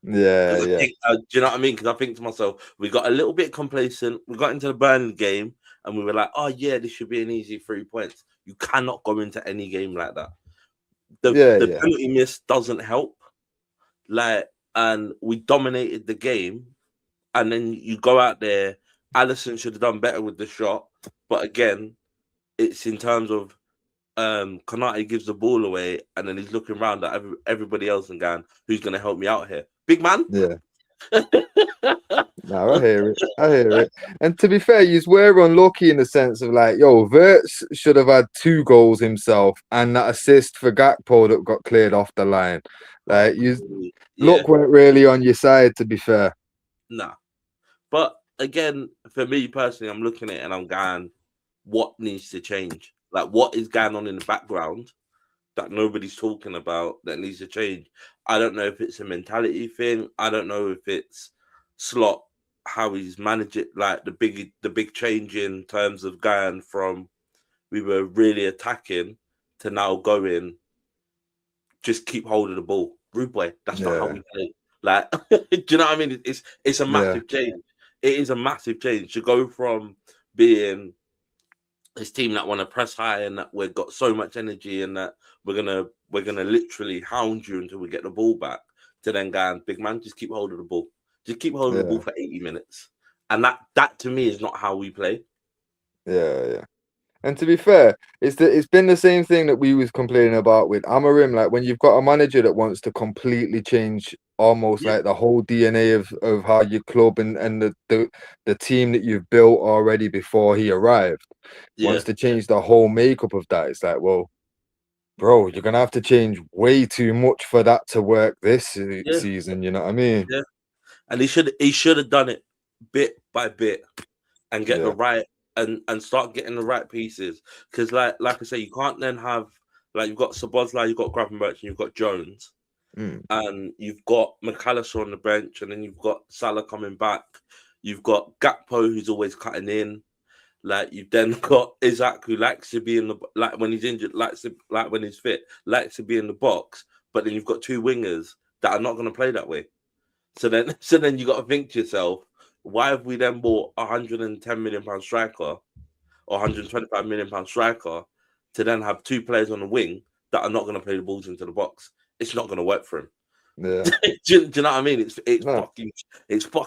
Yeah, Because I yeah, think, do you know what I mean? Because I think to myself, we got a little bit complacent. We got into the Burnley game and we were like, oh, yeah, this should be an easy 3 points. You cannot go into any game like that. yeah, The yeah, penalty miss doesn't help. Like, and we dominated the game. And then you go out there. Allison should have done better with the shot. But again, it's in terms of Konate gives the ball away and then he's looking around at everybody else and going, who's going to help me out here? Big man? yeah. No, I hear it. I hear it. And to be fair, you were unlucky in the sense of like, yo, Verts should have had 2 goals himself and that assist for Gakpo that got cleared off the line. Like, you Yeah, luck weren't really on your side, to be fair. nah. But again, for me personally, I'm looking at it and I'm going, what needs to change? Like, what is going on in the background that nobody's talking about that needs to change? I don't know if it's a mentality thing. I don't know if it's Slot, how he's managed it, like the big change in terms of going from we were really attacking to now going just keep hold of the ball. Rude boy, that's not how Yeah, we play. Like, do you know what I mean? It's a yeah, massive change. It is a massive change to go from being this team that want to press high and that we've got so much energy and that we're gonna literally hound you until we get the ball back to then going, big man, just keep hold of the ball. Just keep hold of the ball yeah, for 80 minutes. And that to me is not how we play. yeah, yeah. And to be fair, it's been the same thing that we was complaining about with Amarim. Like when you've got a manager that wants to completely change almost Yeah, like the whole DNA of how your club and the team that you've built already before he arrived yeah, wants to change the whole makeup of that. It's like, well, bro, you're gonna have to change way too much for that to work this yeah, season. You know what I mean? yeah. And he should have done it bit by bit and get the Yeah. right and start getting the right pieces. Because like I say, you can't then have like you've got Sabozla, you've got Gravenberch, and you've got Jones, Mm. and you've got McAllister on the bench, and then you've got Salah coming back. You've got Gakpo who's always cutting in. Like you've then got Isaac who likes to be in the like when he's injured, likes to like when he's fit, likes to be in the box. But then you've got 2 wingers that are not going to play that way. So then you got to think to yourself, why have we then bought £110 million striker or £125 million striker to then have 2 players on the wing that are not going to play the balls into the box? It's not going to work for him. Yeah. Do you know what I mean? It's No, fucking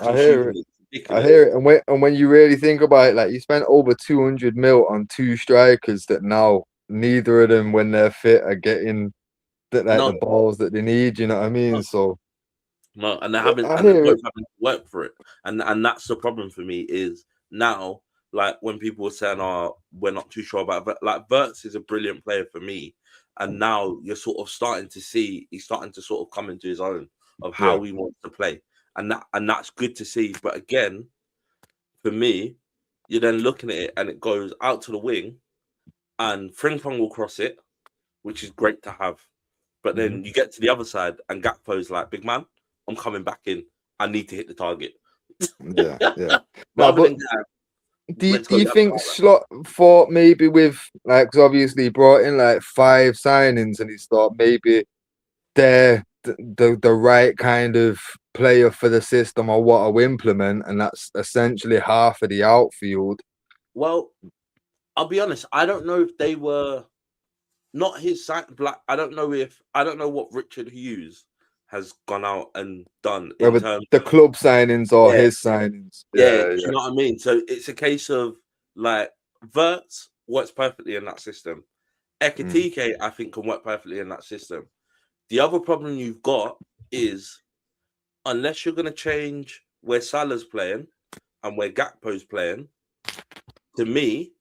I hear stupid. it. It's I ridiculous. hear it, and when you really think about it, like you spent over 200 mil on 2 strikers that now neither of them, when they're fit, are getting the No, balls that they need. You know what I mean? no, So no, and they're yeah, having I and they're hear both it. having to work for it, and that's the problem for me is now like when people were saying, "Oh, we're not too sure about," but like Verts is a brilliant player for me, and now you're sort of starting to see he's starting to sort of come into his own of Yeah, how he wants to play, and that's good to see. But again, for me, you're then looking at it and it goes out to the wing, and Frimpong will cross it, which is great to have. But hmm, then you get to the other side, and Gakpo's like, "Big man, I'm coming back in. I need to hit the target." yeah, yeah. No, Rather but than going, do let's do go you down the think right. Slot thought maybe with like 'cause obviously he brought in like 5 signings and he thought maybe they're the right kind of player for the system or what to implement, and that's essentially half of the outfield. Well, I'll be honest. I don't know if they were not his side. Like, I don't know what Richard Hughes has gone out and done in Whether terms the of club signings or yeah, his signings. yeah. Do Yeah, you yeah. know what I mean? So it's a case of like Verts works perfectly in that system. Mm, Ekatike, I think, can work perfectly in that system. The other problem you've got is unless you're going to change where Salah's playing and where Gakpo's playing, to me,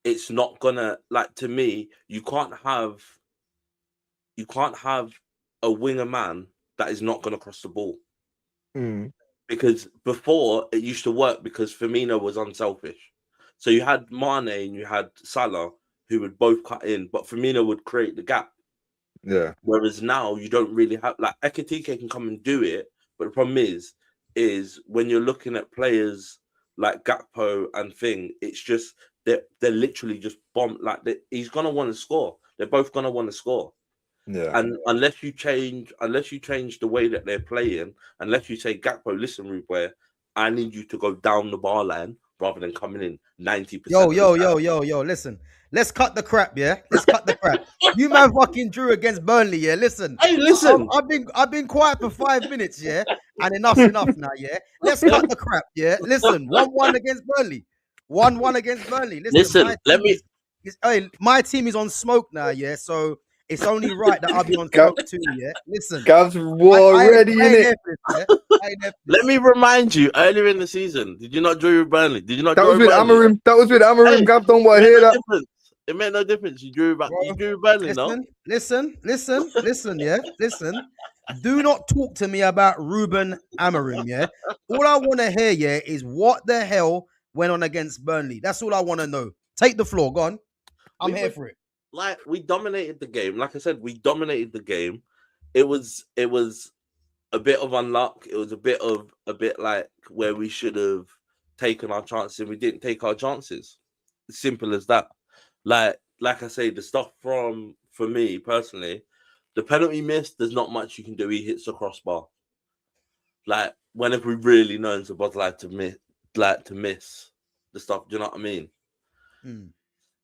it's not gonna like. To me, you can't have a winger man that is not going to cross the ball mm, because before it used to work because Firmino was unselfish. So you had Mane and you had Salah who would both cut in, but Firmino would create the gap. yeah, Whereas now you don't really have like Ekatike can come and do it, but the problem is when you're looking at players like Gakpo and Thing, it's just they're literally just bomb like he's gonna want to score. They're both gonna want to score. Yeah. And unless you change the way that they're playing, unless you say, Gakpo, listen, Rude Boy, I need you to go down the bar line rather than coming in 90%. Yo. Listen, let's cut the crap, yeah. Let's cut the crap. You man fucking drew against Burnley, yeah. Listen, Hey, listen. I've been quiet for 5 minutes, yeah, and enough's enough now, yeah. Let's cut the crap, yeah. Listen, 1-1 against Burnley, 1-1 against Burnley. Listen, my team is on smoke now, yeah. So it's only right that I'll be on Gav, smoke too, yeah. Listen, Gav's already in I ain't it. there for this, yeah. I ain't there for this. Let me remind you, earlier in the season, did you not draw with Burnley? Did you not That draw was with Burnley? Amarim. That was with Amarim. Hey, Gav don't want to it hear made no that. difference. It made no difference. You drew Bro, with Burnley, no? Listen, yeah. Listen. Do not talk to me about Ruben Amorim, yeah. All I want to hear, yeah, is what the hell went on against Burnley. That's all I want to know. Take the floor, go on. I'm here for it. Like, we dominated the game. Like I said, we dominated the game. It was a bit of unluck. It was a bit like where we should have taken our chances and we didn't take our chances. Simple as that. Like I say, the stuff for me personally, the penalty miss, there's not much you can do. He hits the crossbar. Like, when have we really known Szoboszlai to miss the stuff? Do you know what I mean?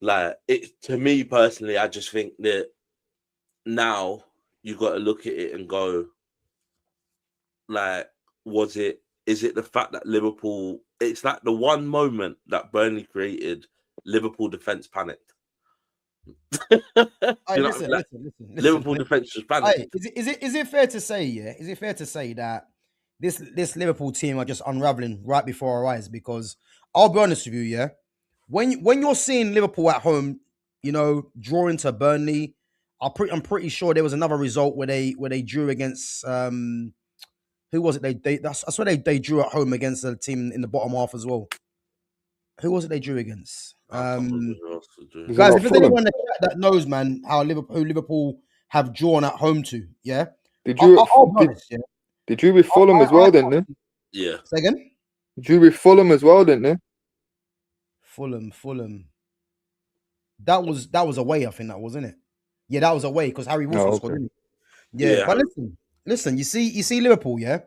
Like, it, to me personally, I just think that now you got to look at it and go, like, is it the fact that Liverpool, it's like the one moment that Burnley created, Liverpool defense panicked. Listen. Liverpool defense just panicked. Is it fair to say, yeah? Is it fair to say that this Liverpool team are just unraveling right before our eyes? Because I'll be honest with you, yeah. When you're seeing Liverpool at home, you know, drawing to Burnley, I'm pretty sure there was another result where they drew against who was it? I swear they drew at home against a team in the bottom half as well. Who was it they drew against? Guys, if there's anyone that knows, man, who Liverpool have drawn at home to, yeah. They drew honest, yeah. They drew with Fulham as well, didn't they? Yeah. Say again? They drew with Fulham as well, didn't they? Fulham. That was away, I think that wasn't it? Yeah, that was away because Harry Wilson scored, didn't he? Yeah, but listen, you see Liverpool, yeah?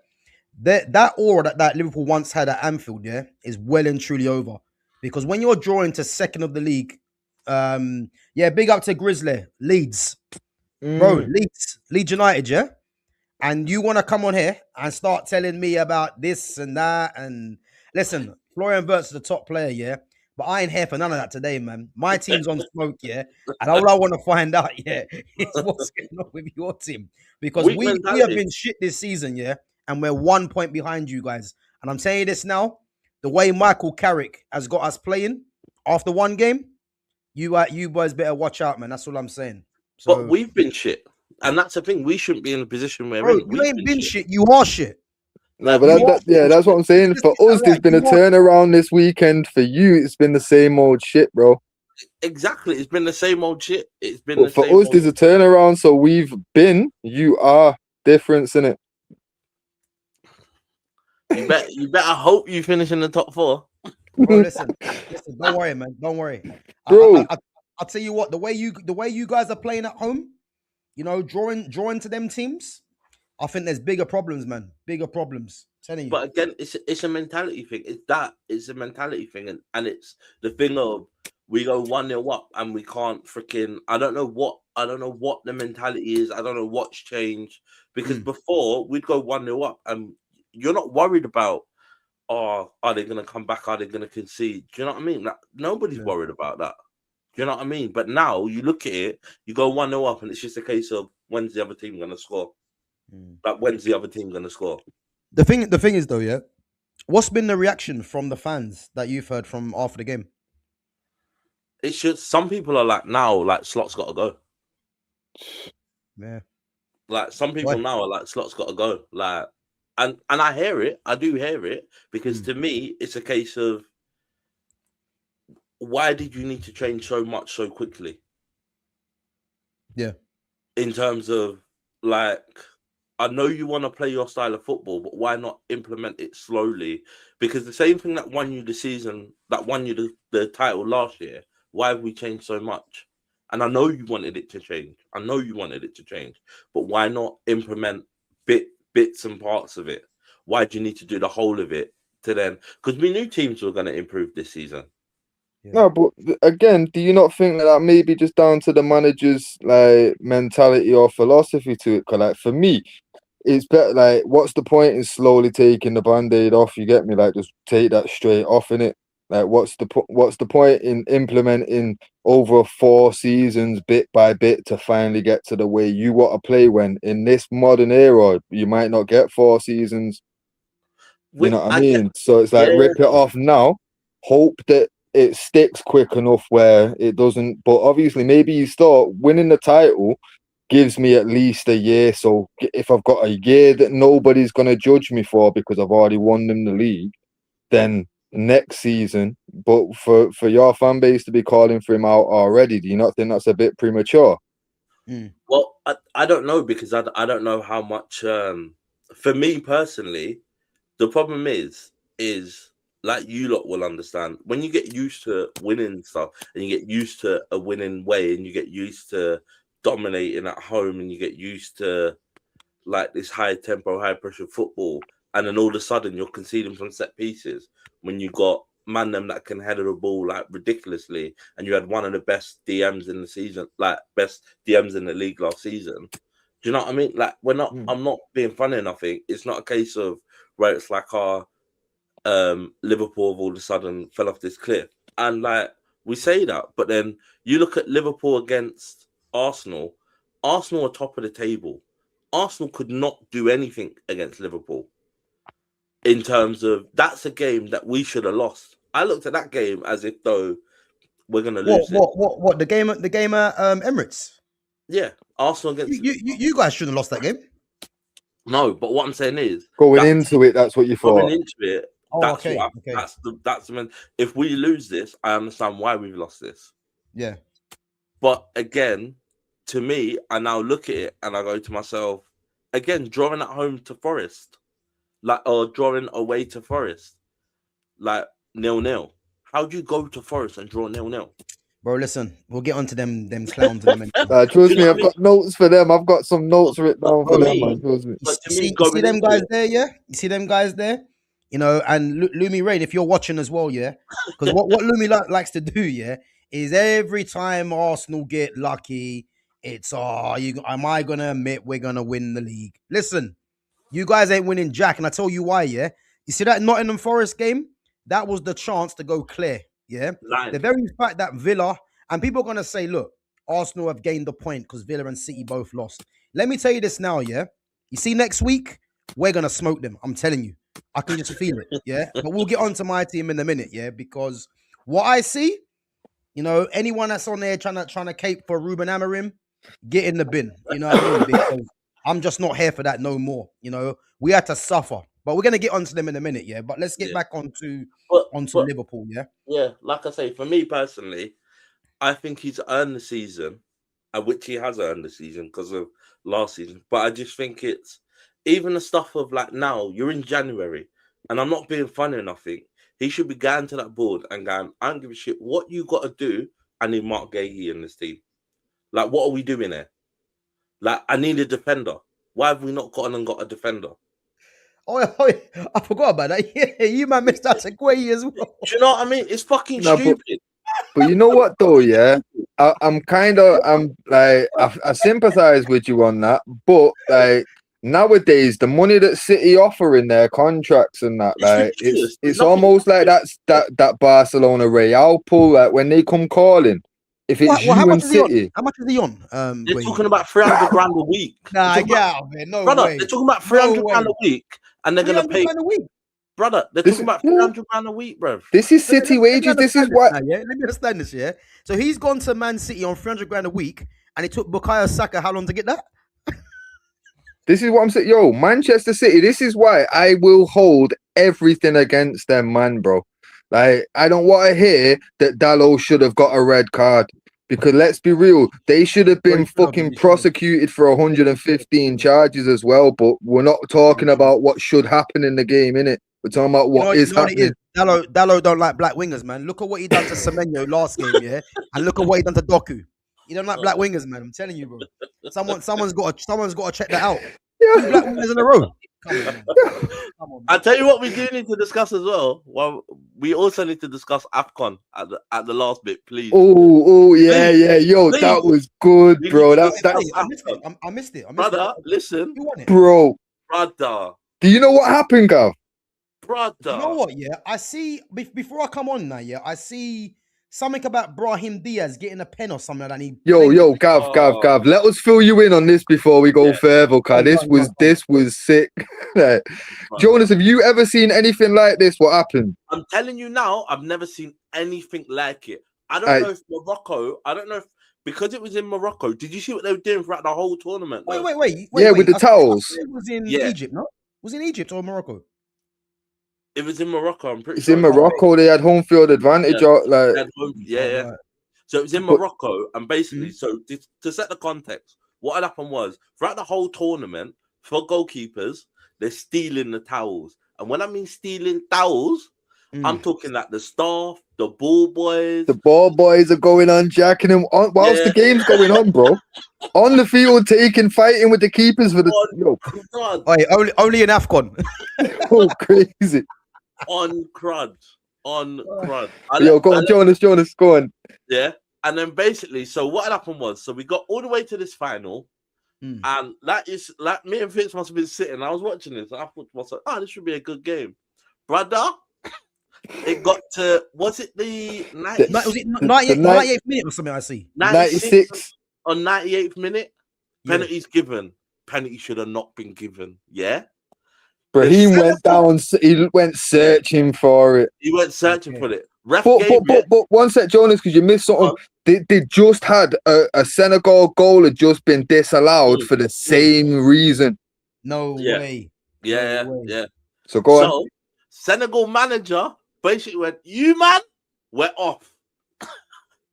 That aura that Liverpool once had at Anfield, yeah, is well and truly over. Because when you're drawing to second of the league, big up to Grizzly, Leeds. Bro, Leeds United, yeah? And you want to come on here and start telling me about this and that. And listen, Florian Wirtz is the top player, yeah? But I ain't here for none of that today, man. My team's on smoke, yeah? And all I want to find out, yeah, is what's going on with your team. Because we have been shit this season, yeah? And we're 1 point behind you guys. And I'm saying this now, the way Michael Carrick has got us playing after one game, you boys better watch out, man. That's all I'm saying. So, but we've been shit. And that's the thing. We shouldn't be in the position we're in. You ain't been shit. You are shit. No, but that's what I'm saying. For us, there's been a turnaround this weekend. For you, it's been the same old shit, bro. Exactly. It's been the same old shit. It's been for us, there's a turnaround. So you are different, innit? You better hope you finish in the top 4. Bro, listen, don't worry, man. Don't worry. Bro. I'll tell you what, the way you guys are playing at home, you know, drawing to them teams, I think there's bigger problems, man. Bigger problems. I'm telling you. But again, it's a mentality thing. It's a mentality thing, and it's the thing of we go 1-0 up and we can't freaking. I don't know what the mentality is. I don't know what's changed because before we'd go 1-0 up and you're not worried about, are they going to come back? Are they going to concede? Do you know what I mean? Like, nobody's worried about that. Do you know what I mean? But now you look at it, you go 1-0 up, and it's just a case of when's the other team going to score? Like, when's the other team going to score? The thing is, though, yeah, what's been the reaction from the fans that you've heard from after the game? It's just some people are like, now, like, Slot's got to go. Yeah. Like, some people now are like, Slot's got to go. Like, and I hear it. I do hear it because to me, it's a case of why did you need to change so much so quickly? Yeah. In terms of, like, I know you want to play your style of football, but why not implement it slowly? Because the same thing that won you the season, that won you the title last year, why have we changed so much? And I know you wanted it to change. But why not implement bits and parts of it? Why do you need to do the whole of it to then? Because we knew teams were going to improve this season. Yeah. No, but again, do you not think that may be just down to the manager's like mentality or philosophy to it? Because like for me, it's better. Like, what's the point in slowly taking the band-aid off? You get me? Like, just take that straight off in it. Like, what's the point in implementing over 4 seasons bit by bit to finally get to the way you want to play? When in this modern era, you might not get 4 seasons. You know what I mean? So it's like rip it off now. Hope that it sticks quick enough where it doesn't. But obviously, maybe you start winning the title. Gives me at least a year. So if I've got a year that nobody's going to judge me for because I've already won them the league, then next season. But for your fan base to be calling for him out already, do you not think that's a bit premature? Well, I don't know, because I don't know how much. For me personally, the problem is like you lot will understand, when you get used to winning stuff and you get used to a winning way and you get used to dominating at home and you get used to like this high tempo, high pressure football, and then all of a sudden you're conceding from set pieces when you got them that can header the ball like ridiculously, and you had one of the best DMs in the season, like best DMs in the league last season. Do you know what I mean? Like, we're not. I'm not being funny, and I think it's not a case of where it's like our Liverpool all of a sudden fell off this cliff, and like we say that, but then you look at Liverpool against Arsenal. Arsenal are top of the table. Arsenal could not do anything against Liverpool. In terms of, that's a game that we should have lost. I looked at that game as if though we're gonna lose. What the game at Emirates? Yeah, Arsenal against you guys shouldn't have lost that game. No, but what I'm saying is going into it, that's what you thought. Going into it, that's the if we lose this, I understand why we've lost this. Yeah. But again, to me, I now look at it and I go to myself, again, drawing at home to Forest, or drawing away to Forest, like 0-0. How do you go to Forest and draw 0-0? Bro, listen, we'll get onto them clowns in a minute. Trust me, I've got notes for them. I've got some notes written down for them, man. Trust me. You see them guys there, yeah? You see them guys there? You know, and Lumi Rain, if you're watching as well, yeah? Because what Lumi likes to do, yeah, is every time Arsenal get lucky, it's, am I going to admit we're going to win the league? Listen, you guys ain't winning jack, and I tell you why, yeah? You see that Nottingham Forest game? That was the chance to go clear, yeah? The very fact that Villa, and people are going to say, look, Arsenal have gained the point because Villa and City both lost. Let me tell you this now, yeah? You see next week, we're going to smoke them. I'm telling you. I can just feel it, yeah? But we'll get on to my team in a minute, yeah? Because what I see, you know, anyone that's on there trying to cape for Ruben Amorim, get in the bin. You know what I mean? Because I'm just not here for that no more. You know, we had to suffer. But we're going to get onto them in a minute, yeah? But let's get back onto Liverpool, yeah? Yeah, like I say, for me personally, I think he's earned the season, which he has earned the season because of last season. But I just think it's, even the stuff of like, now you're in January, and I'm not being funny enough. I think he should be going to that board and going, I don't give a shit what you got to do. I need Mark Gahey in this team. Like, what are we doing there? Like, I need a defender. Why have we not gone and got a defender? Oh, I forgot about that. Yeah, you might miss that Segway as well. Do you know what I mean? It's fucking stupid. But you know what though, yeah? I sympathize with you on that, but like, nowadays, the money that City offer in their contracts and that, like, it's almost like that Barcelona Real pull, like when they come calling. If it's you and City, how much is he on? They're talking about 300 grand a week. Nah, get out, man. No brother, way. They're talking about 300 grand a week, and they're gonna pay. A week. Brother, they're talking about 300 grand a week, bro. This is City wages. This is what. Let me understand this, yeah. So he's gone to Man City on 300 grand a week, and it took Bukayo Saka how long to get that? This is what I'm saying. Yo, Manchester City, this is why I will hold everything against them, man, bro. Like, I don't want to hear that Dalot should have got a red card. Because let's be real, they should have been fucking prosecuted for 115 charges as well. But we're not talking about what should happen in the game, innit? We're talking about what is happening. Dalot don't like black wingers, man. Look at what he done to Semenyo last game, yeah? And look at what he done to Doku. You don't like black wingers, man. I'm telling you, bro. Someone's got to check that out. Yeah. 2 black wingers in a row. Come on, man. Come on, man. I'll tell you what we do need to discuss as well. Well, we also need to discuss AFCON at the last bit, please. Oh, yeah, Please. yeah. Yo, Please. that was good, bro. I missed it. Brother, listen. Who won it? Bro. Brother. Do you know what happened, Gav? Brother. You know what? Yeah, I see. Before I come on now, yeah, I see something about Brahim Diaz getting a pen or something like that. Yo, Gav. Let us fill you in on this before we go further, cause this was sick. Like, Jonas, have you ever seen anything like this? What happened? I'm telling you now, I've never seen anything like it. I don't know if Morocco. I don't know if because it was in Morocco. Did you see what they were doing throughout the whole tournament? Wait. With the towels. It was in Egypt, no? Was it in Egypt or Morocco? It was in Morocco. I'm pretty It's sure. in Morocco. They had home field advantage. Yeah. Right. So it was in Morocco, and basically, so to set the context, what had happened was throughout the whole tournament for goalkeepers, they're stealing the towels, and when I mean stealing towels, I'm talking like the staff, the ball boys. The ball boys are going on, jacking them on whilst the game's going on, bro. On the field, fighting with the keepers for the. Only in AFCON. Oh, crazy. On crud. Yo, go on, Jonas, go on. Yeah. And then basically, so what happened was, so we got all the way to this final, and that is like me and Fitz must have been sitting. I was watching this, and I thought to myself, this should be a good game, brother. It got to was it the 98th minute or something? I see 96 on 98th minute. Penalties given. Penalty should have not been given. Yeah. Brahim went down. He went searching for it. He went searching for it. But one sec, Jonas, because you missed something. They just had a Senegal goal had just been disallowed for the same reason. No way. Yeah. So go on. Senegal manager basically went, "You man, we're off."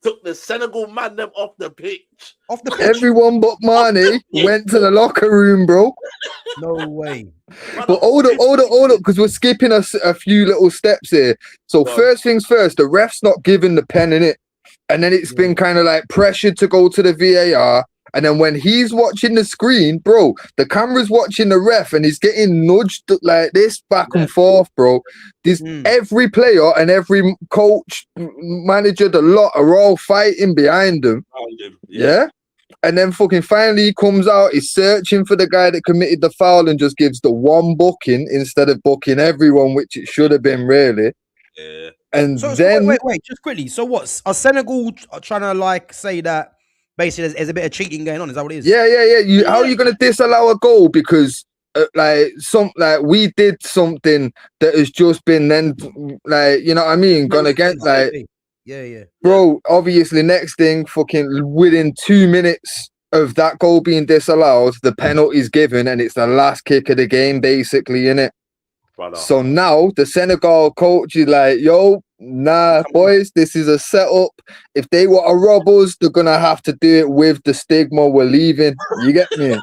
Took the Senegal man them off the pitch. Everyone but Mane went to the locker room, bro. No way. But hold up, because we're skipping a few little steps here. So first things first, the ref's not giving the pen in it. And then it's been kind of like pressured to go to the VAR. And then when he's watching the screen, bro, the camera's watching the ref and he's getting nudged like this back and forth, bro. There's every player and every coach, manager, the lot are all fighting behind him. Yeah. And then fucking finally he comes out, he's searching for the guy that committed the foul and just gives the one booking instead of booking everyone, which it should have been really. Yeah. And so then wait, just quickly. So what's are Senegal trying to like say that basically there's a bit of cheating going on? Is that what it is? Yeah. How are you gonna disallow a goal because we did something that has just been then like, you know what I mean, gone against like bro, obviously next thing fucking within 2 minutes of that goal being disallowed, the penalty's given and it's the last kick of the game basically, innit? So now the Senegal coach is like, yo, nah, boys, this is a setup. If they want to rob us, they're gonna have to do it with the stigma. We're leaving. You get me?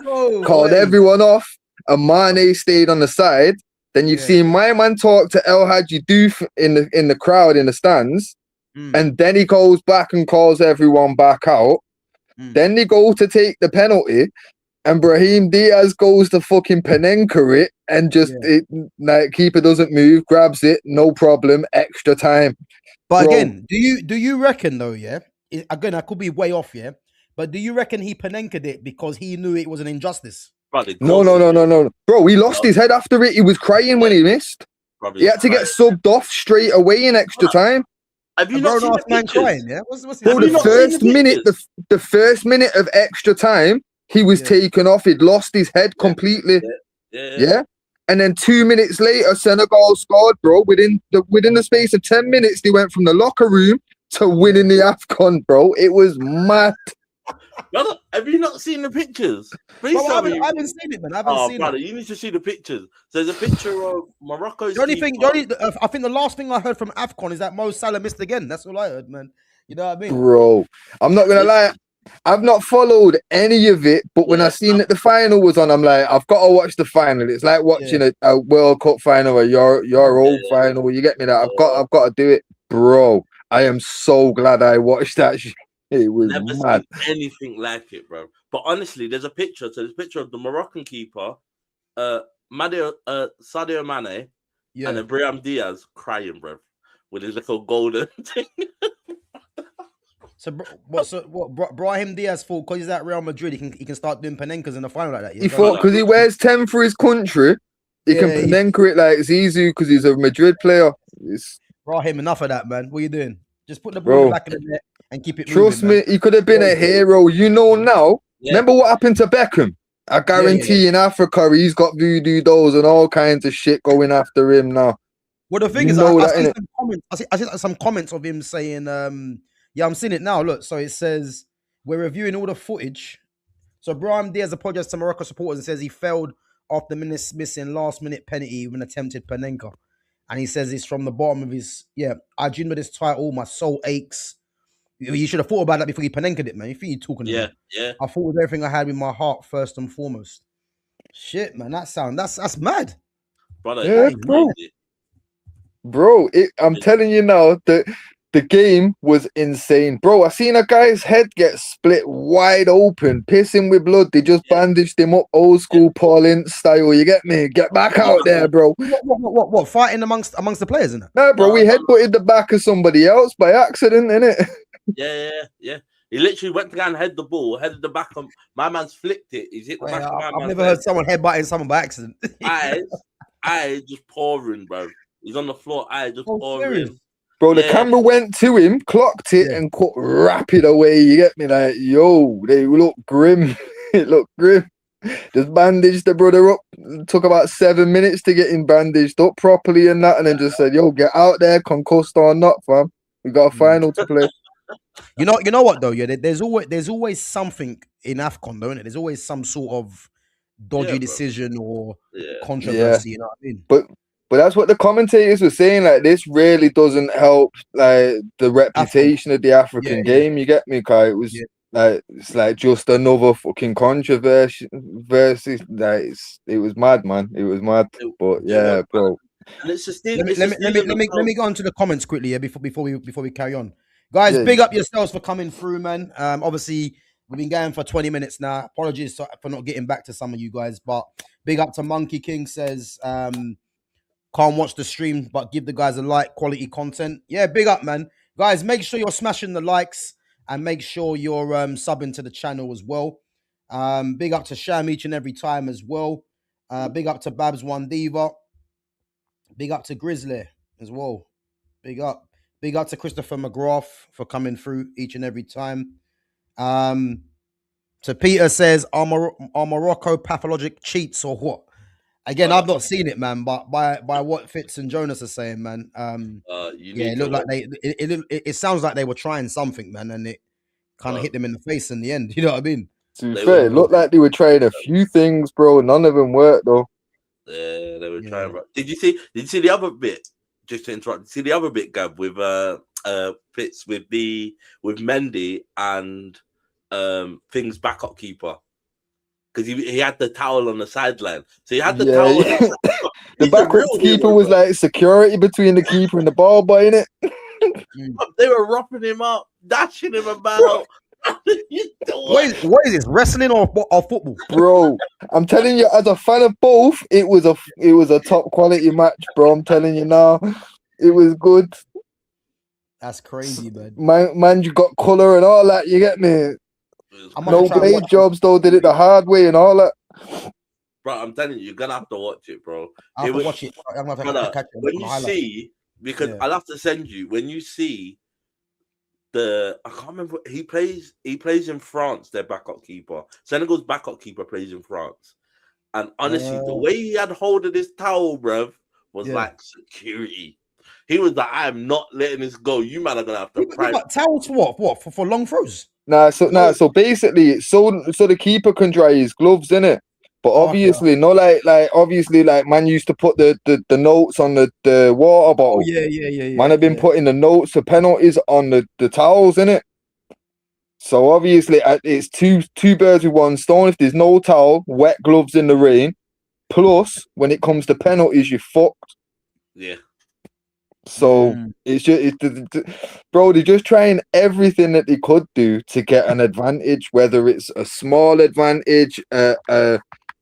Called everyone off, and Mane stayed on the side. Then you've seen my man talk to El Hadji Diouf in the crowd in the stands, and then he goes back and calls everyone back out. Then they go to take the penalty. And Brahim Diaz goes to fucking Panenka it and just keeper doesn't move, grabs it, no problem, extra time. But again, do you reckon though? Yeah, again, I could be way off. Yeah, but do you reckon he Panenkaed it because he knew it was an injustice? No, bro. He lost his head after it. He was crying when he missed. He had to get subbed off straight away in extra time. Have you not seen the pictures? Crying, yeah? What's bro, the first minute of extra time. He was taken off. He'd lost his head completely. Yeah. And then 2 minutes later, Senegal scored, bro. Within the space of 10 minutes, they went from the locker room to winning the AFCON, bro. It was mad. Brother, have you not seen the pictures? I haven't seen it, man. I haven't seen it. You need to see the pictures. So there's a picture of Morocco's. I think the last thing I heard from AFCON is that Mo Salah missed again. That's all I heard, man. You know what I mean? Bro, I'm not going to lie. I've not followed any of it, but when I seen that the final was on, I'm like, I've got to watch the final. It's like watching a World Cup final or your old final. You get me? That I've got to do it, bro. I am so glad I watched that shit. It was Never mad. seen anything like it, bro. But honestly, there's a picture. So there's a picture of the Moroccan keeper, Sadio Mane, and then Brahim Diaz crying, bro, with his little golden thing. So what? Brahim Diaz thought because he's at Real Madrid, he can start doing Panenkas in the final like that. Yeah? He thought because he wears 10 for his country, he can Panenka it like Zizou because he's a Madrid player. Brahim, enough of that, man. What are you doing? Just put the ball in the back of the net and keep it moving. Trust me, he could have been a hero. You know now. Yeah. Remember what happened to Beckham? I guarantee in Africa he's got voodoo dolls and all kinds of shit going after him now. Well, the thing is, I see some comments of him saying, yeah, I'm seeing it now. Look, so it says, we're reviewing all the footage. So Brahim Diaz apologized to Morocco supporters and says he failed after missing last-minute penalty with an attempted Panenka. And he says it's from the bottom of his, I dreamed of this title, my soul aches. You should have thought about that before you Panenkaed it, man. You think you're talking to me. Yeah. I thought with everything I had with my heart first and foremost. Shit, man, that's mad. Brother, bro, I'm telling you now that the game was insane. Bro, I seen a guy's head get split wide open, pissing with blood. They just bandaged him up old school Paul Ince style. You get me? Get back out there, bro. What? Fighting amongst the players, isn't it? No, bro, we headbutted the back of somebody else by accident, innit? Yeah. He literally went to go and head the ball, headed the back of my man's flicked it. He's hit the back of my man's I've never heard someone headbutting someone by accident. I just pouring, bro. He's on the floor, just pouring. Serious? Bro, the camera went to him, clocked it, and cut rapid away. You get me? Like, yo, they look grim. It looked grim. Just bandaged the brother up. It took about 7 minutes to get him bandaged up properly and that, and then just said, yo, get out there, concussed or not, fam. We got a final to play. You know what though? Yeah, there's always something in AFCON, don't it? There's always some sort of dodgy decision or controversy. You know what I mean? But that's what the commentators were saying. Like, this really doesn't help like the reputation of the African game. You get me, Kai? It was like it's like just another fucking controversy. Like, it was mad, man. It was mad. But yeah, bro. And it's just let me go on to the comments quickly, before we carry on. Guys, big up yourselves for coming through, man. Obviously, we've been going for 20 minutes now. Apologies for not getting back to some of you guys, but big up to Monkey King says, can't watch the stream, but give the guys a like, quality content. Yeah, big up, man. Guys, make sure you're smashing the likes and make sure you're subbing to the channel as well. Big up to Sham each and every time as well. Big up to Babs One Diva. Big up to Grizzly as well. Big up. Big up to Christopher McGrath for coming through each and every time. So Peter says, are Morocco pathologic cheats or what? Again, I've not seen it, man, but by what Fitz and Jonas are saying, man, it looked like it sounds like they were trying something, man, and it kind of hit them in the face in the end. You know what I mean? To be fair, it looked like they were trying a few things, bro. None of them worked though. Yeah, they were trying. Bro. Did you see the other bit? Just to interrupt, see the other bit, Gav, with Fitz with Mendy and Thing's backup keeper. Because he had the towel on the sideline. So he had the towel. Yeah. The backup keeper was like security between the keeper and the ball boy, innit? They were roughing him up, dashing him about. What is this? Wrestling or football? Bro, I'm telling you, as a fan of both, it was a top quality match, bro. I'm telling you now. It was good. That's crazy, man. Man, you got colour and all that, you get me? No blade jobs though, did it the hard way and all that. Bro, I'm telling you, you're gonna have to watch it, bro. I have to watch it. I'm gonna have to catch it. When you see, because I'll have to send you, when you see I can't remember, he plays in France, their backup keeper. Senegal's backup keeper plays in France. And honestly, the way he had hold of this towel, bruv, was like security. He was like, I am not letting this go. You man are gonna have to towels for what? For long throws? So basically, so the keeper can dry his gloves, innit? But obviously, obviously, man used to put the notes on the water bottle. Yeah. Man have been putting the notes, the penalties on the towels, innit? So obviously, it's two birds with one stone. If there's no towel, wet gloves in the rain. Plus, when it comes to penalties, you're fucked. Yeah. So it's just, bro, they're just trying everything that they could do to get an advantage, whether it's a small advantage,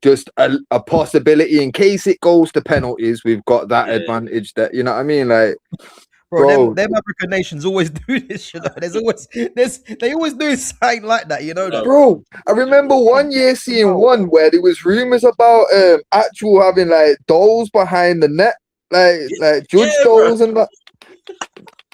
just a possibility in case it goes to penalties. We've got that advantage that, you know what I mean? Like, bro, them African nations always do this, you know. They always do something like that, you know. Bro, I remember one year seeing one where there was rumors about actual having like dolls behind the net, like judge dolls and that.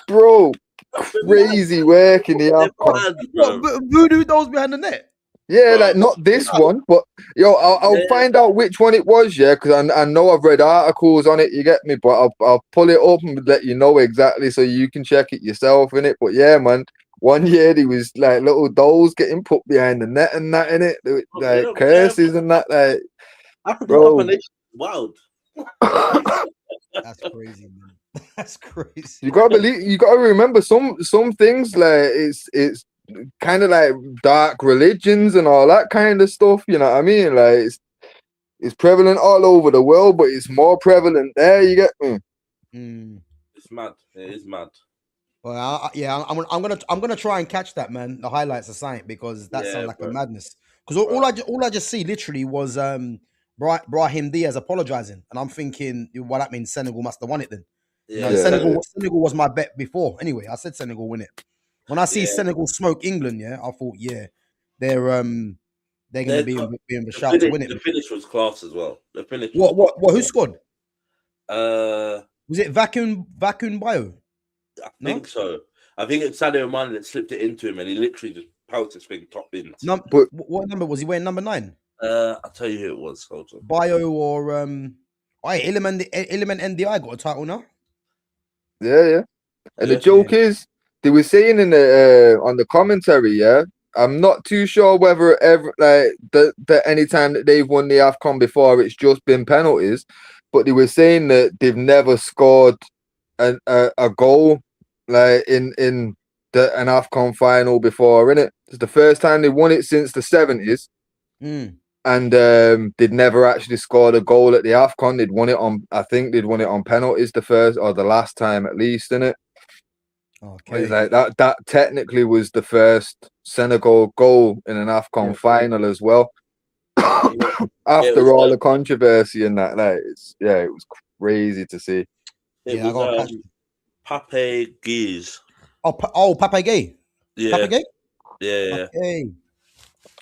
Bro, crazy work in the AFCON. Voodoo dolls behind the net. Yeah, like not this one, but yo, I'll find out which one it was, yeah, because I know I've read articles on it. You get me, but I'll pull it up and let you know exactly so you can check it yourself in it. But yeah, man, one year there was like little dolls getting put behind the net and that in it, like curses and that, like. Bro, wild. That's crazy, man. That's crazy. You gotta remember some things, like it's kind of like dark religions and all that kind of stuff, you know what I mean? Like it's prevalent all over the world, but it's more prevalent there, you get me? It's mad. It is mad. Well, I'm gonna try and catch that, man. The highlights of something, because that sounds like a madness. Because all I just see literally was Brahim Diaz apologizing, and I'm thinking, well, that means Senegal must have won it then. Yeah. Senegal was my bet before. Anyway, I said Senegal win it. When I see Senegal smoke England, I thought, they're gonna be in the shout to win it. The finish was class as well. The finish. What? Who scored? Was it Vacuum Bio? I think so. I think it's Sadio Mane that slipped it into him, and he literally just pounced his thing top in. What number was he wearing? Number 9. I'll tell you who it was. Hold on. Bio or Element NDI got a title now. Yeah. And the joke is, they were saying in the on the commentary, I'm not too sure whether ever that any time that they've won the AFCON before, it's just been penalties, but they were saying that they've never scored a goal like in an AFCON final before, innit? It's the first time they won it since the 70s, and they'd never actually scored a goal at the AFCON. They'd won it on penalties the first or the last time at least, innit? Okay. It's like that technically was the first Senegal goal in an AFCON final as well. After all the controversy and that, like, it was crazy to see. It was Pape Gueye. Pape Gueye. Yeah. Pape Gueye? Yeah. Okay.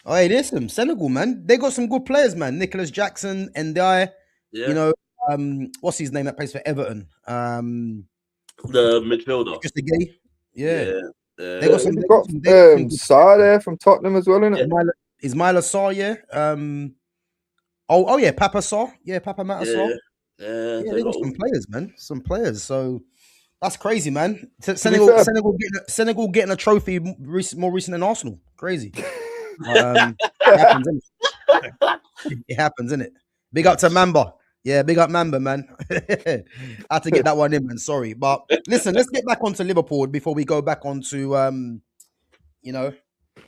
Oh, hey, listen, Senegal, man. They got some good players, man. Nicholas Jackson, Ndiaye. You know, what's his name that plays for Everton? The midfielder. Just a gay. Yeah. They got some Sarr there from Tottenham as well, isn't it? Ismaila Sarr, yeah. Papa Sarr. Yeah, Papa Mata Sarr. Yeah, they got some players, man. Some players. So that's crazy, man. Senegal getting a trophy more recent than Arsenal. Crazy. It happens, isn't it? Big up to Mamba. Yeah, big up Mamba, man. I had to get that one in, man. Sorry. But listen, let's get back onto Liverpool before we go back onto the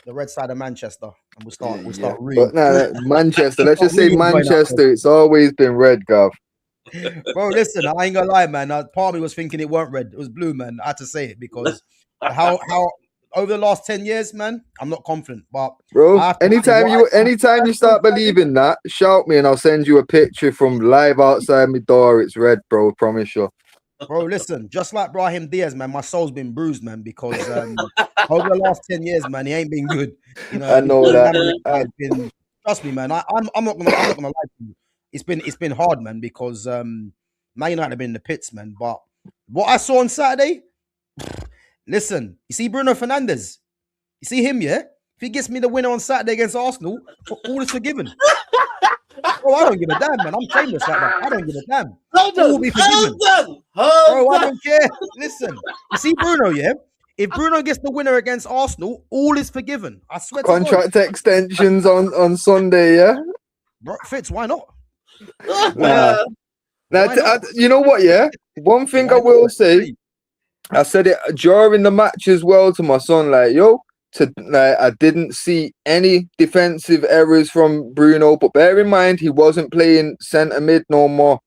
red side of Manchester. And we'll start reading. But Manchester, let's just say Manchester, it's always been red, Gav. Bro, listen, I ain't gonna lie, man. Part of me was thinking it weren't red, it was blue, man. I had to say it because how over the last 10 years, man, I'm not confident. But bro, anytime you start believing that, shout me and I'll send you a picture from live outside my door. It's red, bro. Promise you. Bro, listen, just like Brahim Diaz, man, my soul's been bruised, man, because over the last 10 years, man, he ain't been good. You know, I know that. Trust me, man. I'm not gonna lie to you. It's been hard, man, because Man United have been in the pits, man. But what I saw on Saturday. Listen, you see Bruno Fernandes? You see him, yeah? If he gets me the winner on Saturday against Arsenal, all is forgiven. Bro, I don't give a damn, man. I'm shameless like that. I don't give a damn. All will be forgiven. Bro, I don't care. Listen, you see Bruno, yeah? If Bruno gets the winner against Arsenal, all is forgiven. I swear to God. Contract extensions on Sunday, yeah? Bro, Fitz, why not? You know what, yeah? One thing I will say, I said it during the match as well to my son, like, I didn't see any defensive errors from Bruno, but bear in mind, he wasn't playing centre mid no more.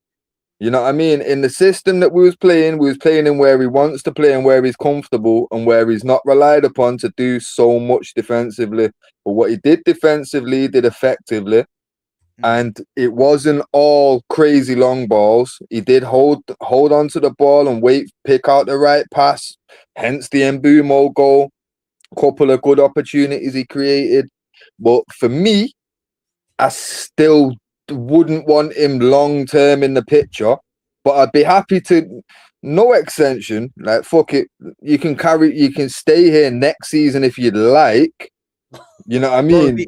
You know what I mean? In the system that we was playing in where he wants to play and where he's comfortable and where he's not relied upon to do so much defensively. But what he did defensively, he did effectively. And it wasn't all crazy long balls. He did hold on to the ball and pick out the right pass. Hence the Mbumo goal. Couple of good opportunities he created. But for me, I still wouldn't want him long term in the picture. But I'd be happy to no extension. Like fuck it. You can stay here next season if you'd like. You know what I mean?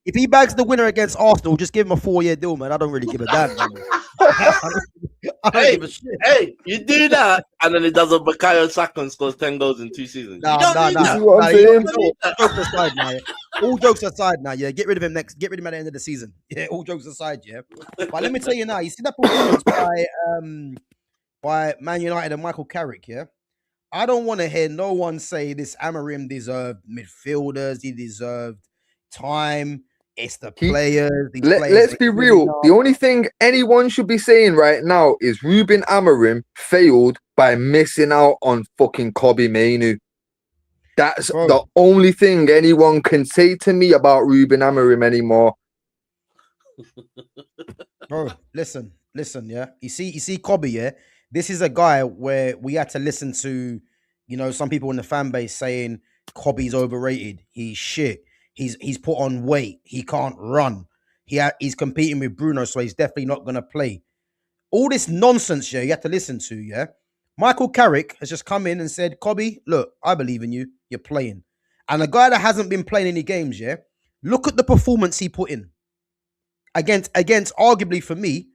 If he bags the winner against Arsenal, just give him a 4-year deal, man. I don't really give a damn. I don't give a shit. Hey, you do that, and then it does a Bukayo Saka and scores 10 goals in 2 seasons. Nah. Jokes aside now, yeah. All jokes aside now, yeah. Get rid of him at the end of the season. Yeah, all jokes aside, yeah. But let me tell you now, you see that performance by Man United and Michael Carrick, yeah? I don't want to hear no one say this Amorim deserved midfielders, he deserved time. It's the players. Let's be real. The only thing anyone should be saying right now is Ruben Amorim failed by missing out on fucking Kobbie Mainoo. That's the only thing anyone can say to me about Ruben Amorim anymore. Bro, listen, yeah. You see Kobbie, yeah? This is a guy where we had to listen to, some people in the fan base saying Kobbie's overrated. He's shit. He's put on weight. He can't run. He's competing with Bruno, so he's definitely not going to play. All this nonsense, yeah, you have to listen to, yeah? Michael Carrick has just come in and said, Kobbie, look, I believe in you. You're playing. And a guy that hasn't been playing any games, yeah? Look at the performance he put in. Against arguably, for me,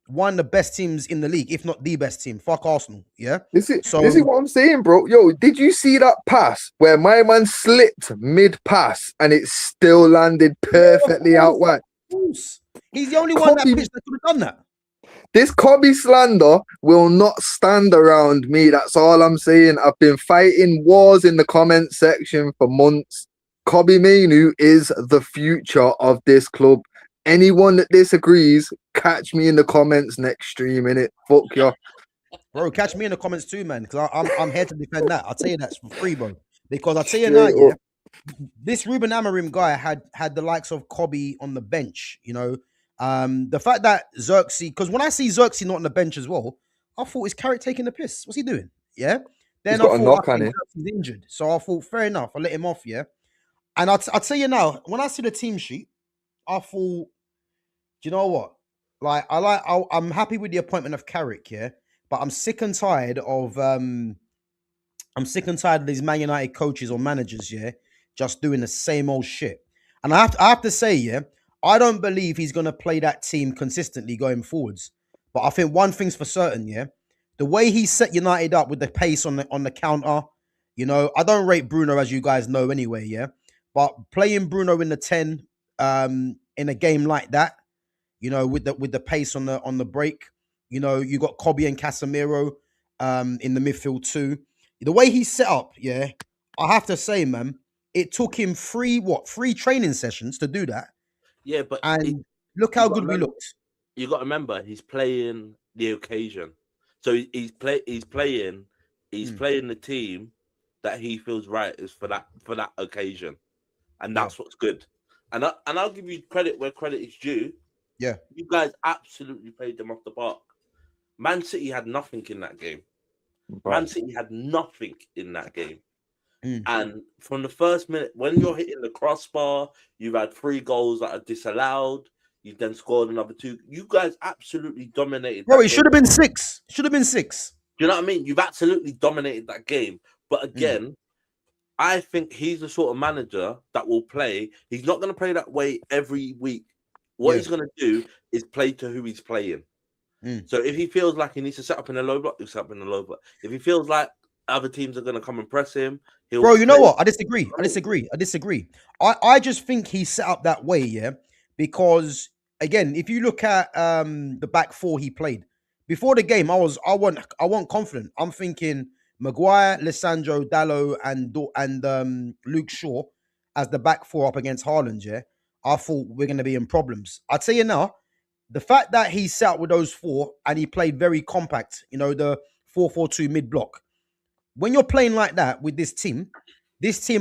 one of the best teams in the league, if not the best team. Fuck Arsenal, yeah? This is what I'm saying, bro. Yo, did you see that pass where my man slipped mid-pass and it still landed perfectly out wide? He's the only one that pitched that could have done that. This Kobbie slander will not stand around me. That's all I'm saying. I've been fighting wars in the comment section for months. Kobbie Mainoo is the future of this club. Anyone that disagrees, catch me in the comments next stream, innit? Fuck you. Bro, catch me in the comments too, man, because I'm here to defend that. I'll tell you that's for free, bro. Because I'll tell you now, yeah, this Ruben Amorim guy had the likes of Kobbie on the bench, the fact that Xerxes, because when I see Xerxes not on the bench as well, I thought, is Carrick taking the piss? What's he doing? Yeah. Then I thought he's injured. So I thought, fair enough, I'll let him off, yeah. And I'll tell you now, when I see the team sheet, I thought, do you know what? I'm happy with the appointment of Carrick, yeah. But I'm sick and tired of these Man United coaches or managers, yeah, just doing the same old shit. And I have to say, yeah, I don't believe he's gonna play that team consistently going forwards. But I think one thing's for certain, yeah, the way he set United up with the pace on the counter, I don't rate Bruno, as you guys know anyway, yeah. But playing Bruno in the 10 in a game like that, with the pace on the break, you got Kobbie and Casemiro in the midfield too. The way he's set up, yeah, I have to say, man, it took him 3 training sessions to do that. Yeah, but look how good we looked. You got to remember, he's playing the occasion, so he's playing the team that he feels right is for that occasion, and that's what's good. And I'll give you credit where credit is due. Yeah, you guys absolutely played them off the park. Man City had nothing in that game. Man City had nothing in that game. And from the first minute, when you're hitting the crossbar, you've had 3 goals that are disallowed. You then scored another 2. You guys absolutely dominated. Bro, it should have been 6. Should have been 6. Do you know what I mean? You've absolutely dominated that game. But again, I think he's the sort of manager that will play. He's not going to play that way every week. What he's going to do is play to who he's playing. So if he feels like he needs to set up in a low block, he'll set up in a low block. If he feels like other teams are going to come and press him, he'll... Bro, you know what? I disagree. I just think he's set up that way, yeah? Because, again, if you look at the back 4 he played, before the game, I wasn't confident. I'm thinking Maguire, Lissandro, Dalot, and Luke Shaw as the back 4 up against Haaland, yeah? I thought we're going to be in problems. I'll tell you now, the fact that he sat with those four and he played very compact, the 4-4-2 mid block. When you're playing like that with this team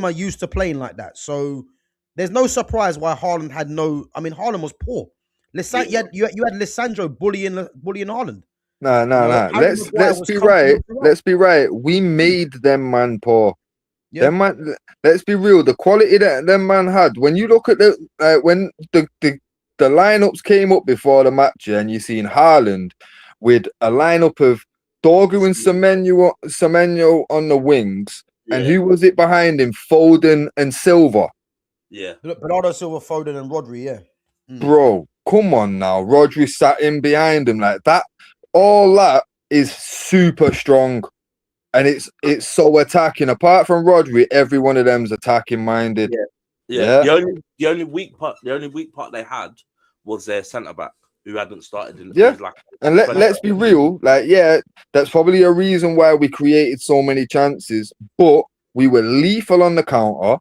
are used to playing like that. So there's no surprise why Haaland had no. I mean, Haaland was poor. You had Lissandro bullying Haaland. Nah. Harry Maguire Let's was be comfortable right. throughout. Let's be right. We made them man poor. Yeah. Them man. Let's be real. The quality that them man had. When you look at when the lineups came up before the match, and you seen Haaland with a lineup of Dorgu and Semenyo on the wings, and who was it behind him? Foden and Silva. Yeah. Bernardo Silva, Foden, and Rodri. Yeah. Bro, come on now. Rodri sat in behind him like that. All that is super strong. And it's so attacking. Apart from Rodri, every one of them's attacking minded. Yeah. The only weak part they had was their centre back who hadn't started in the And let's be real, that's probably a reason why we created so many chances, but we were lethal on the counter.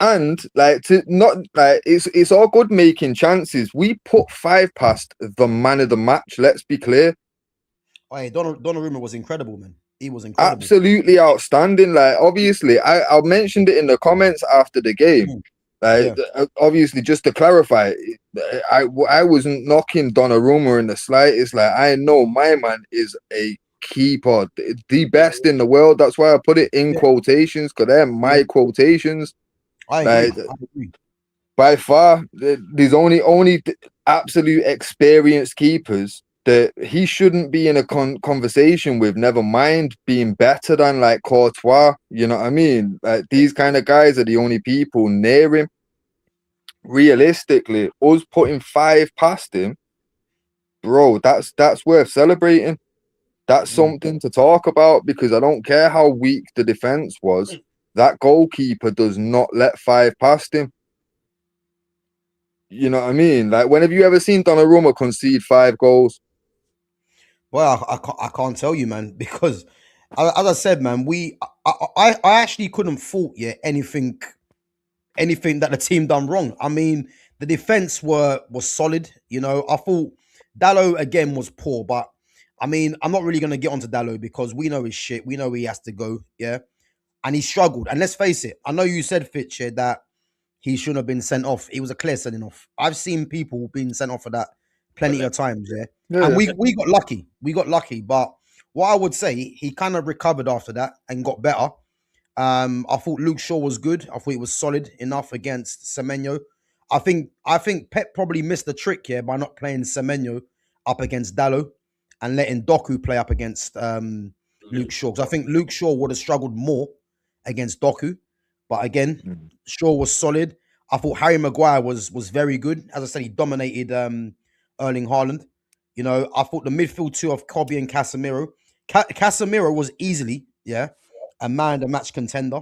And it's all good making chances. We put 5 past the man of the match. Let's be clear. Hey, Donnarumma was incredible, man. He was incredible. Absolutely outstanding. Like, obviously, I mentioned it in the comments after the game. Obviously, just to clarify, I wasn't knocking Donnarumma in the slightest. Like, I know my man is a keeper, the best in the world. That's why I put it in quotations, because they're my quotations. I agree. By far, there's only absolute experienced keepers that he shouldn't be in a conversation with, never mind being better than like Courtois. You know what I mean? Like, these kind of guys are the only people near him. Realistically, us putting 5 past him, bro, that's worth celebrating. That's something to talk about, because I don't care how weak the defense was. That goalkeeper does not let 5 past him. You know what I mean? Like, when have you ever seen Donnarumma concede 5 goals? Well, I can't tell you, man, because as I said, man, I actually couldn't fault anything that the team done wrong. I mean, the defense was solid. I thought Dalot again was poor, but I mean, I'm not really gonna get onto Dalot because we know his shit. We know he has to go, and he struggled. And let's face it, I know you said, Fitch, that he shouldn't have been sent off. It was a clear sending off. I've seen people being sent off for that plenty of times, and we got lucky. We got lucky, but what I would say, he kind of recovered after that and got better. I thought Luke Shaw was good. I thought he was solid enough against Semenyo. I think Pep probably missed the trick here by not playing Semenyo up against Dalot and letting Doku play up against Luke Shaw. Because I think Luke Shaw would have struggled more against Doku. But again, Shaw was solid. I thought Harry Maguire was very good. As I said, he dominated Erling Haaland. I thought the midfield two of Kobe and Casemiro. Casemiro was easily, a man of the match contender.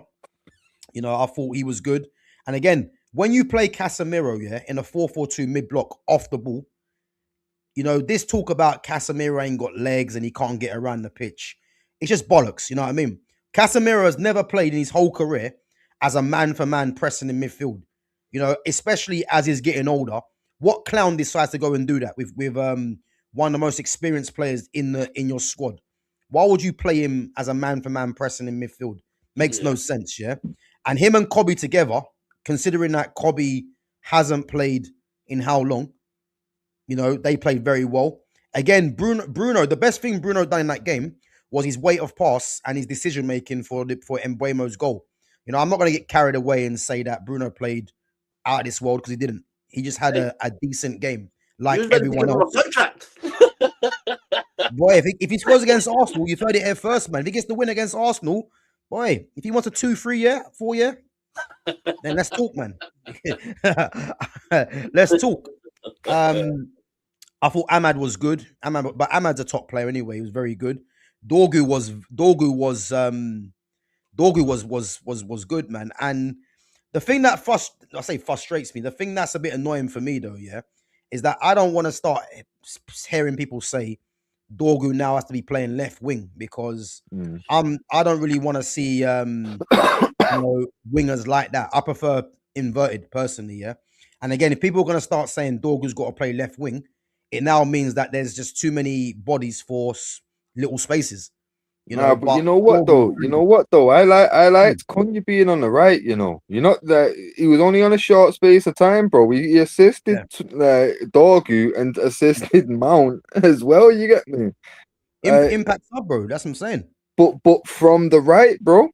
I thought he was good. And again, when you play Casemiro, in a 4-4-2 mid-block off the ball, this talk about Casemiro ain't got legs and he can't get around the pitch, it's just bollocks, you know what I mean? Casemiro has never played in his whole career as a man-for-man pressing in midfield, especially as he's getting older. What clown decides to go and do that with one of the most experienced players in your squad? Why would you play him as a man-for-man pressing in midfield? Makes no sense, And him and Kobe together, considering that Kobe hasn't played in how long, they played very well. Again, Bruno, the best thing Bruno done in that game was his weight of pass and his decision-making for Mbeumo's goal. I'm not going to get carried away and say that Bruno played out of this world, because he didn't. He just had a decent game, like everyone else. Boy, if he scores against Arsenal, you've heard it here first, man. If he gets the win against Arsenal, boy, if he wants a 2-3 year, 4 year, then let's talk, man. Let's talk. I thought Ahmad was good. But Ahmad's a top player anyway. He was very good. Dorgu was good, man. And the thing that frustrates me, the thing that's a bit annoying for me though, is that I don't want to start hearing people say Dorgu now has to be playing left wing, because I don't really want to see wingers like that. I prefer inverted personally, And again, if people are going to start saying Dorgu's got to play left wing, it now means that there's just too many bodies for little spaces. Nah, but you know what though? You know what though? I liked Cunha being on the right. You're not that he was only on a short space of time, bro. He assisted Dorgu and assisted Mount as well. You get me? Impact sub, bro. That's what I'm saying. But from the right, bro.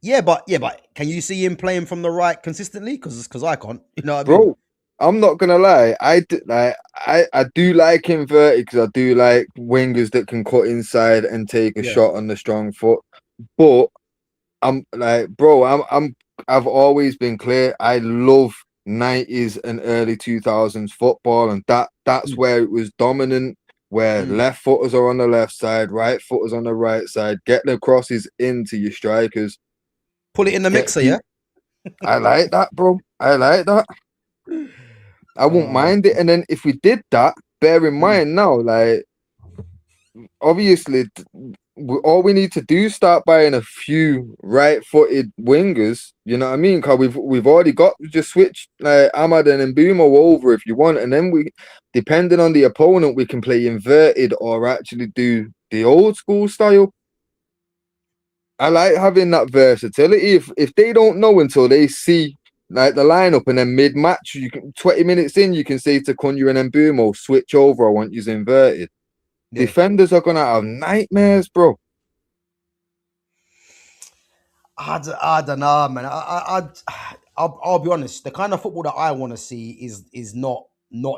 Yeah, but can you see him playing from the right consistently? Because I can't. You know what I bro, mean? I'm not gonna lie. I do like inverted because I do like wingers that can cut inside and take a shot on the strong foot. But I'm like, bro, I've always been clear. I love 90s and early 2000s football, and that's where it was dominant. Where left footers are on the left side, right footers on the right side. Get the crosses into your strikers. Pull it in the mixer, yeah. I like that, bro. I like that. I won't mind it. And then if we did that, bear in mind now, like obviously, all we need to do is start buying a few right-footed wingers. You know what I mean? Because we've already got just switch Ahmad and Mbumo over if you want, and then we, depending on the opponent, we can play inverted or actually do the old school style. I like having that versatility. If they don't know until they see like the lineup, and then mid-match, 20 minutes in, you can say to Cunha and Mbumo, switch over. I want you inverted. Yeah. Defenders are gonna have nightmares, bro. I don't know, man. I'll be honest. The kind of football that I want to see is not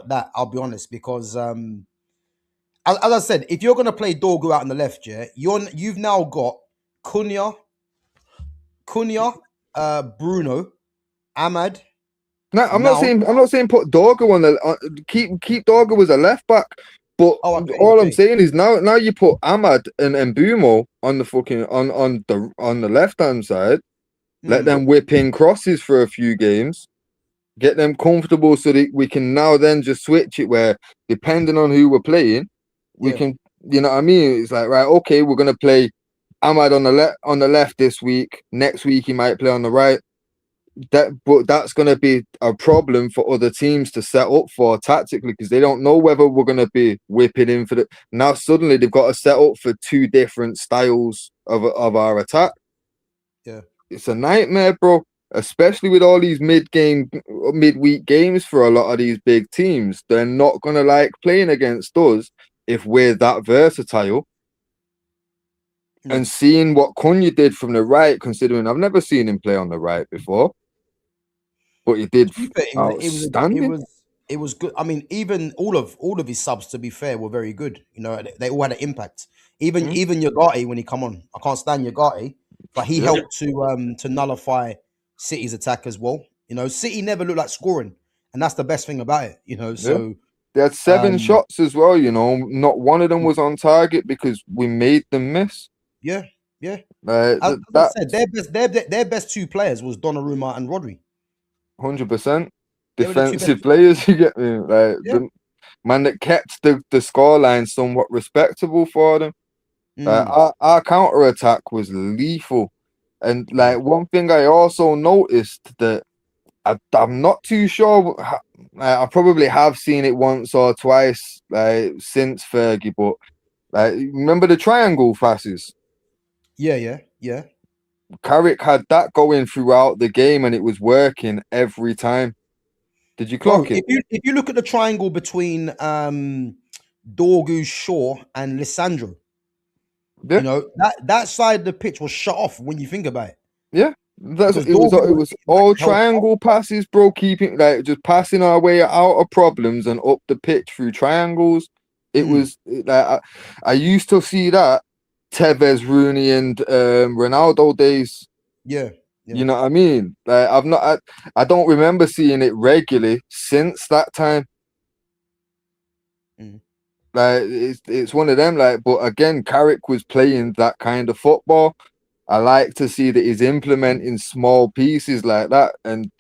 that. I'll be honest, because as I said, if you're gonna play Dorgu out on the left, yeah, you've now got Cunha, Bruno, Ahmad. No, I'm not saying put Dorgu on the keep Dorgu as a left back. But I'm saying is now you put Ahmad and Mbumo on the fucking on the left hand side, let them whip in crosses for a few games, get them comfortable so that we can now then just switch it where depending on who we're playing, we can, you know what I mean? It's like, right, okay, we're gonna play Ahmad on the left this week. Next week he might play on the right. But that's going to be a problem for other teams to set up for tactically because they don't know whether we're going to be whipping in for the. Now suddenly they've got to set up for two different styles of our attack. Yeah, it's a nightmare, bro. Especially with all these midweek games for a lot of these big teams, they're not going to like playing against us if we're that versatile. And seeing what Cunha did from the right, considering I've never seen him play on the right before. But he did outstanding. It was good. I mean, even all of his subs, to be fair, were very good. You know, they all had an impact. Even Yagati when he come on, I can't stand Yagati, but he helped to nullify City's attack as well. You know, City never looked like scoring, and that's the best thing about it. You know, so they had 7 shots as well. You know, not one of them was on target because we made them miss. Yeah. As I said, their best 2 players was Donnarumma and Rodri. 100% defensive players. You get me? Like the man that kept the scoreline somewhat respectable for them. Our counter attack was lethal, and like one thing I also noticed that I'm not too sure. I probably have seen it once or twice, like since Fergie, but like remember the triangle passes? Yeah. Carrick had that going throughout the game and it was working every time. Did you clock it? If you look at the triangle between Dorgu, Shaw and Lissandro, you know, that side of the pitch was shut off when you think about it. Yeah. It was all triangle passes, bro, keeping like just passing our way out of problems and up the pitch through triangles. It was like I used to see that Tevez, Rooney, and Ronaldo days. Yeah. You know what I mean? Like I don't remember seeing it regularly since that time. Like it's one of them. Like, but again, Carrick was playing that kind of football. I like to see that he's implementing small pieces like that, and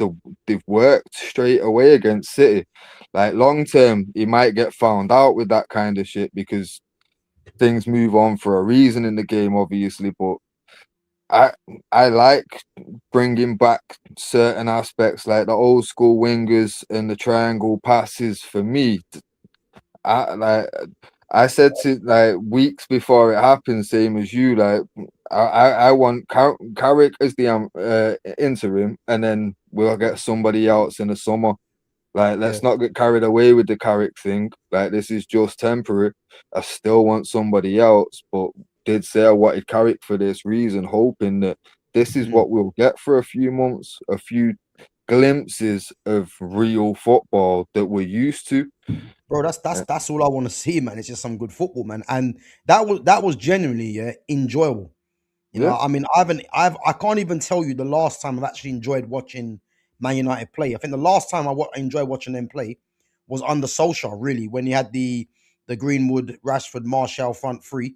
they've worked straight away against City. Like long term, he might get found out with that kind of shit because things move on for a reason in the game, obviously. But I like bringing back certain aspects like the old school wingers and the triangle passes. For me, I said to like weeks before it happened, same as you. Like I want Carrick as the interim, and then we'll get somebody else in the summer. Like, Yeah. let's not get carried away with the Carrick thing. Like, this is just temporary. I still want somebody else, but did say I wanted Carrick for this reason, hoping that this is what we'll get for a few months, a few glimpses of real football that we're used to. Bro, that's all I want to see, man. It's just some good football, man. And that was genuinely enjoyable. You know, Yeah, I mean, I can't even tell you the last time I've actually enjoyed watching Man United play. I think the last time I enjoyed watching them play was under Solskjaer, really, when he had the Greenwood, Rashford, Martial front three.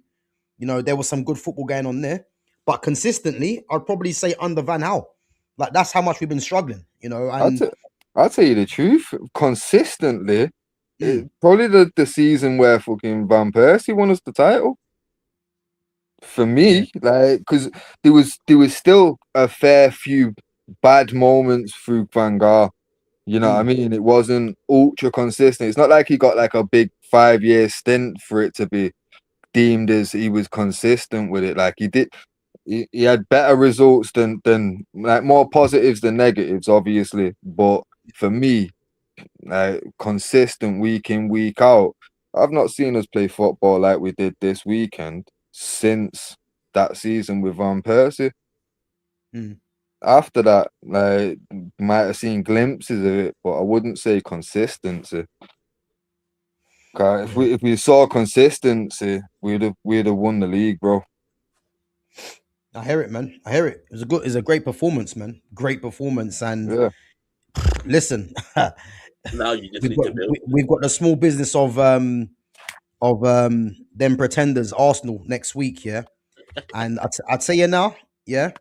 You know, there was some good football going on there. But consistently, I'd probably say under Van Gaal. Like, that's how much we've been struggling, you know. I'll, And t- I'll tell you the truth. Consistently, mm, probably the season where fucking Van Persie won us the title. For yeah, me, like, because there was still a fair few bad moments through Van Gaal. You know what I mm, mean? It wasn't ultra consistent. It's not like he got like a big 5 year stint for it to be deemed as he was consistent with it. Like he did, he had better results than like more positives than negatives, obviously. But for me, like consistent week in, week out, I've not seen us play football like we did this weekend since that season with Van Persie. mm, After that, like might have seen glimpses of it, but I wouldn't say consistency. 'Cause if yeah. we saw consistency, we'd have won the league, bro. I hear it, man. I hear it. It's a great performance, man. Great performance. And Yeah, listen, Now you just need to build. we've got the small business of them pretenders Arsenal next week, yeah. And I'd say you now, yeah.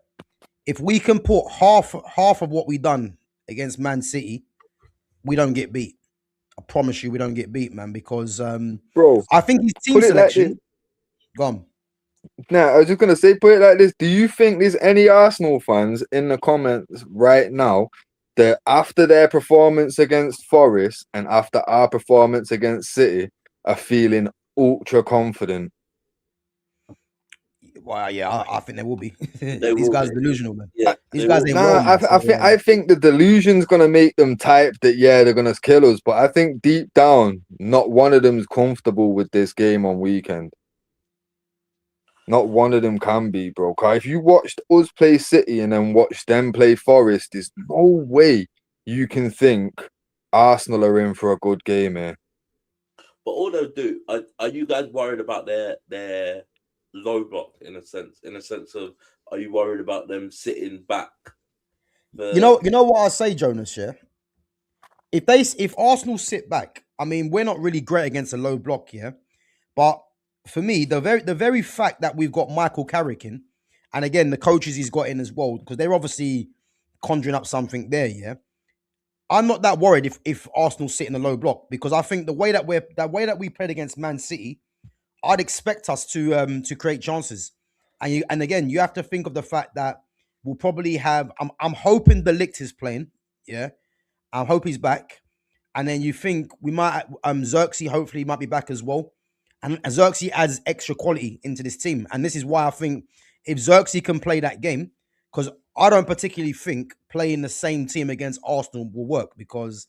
If we can put half of what we done against Man City, we don't get beat. I promise you, we don't get beat, man. Because bro. I think his team Put it like this. selection, gone. Now, I was just gonna say, put it like this. Do you think there's any Arsenal fans in the comments right now that after their performance against Forest and after our performance against City are feeling ultra confident? Well, yeah, I think there will be. They These will guys be. are delusional, man. Yeah, These they guys will be. ain't well, Nah, man. So, I think the delusion's gonna make them type that yeah they're gonna kill us, but I think deep down, not one of them's comfortable with this game on weekend. Not one of them can be, bro. 'Cause if you watched us play City and then watch them play Forest, there's no way you can think Arsenal are in for a good game here. But all they'll do, are you guys worried about their low block in a sense? In a sense of, are you worried about them sitting back? you know what I say, Jonas. Yeah, if Arsenal sit back, I mean, we're not really great against a low block, yeah. But for me, the very fact that we've got Michael Carrick in, and again the coaches he's got in as well, because they're obviously conjuring up something there, yeah. I'm not that worried if Arsenal sit in a low block because I think the way that we played against Man City, I'd expect us to create chances. And again, you have to think of the fact that we'll probably have. I'm hoping the Ligt is playing. Yeah, I hope he's back. And then you think we might Xerxes hopefully might be back as well. And Xerxes adds extra quality into this team. And this is why I think if Xerxes can play that game, because I don't particularly think playing the same team against Arsenal will work because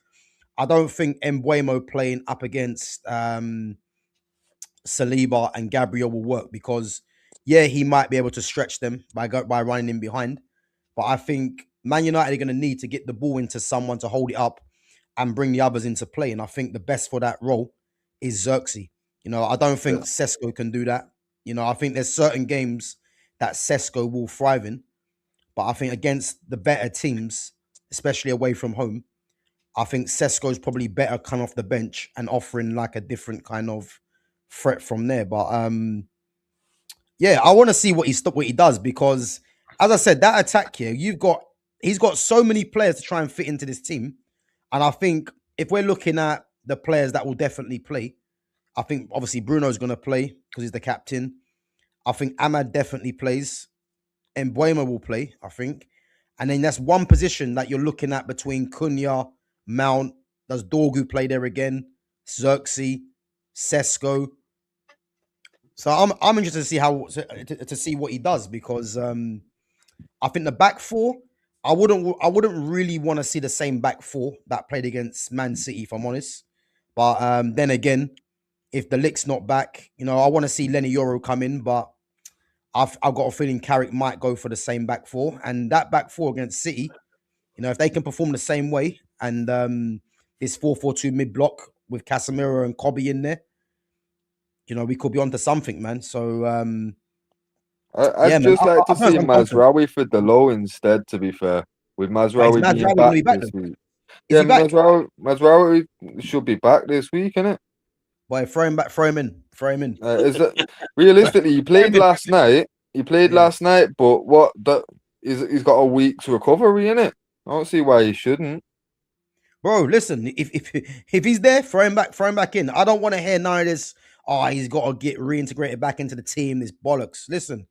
I don't think Embuemo playing up against Saliba and Gabriel will work because yeah, he might be able to stretch them by running in behind. But I think Man United are going to need to get the ball into someone to hold it up and bring the others into play. And I think the best for that role is Xerxes. You know, I don't think Yeah, Sesko can do that. You know, I think there's certain games that Sesko will thrive in, but I think against the better teams, especially away from home, I think Sesko's probably better coming off the bench and offering like a different kind of threat from there. But yeah, I want to see what he does because, as I said, that attack here, he's got so many players to try and fit into this team, and I think if we're looking at the players that will definitely play, I think obviously Bruno's going to play because he's the captain. I think Ahmad definitely plays. Mbuema will play, I think. And then that's one position that you're looking at between Cunha, Mount. Does Dorgu play there again? Xerxes, Sesko. So I'm interested to see to see what he does, because I think the back four, I wouldn't really want to see the same back four that played against Man City, if I'm honest. But then again, if the lick's not back, I want to see Lenny Yoro come in, but I've got a feeling Carrick might go for the same back four, and that back four against City, if they can perform the same way, and this 4-4-2 mid block with Casemiro and Kobe in there, we could be onto something, man. So yeah, I'd man, just like to see I'm confident. Mazraoui for the low instead, to be fair, with But is Mazraoui being Mazraoui going to back be back this then? week. Is Yeah, he back? Mazraoui should be back this week, innit? Boy, throw him back, throw him in, throw him in. Is that realistically? He played last night. He played Yeah. last night, but what he's got a week's recovery in it. I don't see why he shouldn't. Bro, listen, if he's there, throw him back in. I don't want to hear none of this. Oh, he's got to get reintegrated back into the team. This bollocks. Listen,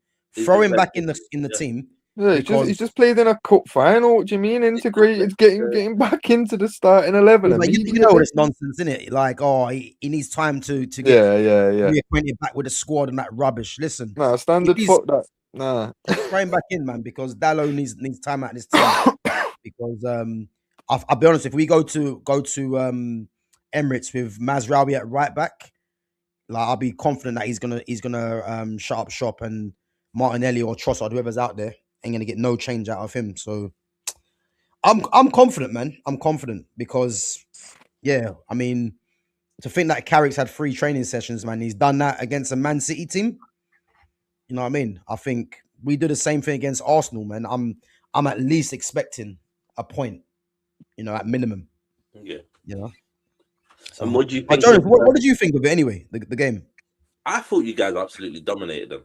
throw him back in the team. Yeah, Because he's just played in a cup final. What do you mean integrated? Getting back into the starting 11 like, you immediately. know this nonsense, isn't it? Like, he needs time to get Yeah. reacquainted back with the squad and that rubbish. Listen, Nah, standard fuck that. Nah. throw him back in, man, because Dallo needs time out of this team. Because I'll be honest, if we go to Emirates with Mazraoui at right back, like, I'll be confident that he's gonna shut up shop, and Martinelli or Trossard, whoever's out there, ain't gonna get no change out of him. So I'm confident, man. I'm confident because, yeah, I mean, to think that Carrick's had 3 training sessions, man, he's done that against a Man City team. You know what I mean? I think we do the same thing against Arsenal, man. I'm at least expecting a point, at minimum. Yeah. So, and what do you think? Jonas, what did you think of it anyway? The game? I thought you guys absolutely dominated them.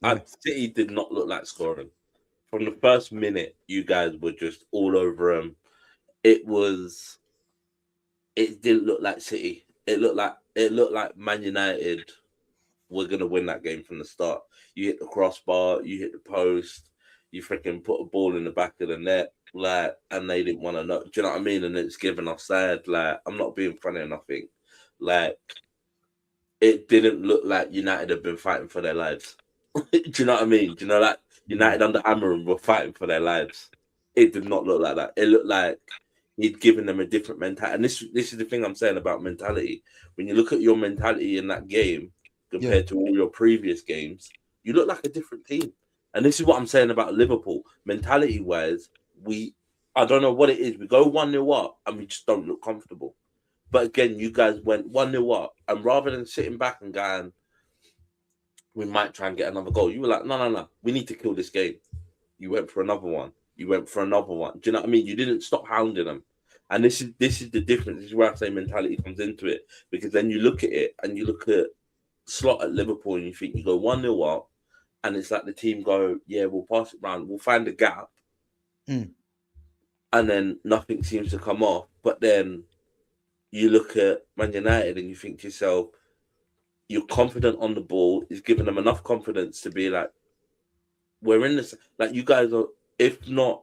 Yeah. City did not look like scoring. From the first minute, you guys were just all over them. It didn't look like City. It looked like Man United were gonna win that game from the start. You hit the crossbar, you hit the post, you freaking put a ball in the back of the net, and they didn't want to know. Do you know what I mean? And it's given offside. I'm not being funny or nothing. It didn't look like United had been fighting for their lives. Do you know what I mean? Do you know that United under Amarim were fighting for their lives? It did not look like that. It looked like he'd given them a different mentality. And this is the thing I'm saying about mentality. When you look at your mentality in that game compared to all your previous games, you look like a different team. And this is what I'm saying about Liverpool. Mentality-wise, I don't know what it is. We go 1-0 up and we just don't look comfortable. But again, you guys went 1-0 up, and rather than sitting back and going, we might try and get another goal, you were like, no, we need to kill this game. You went for another one. You went for another one. Do you know what I mean? You didn't stop hounding them. And this is the difference. This is where I say mentality comes into it. Because then you look at it and you look at Slot at Liverpool and you think you go 1-0 up, and it's like the team go, yeah, we'll pass it round. We'll find a gap. And then nothing seems to come off. But then you look at Man United and you think to yourself, you're confident on the ball. It's given them enough confidence to be like, we're in this. Like, you guys are, if not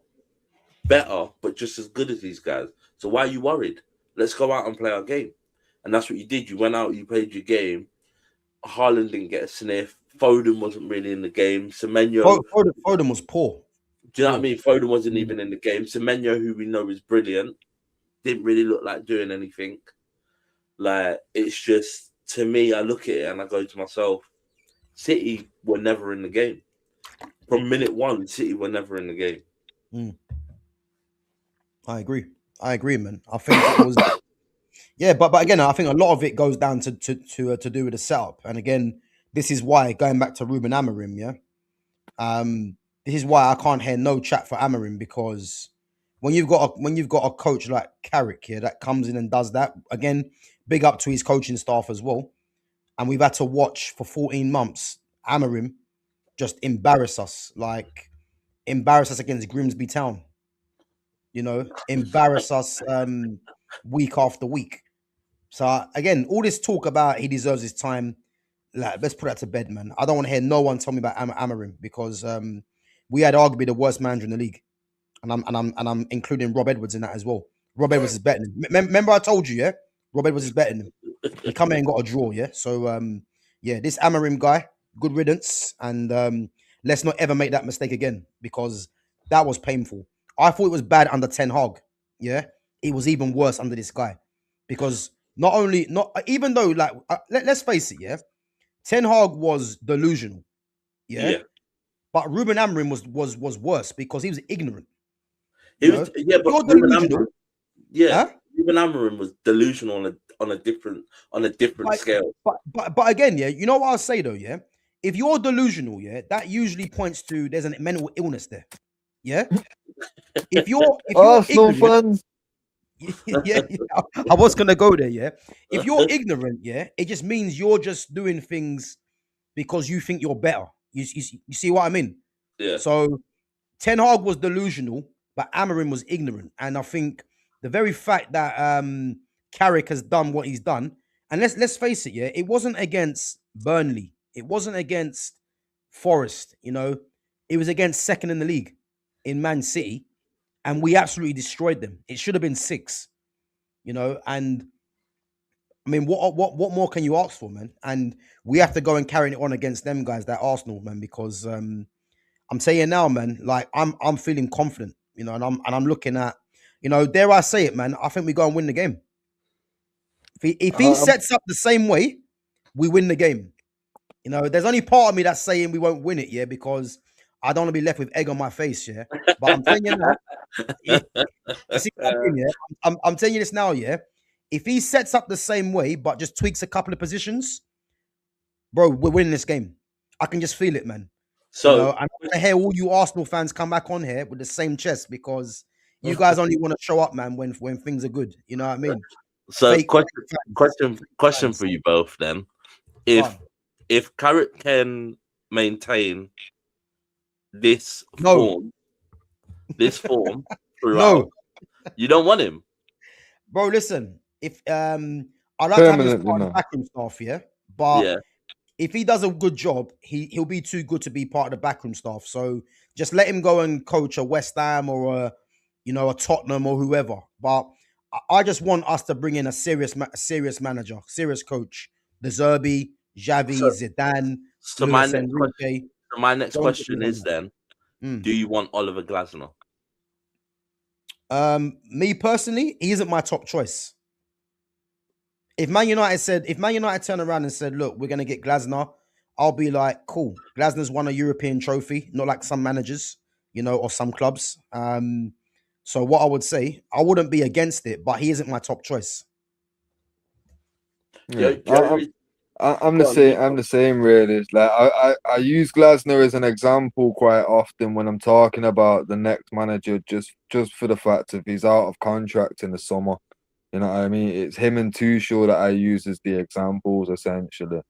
better, but just as good as these guys. So why are you worried? Let's go out and play our game. And that's what you did. You went out, you played your game. Haaland didn't get a sniff. Foden wasn't really in the game. Semenyo. Foden was poor. Do you know what I mean? Foden wasn't even in the game. Semenyo, who we know is brilliant, didn't really look like doing anything. It's just, to me, I look at it and I go to myself, City were never in the game. From minute 1, City were never in the game. I agree, man. I think it was, but again, I think a lot of it goes down to do with the setup. And again, this is why, going back to Ruben Amorim, this is why I can't hear no chat for Amorim, because when you've got a coach like Carrick here that comes in and does that, again, big up to his coaching staff as well. And we've had to watch for 14 months Amorim just embarrass us against Grimsby Town. Embarrass us week after week. So again, all this talk about he deserves his time, let's put that to bed, man. I don't want to hear no one tell me about Amorim, because we had arguably the worst manager in the league, and I'm including Rob Edwards in that as well. Rob Edwards is better than him. Remember I told you, yeah, Rob Edwards is better than him. He come in and got a draw, yeah. So yeah, this Amorim guy, good riddance, and let's not ever make that mistake again because that was painful. I thought it was bad under Ten Hag, yeah. It was even worse under this guy because not even though like let's face it, yeah, Ten Hag was delusional, yeah. But Ruben Amorim was worse because he was ignorant. He was, yeah, but Ruben Amorim was delusional on a different scale. But again, yeah, you know what I'll say though, yeah. If you're delusional, yeah, that usually points to there's a mental illness there, yeah. If you're Arsenal fans, yeah, I was gonna go there, yeah. If you're ignorant, yeah, it just means you're just doing things because you think you're better. You see what I mean? Yeah. So Ten Hag was delusional, but Amorim was ignorant, and I think the very fact that Carrick has done what he's done, and let's face it, yeah, it wasn't against Burnley, it wasn't against Forest, you know, it was against second in the league in Man City, and we absolutely destroyed them. It should have been 6, you know, and I mean, what more can you ask for, man? And we have to go and carry it on against them guys, that Arsenal, man, because I'm saying now, man, like I'm feeling confident, you know, and I'm looking at, you know, dare I say it, man, I think we go and win the game. If he sets up the same way, we win the game. You know, there's only part of me that's saying we won't win it, yeah, because I don't want to be left with egg on my face, yeah. But I'm telling you now, you see what I mean, yeah? I'm telling you this now, yeah. If he sets up the same way, but just tweaks a couple of positions, bro, we're winning this game. I can just feel it, man. So you know, I'm gonna hear all you Arsenal fans come back on here with the same chest because you guys only want to show up, man, when things are good. You know what I mean? So question for you both then. If Carrick can maintain this form throughout, you don't want him. Bro, listen, if I'd like to have his backroom staff, yeah. But if he does a good job, he'll be too good to be part of the backroom staff. So just let him go and coach a West Ham or a Tottenham or whoever. But I just want us to bring in a serious manager, serious coach. De Zerbi, Xavi, Zidane. So my next question is then, do you want Oliver Glasner? Me personally, he isn't my top choice. If Man United turn around and said, look, we're going to get Glasner, I'll be like, cool. Glasner's won a European trophy, not like some managers, you know, or some clubs. So what I would say, I wouldn't be against it, but he isn't my top choice. Yeah. I'm the same, really. Like I use Glasner as an example quite often when I'm talking about the next manager, just for the fact of he's out of contract in the summer. You know what I mean? It's him and Tuchel that I use as the examples, essentially.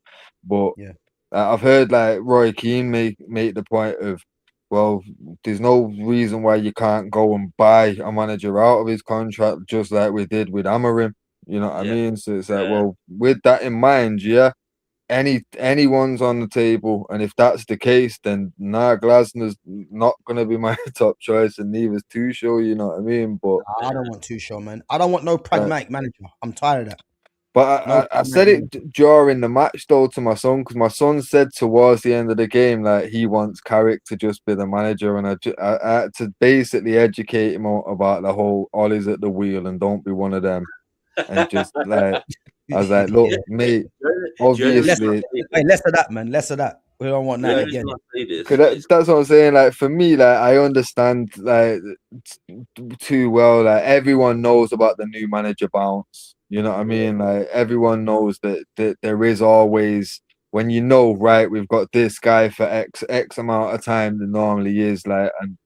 But I've heard like Roy Keane make the point of, well, there's no reason why you can't go and buy a manager out of his contract, just like we did with Amorim. You know what I mean? So it's like, well, with that in mind, anyone's on the table, and if that's the case, then Glasner's not gonna be my top choice, and neither's Tuchel. You know what I mean? But I don't want Tuchel, man. I don't want no pragmatic manager. I'm tired of that. But I said it during the match though to my son, because my son said towards the end of the game like he wants Carrick to just be the manager, and I had to basically educate him about the whole Ollie's at the wheel and don't be one of them, and just like I was like, look, mate, obviously, less of that, man, less of that. We don't want that again. That's what I'm saying. Like for me, like I understand like too well. Like everyone knows about the new manager bounce. You know what I mean? Like everyone knows that there is always, when you know, right, we've got this guy for X amount of time than normally is, like, and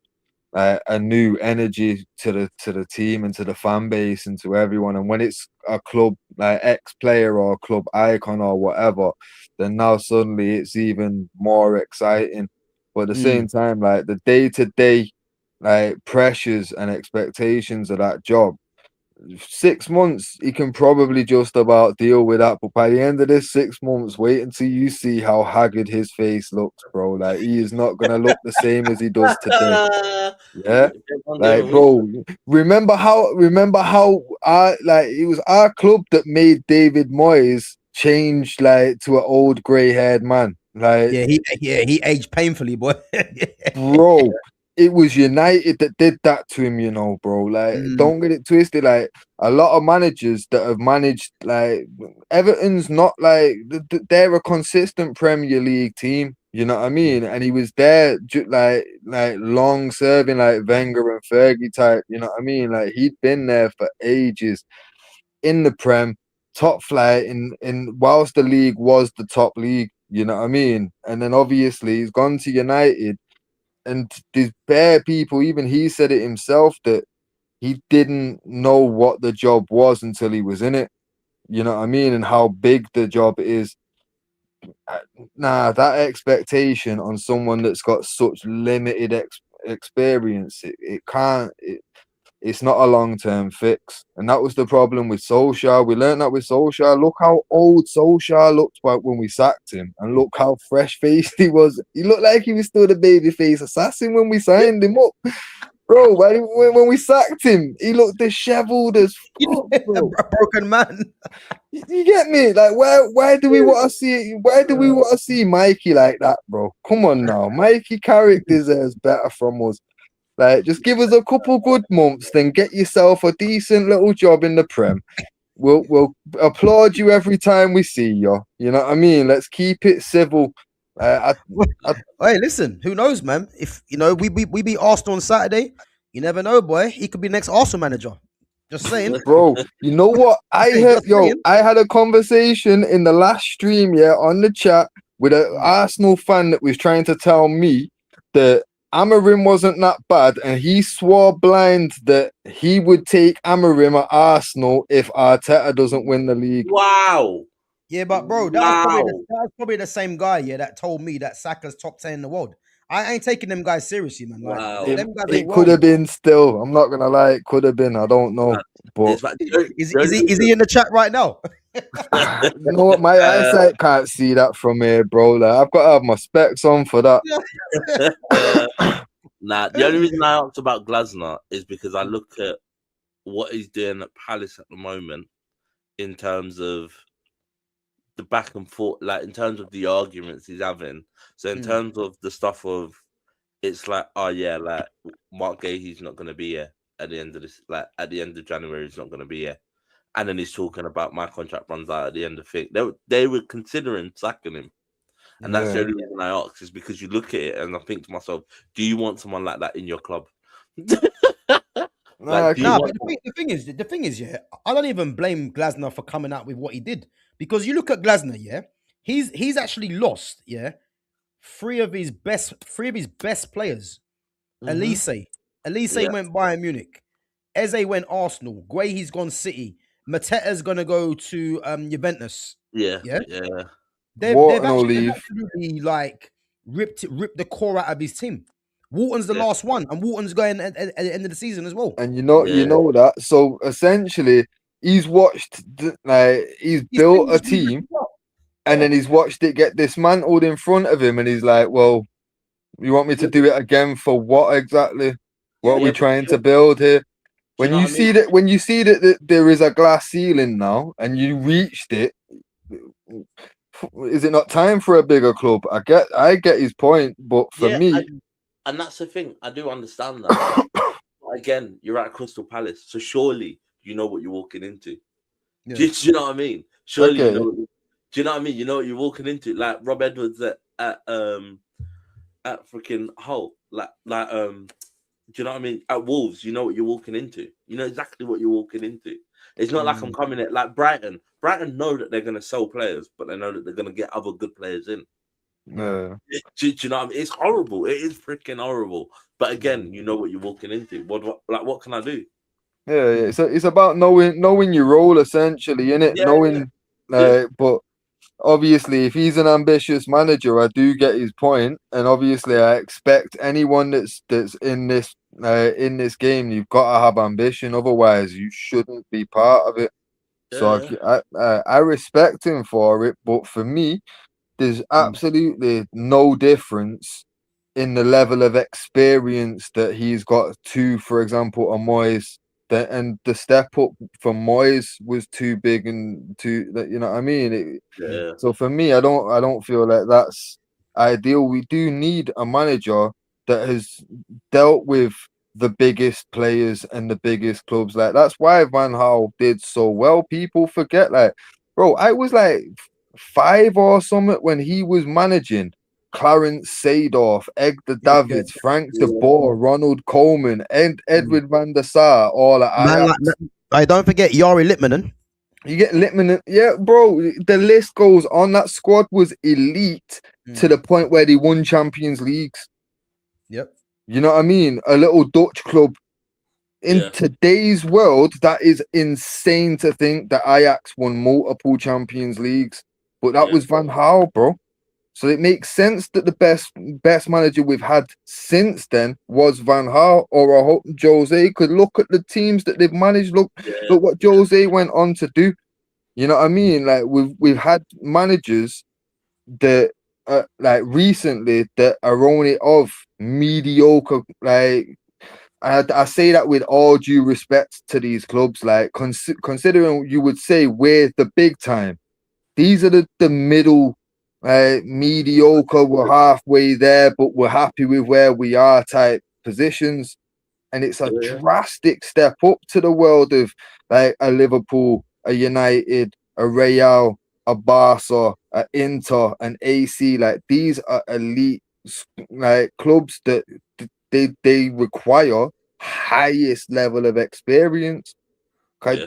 a new energy to the team and to the fan base and to everyone. And when it's a club like ex-player or a club icon or whatever, then now suddenly it's even more exciting. But at the same time, like the day-to-day like pressures and expectations of that job, 6 months, he can probably just about deal with that. But by the end of this 6 months, wait until you see how haggard his face looks, bro. Like, he is not gonna look the same as he does today. Yeah, like, bro, remember how our, like, it was our club that made David Moyes change, like, to an old grey-haired man. Like, he aged painfully, boy. bro, it was United that did that to him, you know, bro. Like, don't get it twisted. Like, a lot of managers that have managed, like, Everton's not like they're a consistent Premier League team. You know what I mean? And he was there, like long serving, like Wenger and Fergie type. You know what I mean? Like, he'd been there for ages in the Prem, top flight, in whilst the league was the top league. You know what I mean? And then obviously he's gone to United. And there's bare people, even he said it himself, that he didn't know what the job was until he was in it. You know what I mean? And how big the job is. Nah, that expectation on someone that's got such limited experience, it can't, it's not a long-term fix. And that was the problem with Solskjaer. We learned that with Solskjaer. Look how old Solskjaer looked like when we sacked him. And look how fresh-faced he was. He looked like he was still the babyface assassin when we signed him up. Bro, when we sacked him, he looked disheveled as fuck, bro. A broken man. You get me? Like, why do we want to see? Why do we want to see Mikey like that, bro? Come on now, Mikey Carrick deserves better from us. Like, just give us a couple good months, then get yourself a decent little job in the Prem. We'll applaud you every time we see you. You know what I mean? Let's keep it civil. Hey, listen, who knows, man? If you know we beat Arsenal on Saturday, you never know, boy. He could be next Arsenal manager. Just saying, bro. You know what? I had a conversation in the last stream, on the chat with an Arsenal fan that was trying to tell me that Amorim wasn't that bad, and he swore blind that he would take Amorim at Arsenal if Arteta doesn't win the league. Wow. Yeah, but bro, that was probably the same guy, that told me that Saka's top 10 in the world. I ain't taking them guys seriously, man. Like, Wow. It could have been still. I'm not gonna lie, it could have been. I don't know. But is he in the chat right now? You know what? My eyesight can't see that from here, bro. Like, I've got to have my specs on for that. Nah, the only reason I asked about Glasner is because I look at what he's doing at Palace at the moment in terms of the back and forth, like in terms of the arguments he's having. So in terms of the stuff of, it's like, oh yeah, like Mark Gahey's not going to be here at the end of this, like at the end of January, he's not going to be here. And then he's talking about my contract runs out at the end of thing. They were considering sacking him. And that's the only reason I ask, is because you look at it and I think to myself, do you want someone like that in your club? But the thing is, I don't even blame Glasner for coming out with what he did, because you look at Glasner, he's actually lost, three of his best players. Elise went Bayern Munich, Eze went Arsenal, Guehi's gone City, Mateta's gonna go to Juventus. They've absolutely like ripped the core out of his team. Wharton's the last one, and Wharton's going at the end of the season as well. And you know that. So essentially, he's watched, he's built a team, and then he's watched it get dismantled in front of him, and he's like, "Well, you want me to do it again for what exactly? What are we trying to build here?" When you see that there is a glass ceiling now, and you reached it, is it not time for a bigger club? I get his point, but for me. And that's the thing. I do understand that. Again, you're at Crystal Palace, so surely you know what you're walking into. Yeah. Do you know what I mean? Surely you know. Do you know what I mean? You know what you're walking into. Like Rob Edwards at freaking Hull. Like do you know what I mean? At Wolves, you know what you're walking into. You know exactly what you're walking into. It's not like I'm coming at like Brighton. Brighton know that they're going to sell players, but they know that they're going to get other good players in. No. Do you know what I mean? It's horrible. It is freaking horrible. But again, you know what you're walking into. What can I do? Yeah. So it's about knowing your role, essentially, innit? But obviously, if he's an ambitious manager, I do get his point, and obviously, I expect anyone that's in this game, you've got to have ambition. Otherwise, you shouldn't be part of it. So I respect him for it, but for me, there's absolutely no difference in the level of experience that he's got to, for example, a Moyes. And the step up from Moyes was too big and too, you know what I mean? So for me, I don't feel like that's ideal. We do need a manager that has dealt with the biggest players and the biggest clubs. Like that's why Van Gaal did so well. People forget, like, bro, I was like 5 or something when he was managing Clarence Seedorf, Edgar Davids, Frank de Boer, Ronald Koeman, Edward van der Sar, all at Ajax. I don't forget Yari Litmanen. You get Litmanen, yeah, bro. The list goes on. That squad was elite to the point where they won Champions Leagues. Yep. You know what I mean? A little Dutch club. In today's world, that is insane to think that Ajax won multiple Champions Leagues. But that was Van Gaal, bro. So it makes sense that the best manager we've had since then was Van Gaal, or I hope Jose could look at the teams that they've managed. Look what Jose went on to do. You know what I mean? Like we've had managers that like recently that are only of mediocre. Like I say that with all due respect to these clubs. Like considering you would say we're the big time. These are the middle, mediocre. We're halfway there, but we're happy with where we are type positions. And it's a drastic step up to the world of like a Liverpool, a United, a Real, a Barca, a Inter, an AC. Like these are elite like clubs that they require highest level of experience.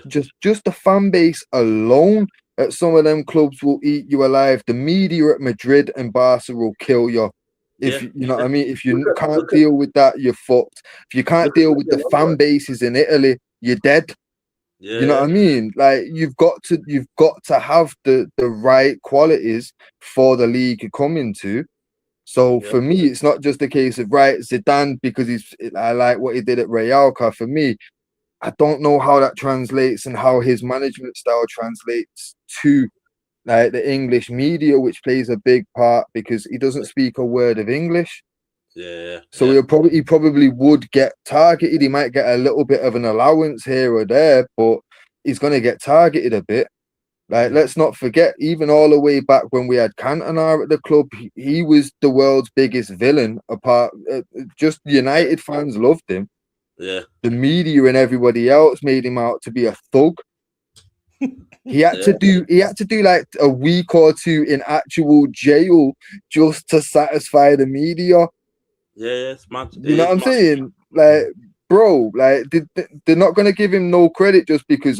Just the fan base alone at some of them clubs will eat you alive. The media at Madrid and Barca will kill you. If you know what I mean, if you can't deal with that, you're fucked. If you can't deal with the fan bases in Italy, you're dead. You know what I mean? Like you've got to have the right qualities for the league you come into. So for me, it's not just a case of right Zidane because I like what he did at Real. For me, I don't know how that translates and how his management style translates to like the English media, which plays a big part because he doesn't speak a word of English. So he probably would get targeted. He might get a little bit of an allowance here or there, but he's going to get targeted a bit. Like, let's not forget, even all the way back when we had Cantona at the club, he was the world's biggest villain. Just United fans loved him. The media and everybody else made him out to be a thug. He had to do like a week or two in actual jail just to satisfy the media. It's mad. You know what I'm saying? Like, bro, like they're not gonna give him no credit just because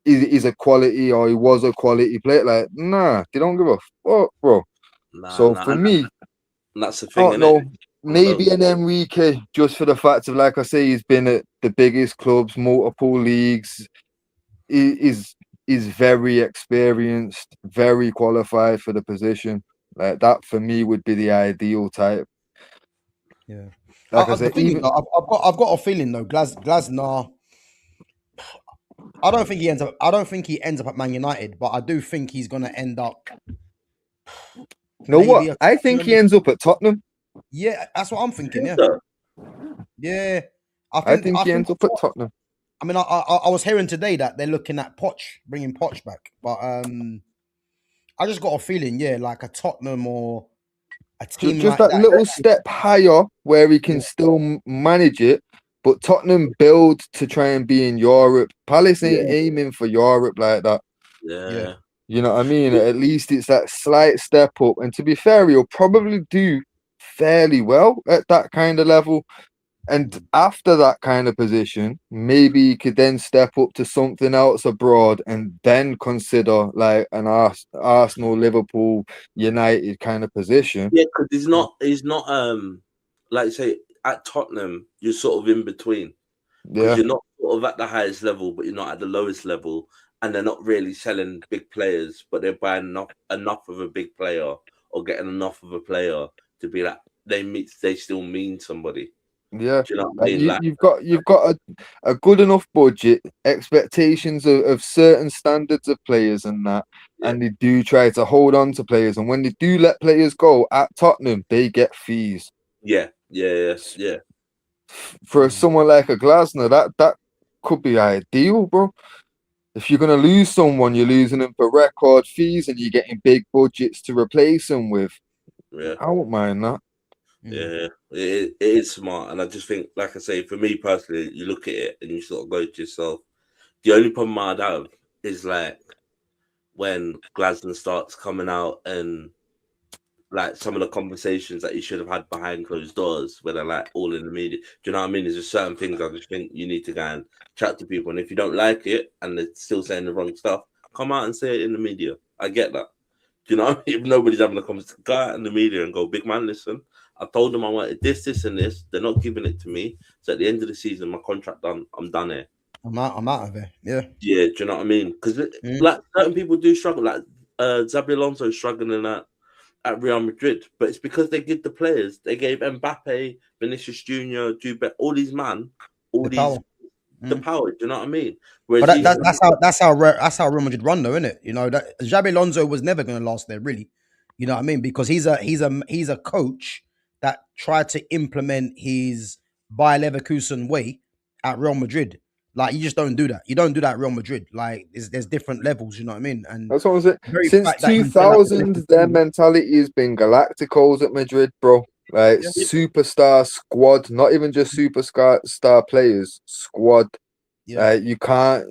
he's a quality or he was a quality player. Like, nah, they don't give a fuck, bro. For me, that's the thing. I don't know. Maybe an Enrique, just for the fact of, like I say, he's been at the biggest clubs, multiple leagues. Is very experienced, very qualified for the position. Like that for me would be the ideal type. Yeah. Like I said, I've got a feeling though, Glasner. I don't think he ends up at Man United, but I do think he's gonna end up. You know what? I think he ends up at Tottenham. Yeah, that's what I'm thinking. Yeah. I think he ends up at Tottenham. I mean, I was hearing today that they're looking at bringing Poch back, but I just got a feeling, like a Tottenham or a team just like that little step higher where he can still manage it. But Tottenham build to try and be in Europe. Palace ain't aiming for Europe like that. You know what I mean? At least it's that slight step up. And to be fair, he'll probably do fairly well at that kind of level. And after that kind of position, maybe he could then step up to something else abroad and then consider like an Arsenal, Liverpool, United kind of position. Yeah, because he's not like you say, at Tottenham, you're sort of in between. Because you're not sort of at the highest level, but you're not at the lowest level. and they're not really selling big players, but they're buying enough of a big player or getting enough of a player to be like they still mean somebody. Yeah, Do you know what I mean? you've got a good enough budget, expectations of certain standards of players and that, and they do try to hold on to players. And when they do let players go at Tottenham, they get fees. Yeah. For someone like a Glasner, that could be ideal, bro. If you're gonna lose someone, you're losing them for record fees, and you're getting big budgets to replace them with. Yeah. I won't mind that. Yeah, it is smart, and I just think, like I say, for me personally, you look at it and you sort of go to yourself. The only problem I'd have is like when Glasner starts coming out and like some of the conversations that you should have had behind closed doors, where they're like all in the media. Do you know what I mean? There's just certain things I just think you need to go and chat to people, and if you don't like it and they're still saying the wrong stuff, come out and say it in the media. I get that. Do you know? If nobody's having a conversation, go out in the media and go, big man, listen. I told them I wanted this, and this. They're not giving it to me. So at the end of the season, my contract done. I'm done here. I'm out of it. Yeah. Yeah, do you know what I mean? Because like certain people do struggle. Like Xabi Alonso is struggling at Real Madrid, but it's because they give the players. They gave Mbappe, Vinicius Junior, Juve, all these the power. Do you know what I mean? Whereas but that's how Real Madrid run, though, isn't it? You know that Xabi Alonso was never going to last there, really. You know what I mean? Because he's a coach that tried to implement his Bayer Leverkusen way at Real Madrid. Like you just don't do that. You don't do that at Real Madrid. Like there's different levels. You know what I mean? And that's what I'm saying. Since 2000, their mentality has been Galacticos at Madrid, bro. Like superstar squad, not even just superstar players, squad. Yeah. You've got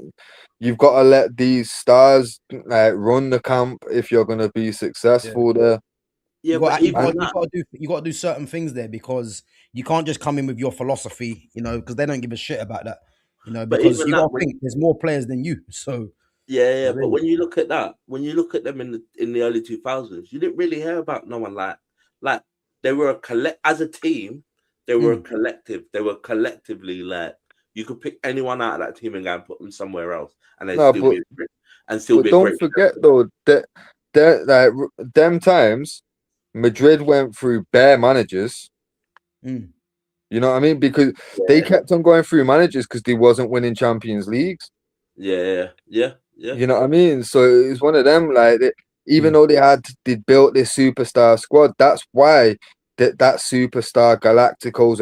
to let these stars run the camp if you're going to be successful there. Yeah, you got to do certain things there because you can't just come in with your philosophy, you know, because they don't give a shit about that, you know, because you got to think there's more players than you. So yeah. But when you look at that, when you look at them in the early 2000s, you didn't really hear about no one like they were as a team. They were a collective. They were collectively like you could pick anyone out of that team and go and put them somewhere else, and don't forget though that like them times. Madrid went through bare managers. You know what I mean? Because they kept on going through managers because they wasn't winning Champions Leagues. Yeah. You know what I mean? So it's one of them. Like even though they built this superstar squad, that's why that superstar Galacticos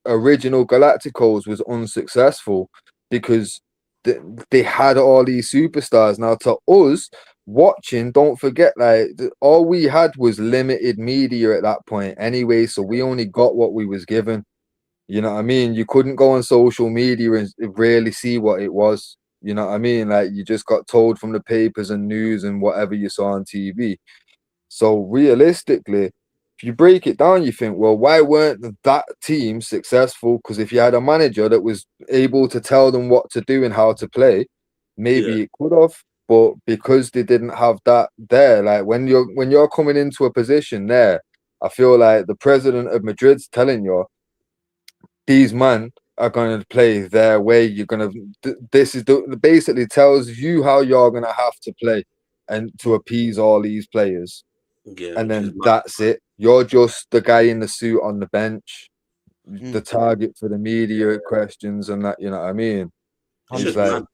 original Galacticos was unsuccessful because they had all these superstars. Now to us watching, don't forget, like all we had was limited media at that point anyway, so we only got what we was given. You know what I mean? You couldn't go on social media and really see what it was. You know what I mean? Like you just got told from the papers and news and whatever you saw on TV. So realistically, if you break it down, you think, well, why weren't that team successful? Because if you had a manager that was able to tell them what to do and how to play, maybe it could have. But because they didn't have that there, like when you're coming into a position there, I feel like the president of Madrid's telling you, these men are going to play their way. You're going to, basically tells you how you're going to have to play and to appease all these players. Yeah, and then that's it. You're just the guy in the suit on the bench, the target for the media questions and that. You know what I mean? It's just mad.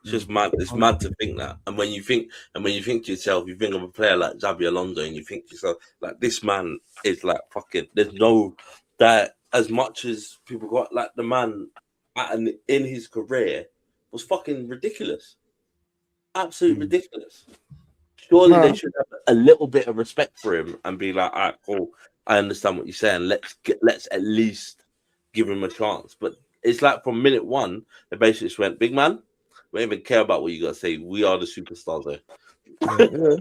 It's just mad. It's mad to think that. And when you think to yourself, you think of a player like Xabi Alonso, and you think to yourself, like this man is like fucking. There's no that as much as people got like the man in his career was fucking ridiculous, absolutely ridiculous. Surely they should have a little bit of respect for him and be like, all right, cool, I understand what you're saying. Let's at least give him a chance. But it's like from minute one, they basically just went, big man, we don't even care about what you got to say. We are the superstars there. Do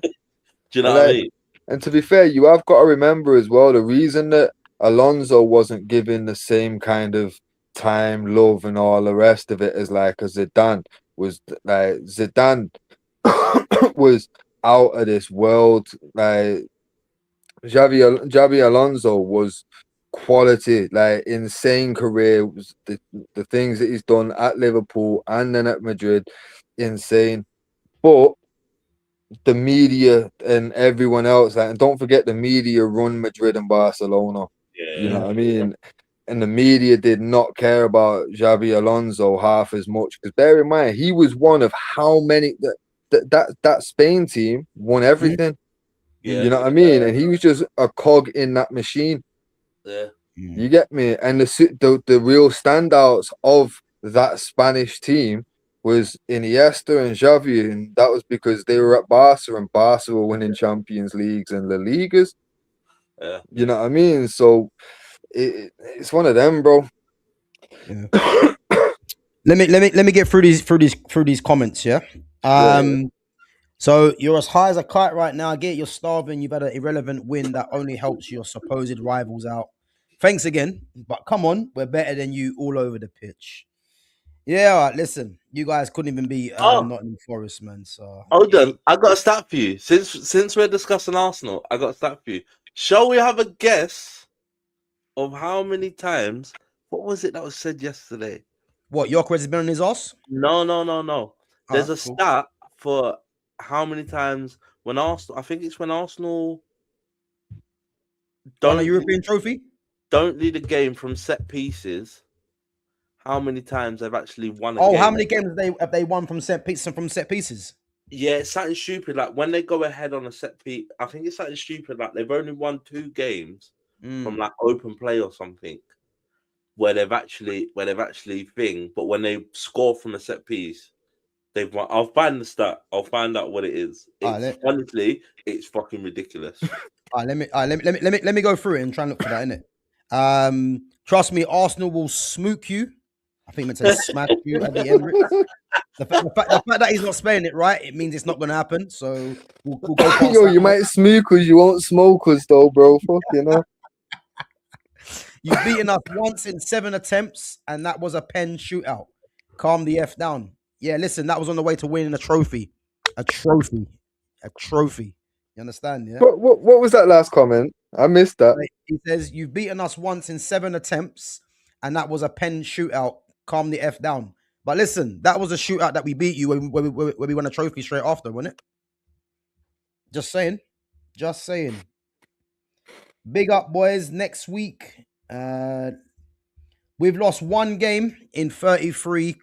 you know what I mean? And to be fair, you have got to remember as well, the reason that Alonso wasn't given the same kind of time, love, and all the rest of it as like a Zidane was like Zidane was out of this world. Like Xabi Alonso was quality, like insane career. The things that he's done at Liverpool and then at Madrid, insane. But the media and everyone else, and don't forget the media run Madrid and Barcelona. Yeah. You know what I mean? And the media did not care about Xabi Alonso half as much, because bear in mind he was one of how many that Spain team won everything. Yeah. You know what I mean? And he was just a cog in that machine. Yeah. You get me? And the real standouts of that Spanish team was Iniesta and Xavi, and that was because they were at Barca, and Barca were winning Champions Leagues and La Ligas. Yeah. You know what I mean? So it's one of them, bro. Yeah. let me get through these comments. Yeah. So you're as high as a kite right now. I get you're starving. You've had an irrelevant win that only helps your supposed rivals out. Thanks again, but come on, we're better than you all over the pitch. Yeah, all right, listen, you guys couldn't even beat Nottingham Forest, man. So hold on, I got a stat for you. Since we're discussing Arsenal, I got a stat for you. Shall we have a guess of how many times? What was it that was said yesterday? What, Yorkers has been on his ass? No. There's a stat for how many times when Arsenal. I think it's when Arsenal won a European trophy. Don't lead a game from set pieces. How many times they've actually won a game? How many games have they won from set pieces? Yeah, it's something stupid. Like when they go ahead on a set piece, I think it's something stupid. Like they've only won 2 games from like open play or something, where they've actually thing. But when they score from a set piece, they've won. I'll find the stat. I'll find out what it is. Honestly, it's fucking ridiculous. Let me go through it and try and look for that, innit? Trust me, Arsenal will smook you. I think it's a smash you at the Emirates. The fact that he's not spelling it right, it means it's not going to happen. So we'll go past Yo, you might smoke us, you won't smoke us though, bro. Fuck, you know. You've beaten us once in 7 attempts, and that was a pen shootout. Calm the F down. Yeah, listen, that was on the way to winning a trophy. A trophy. You understand, yeah? What was that last comment? I missed that. He says, you've beaten us once in 7 attempts, and that was a pen shootout. Calm the F down. But listen, that was a shootout that we beat you when we won a trophy straight after, wasn't it? Just saying. Big up, boys. Next week, we've lost 1 game in 33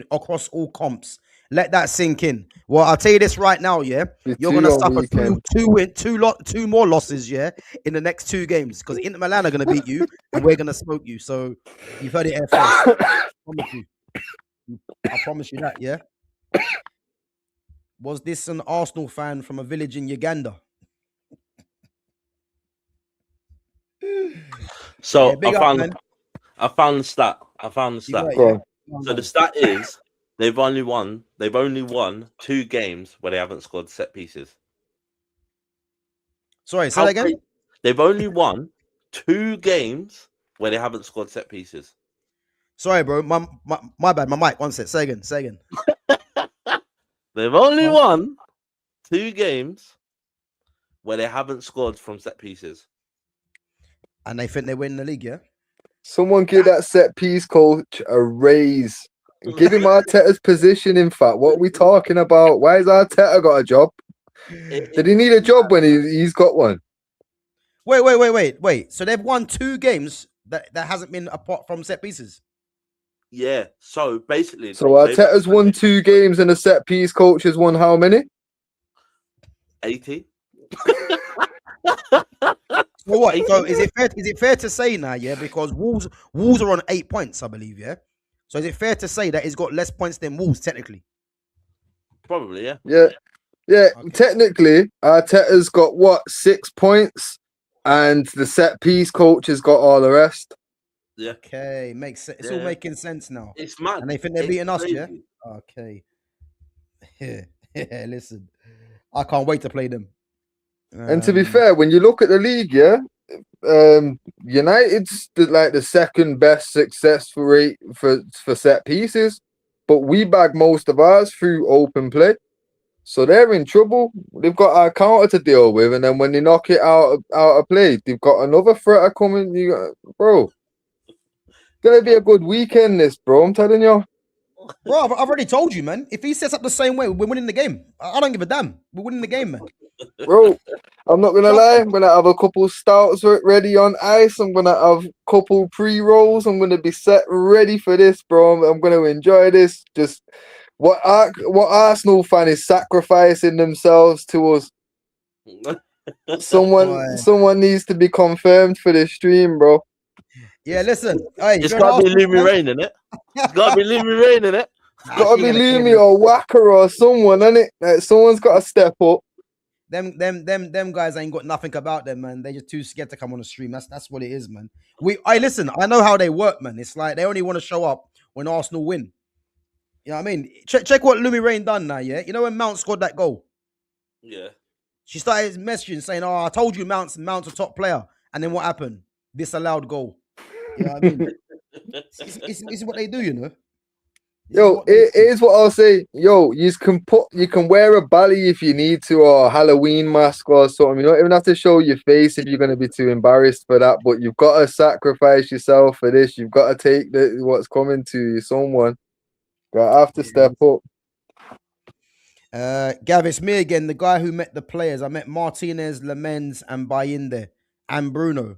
across all comps. Let that sink in. Well, I'll tell you this right now, yeah. You're gonna suffer two more losses, yeah, in the next 2 games, because Inter Milan are gonna beat you and we're gonna smoke you. So you've heard it here first. I promise you that, yeah. Was this an Arsenal fan from a village in Uganda? So yeah, I found the stat. So the stat is they've only won 2 games where they haven't scored set pieces. Sorry, say that again. They've only won 2 games where they haven't scored set pieces. Sorry, bro. My bad. My mic. One sec. Say again. They've only won 2 games where they haven't scored from set pieces. And they think they win the league, yeah? Someone give that set piece coach a raise. Give him Arteta's position, in fact. What are we talking about? Why has Arteta got a job? Did he need a job when he's got one? Wait. So they've won 2 games that hasn't been apart from set pieces? Yeah. So basically... So Arteta's won 2 games and a set piece coach has won how many? 80. So what? So is it fair to say now, yeah? Because Wolves are on 8 points, I believe, yeah? So is it fair to say that he's got less points than Wolves, technically? Probably, yeah. Yeah. Okay. Technically, Arteta's got 6 points, and the set piece coach has got all the rest. Yeah. Okay, makes sense. It's all making sense now. It's mad. And they think they're beating us, yeah? Okay. Yeah. Listen, I can't wait to play them. And to be fair, when you look at the league, yeah, United's the second best successful rate for set pieces, but we bag most of ours through open play. So they're in trouble. They've got our counter to deal with, and then when they knock it out of play, they've got another threat coming. Bro, it's gonna be a good weekend, this, bro. I'm telling you. Bro, I've already told you, man. If he sets up the same way, we're winning the game. I don't give a damn. We're winning the game, man. Bro, I'm not gonna lie. I'm gonna have a couple stouts ready on ice. I'm gonna have a couple pre-rolls. I'm gonna be set ready for this, bro. I'm gonna enjoy this. Just what Arsenal fan is sacrificing themselves to us. Someone needs to be confirmed for this stream, bro. Yeah, listen. Hey, It's got to be Lumi Rain, innit? It's got to be Lumi Rain, innit? It's got to be Lumi or Wacker or someone, innit? Like, someone's got to step up. Them guys ain't got nothing about them, man. They just too scared to come on the stream. That's what it is, man. Listen. I know how they work, man. It's like they only want to show up when Arsenal win. You know what I mean? Check what Lumi Rain done now, yeah? You know when Mount scored that goal? Yeah. She started messaging saying, "Oh, I told you Mount's a top player." And then what happened? Disallowed goal. You know what I mean? It's what they do, you know? Yo, it is what I'll say. Yo, you can wear a bally if you need to, or a Halloween mask or something. You don't even have to show your face if you're gonna be too embarrassed for that. But you've got to sacrifice yourself for this. You've got to take what's coming to you. Someone got have to step up. Gav, it's me again, the guy who met the players. I met Martinez, Lamens, and Bayinde, and Bruno.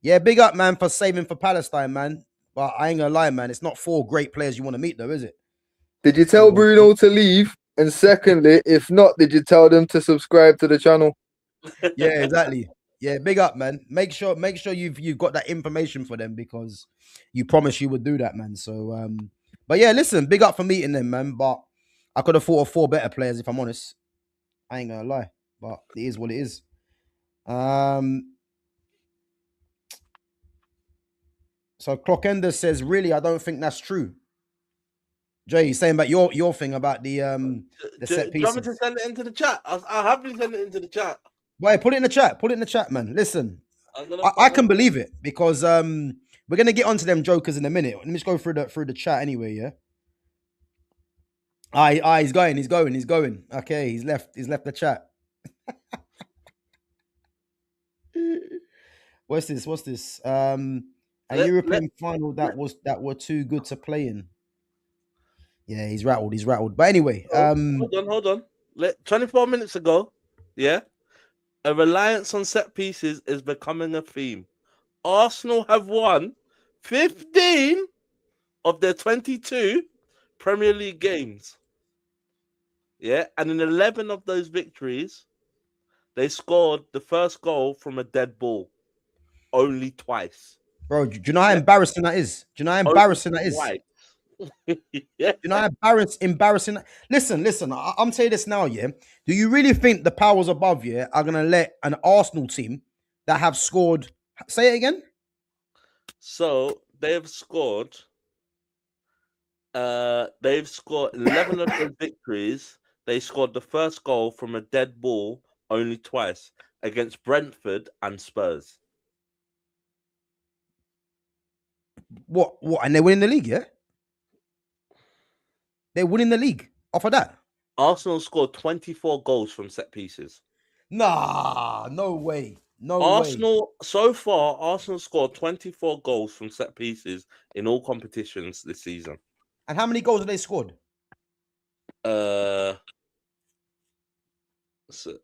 Yeah, big up, man, for saving for Palestine, man. But I ain't gonna lie, man. It's not 4 great players you want to meet, though, is it? Did you tell Bruno to leave? And secondly, if not, did you tell them to subscribe to the channel? Yeah, exactly. Yeah, big up, man. Make sure you've got that information for them because you promised you would do that, man. So, but yeah, listen, big up for meeting them, man. But I could have thought of 4 better players if I'm honest. I ain't gonna lie, but it is what it is. So Clockender says, really, I don't think that's true. Jay, he's saying about your thing about the set pieces. Do you want me to send it into the chat? I'll happily send it into the chat. Why, put it in the chat. Put it in the chat, man. Listen, I can believe it because we're gonna get onto them jokers in a minute. Let me just go through the chat anyway, yeah. He's going. Okay, he's left the chat. What's this? A European final that were too good to play in. Yeah, he's rattled. But anyway, hold on. 24 minutes ago, yeah, a reliance on set pieces is becoming a theme. Arsenal have won 15 of their 22 Premier League games. Yeah, and in 11 of those victories, they scored the first goal from a dead ball. Only twice. Bro, do you know how embarrassing that is? Do you know how embarrassing that is? Yeah. You know how embarrassing. Listen. I'm saying this now, yeah. Do you really think the powers above, yeah, are gonna let an Arsenal team that have scored? Say it again. So they've scored 11 of those victories. They scored the first goal from a dead ball only twice against Brentford and Spurs. What? And they're winning the league, yeah? They're winning the league off of that. Arsenal scored 24 goals from set pieces. Nah, no way. So far, Arsenal scored 24 goals from set pieces in all competitions this season. And how many goals have they scored? So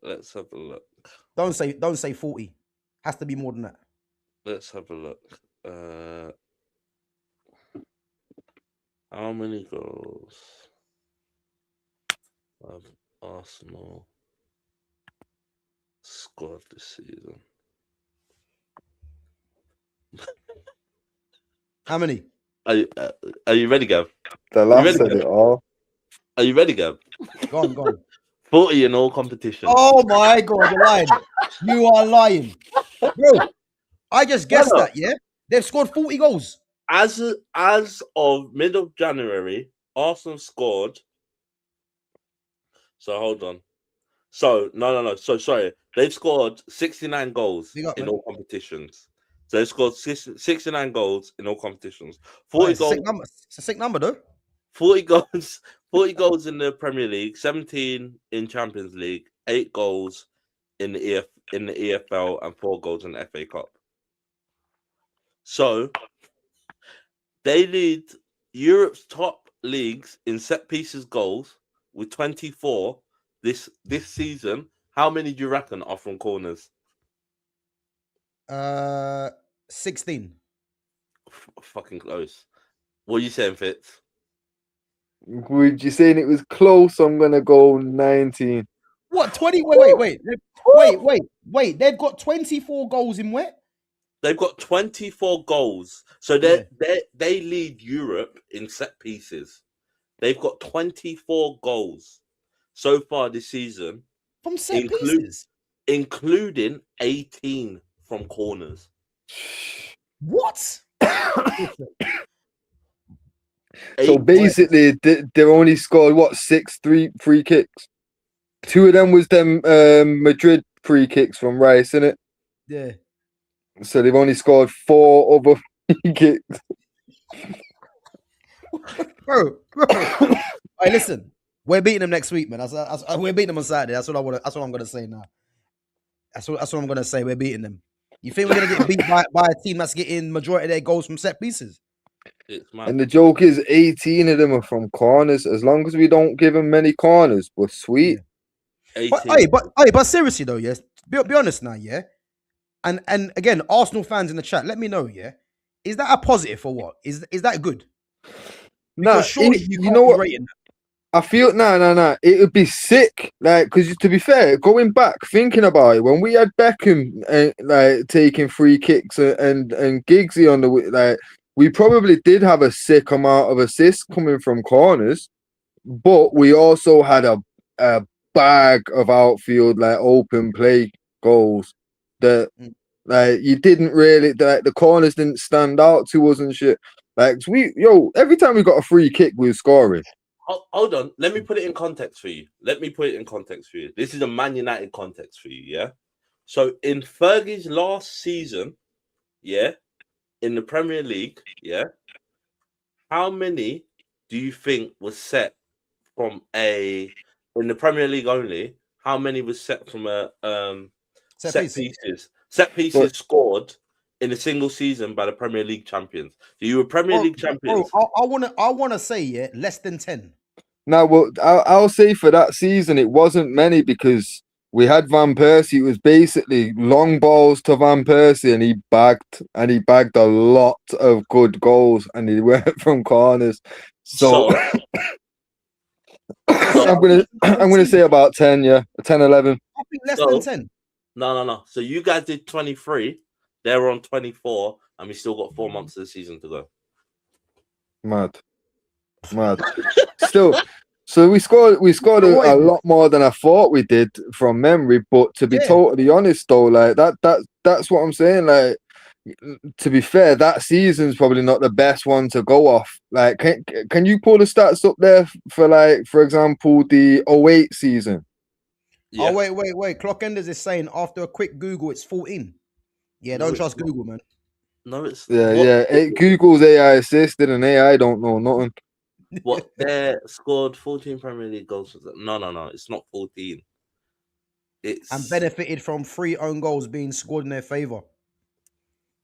let's have a look. Don't say 40. Has to be more than that. Let's have a look. How many goals have Arsenal scored this season? How many? Are you ready, Gav? The last said it all. Are you ready, Gav? Go on. 40 in all competitions. Oh my God, you're lying. You are lying. Bro, I just guessed that, yeah? They've scored 40 goals. As of mid of January, Arsenal scored. So hold on. So no. So sorry, they've scored 69 goals in all competitions. So they've scored 69 goals in all competitions. 40 goals. It's a sick number, though. 40 goals in the Premier League, 17 in Champions League, 8 goals in the EFL, and 4 goals in the FA Cup. So they lead Europe's top leagues in set pieces goals with 24 this season. How many do you reckon are from corners? 16. Fucking close. What are you saying, Fitz? Would you saying it was close? I'm gonna go 19. What 20? Wait. They've got 24 goals in where? They've got 24 goals. So they lead Europe in set pieces. They've got 24 goals so far this season. From set pieces? Including 18 from corners. What? So basically, they only scored what 6 free kicks. 2 of them was them Madrid free kicks from Rice, innit? Yeah. So they've only scored 4 other free kicks. bro. Hey, listen, we're beating them next week, man. We're beating them on Saturday. That's what I'm gonna say now. That's what I'm gonna say. We're beating them. You think we're gonna get beat by a team that's getting majority of their goals from set pieces? And the joke is 18 of them are from corners. As long as we don't give them many corners, we're sweet. Yeah. But seriously though, yes. Be honest now, yeah. And again, Arsenal fans in the chat, let me know, yeah. Is that a positive or what? Is that good? Nah, surely you know what? I feel nah. It would be sick, like, because to be fair, going back thinking about it, when we had Beckham like taking free kicks and Giggsy on the like, we probably did have a sick amount of assists coming from corners, but we also had a bag of outfield like open play goals that like you didn't really like the corners didn't stand out to us and shit. Like every time we got a free kick, we were scoring. Hold on, let me put it in context for you. This is a Man United context for you, yeah? So in Fergie's last season, yeah, in the Premier League, yeah, how many do you think was set from in the Premier League only? How many was set from a set pieces? Set pieces scored in a single season by the Premier League champions. So you were Premier League champions. Bro, I wanna say, yeah, less than 10. Now, well, I'll say for that season, it wasn't many because we had Van Persie. It was basically long balls to Van Persie, and he bagged a lot of good goals, and he went from corners. So I'm gonna say about 10, yeah, 10, 11. I think less than 10. No. So you guys did 23. They're on 24, and we still got 4 months of the season to go. Mad. Still, so we scored a lot more than I thought we did from memory. But to be totally honest, though, like that's what I'm saying. Like, to be fair, that season's probably not the best one to go off. Like, can you pull the stats up there for, like, for example, the 08 season? Yeah. Oh, wait. Clockenders is saying after a quick Google, it's 14. Yeah, don't trust Google, man. No, it's Google's AI assisted, and AI don't know nothing. What they scored 14 Premier League goals. No, it's not 14. And benefited from 3 own goals being scored in their favor.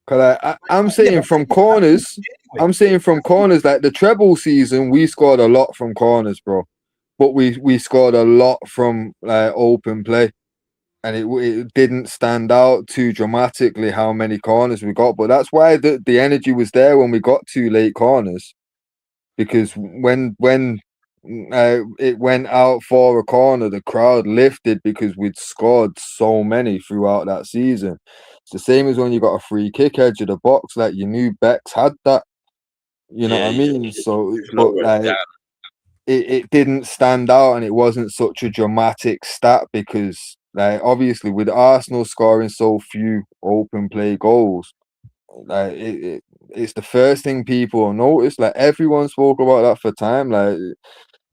Cause I'm saying from corners. I'm saying from corners, like the treble season, we scored a lot from corners, bro. But we scored a lot from like open play. And it didn't stand out too dramatically how many corners we got. But that's why the energy was there when we got 2 late corners. Because when it went out for a corner, the crowd lifted because we'd scored so many throughout that season. It's the same as when you got a free kick edge of the box. Like, you knew Bex had that. You know what I mean? So, but like, it didn't stand out, and it wasn't such a dramatic stat because, like, obviously with Arsenal scoring so few open play goals, like it's the first thing people will notice. Like, everyone spoke about that for time. Like,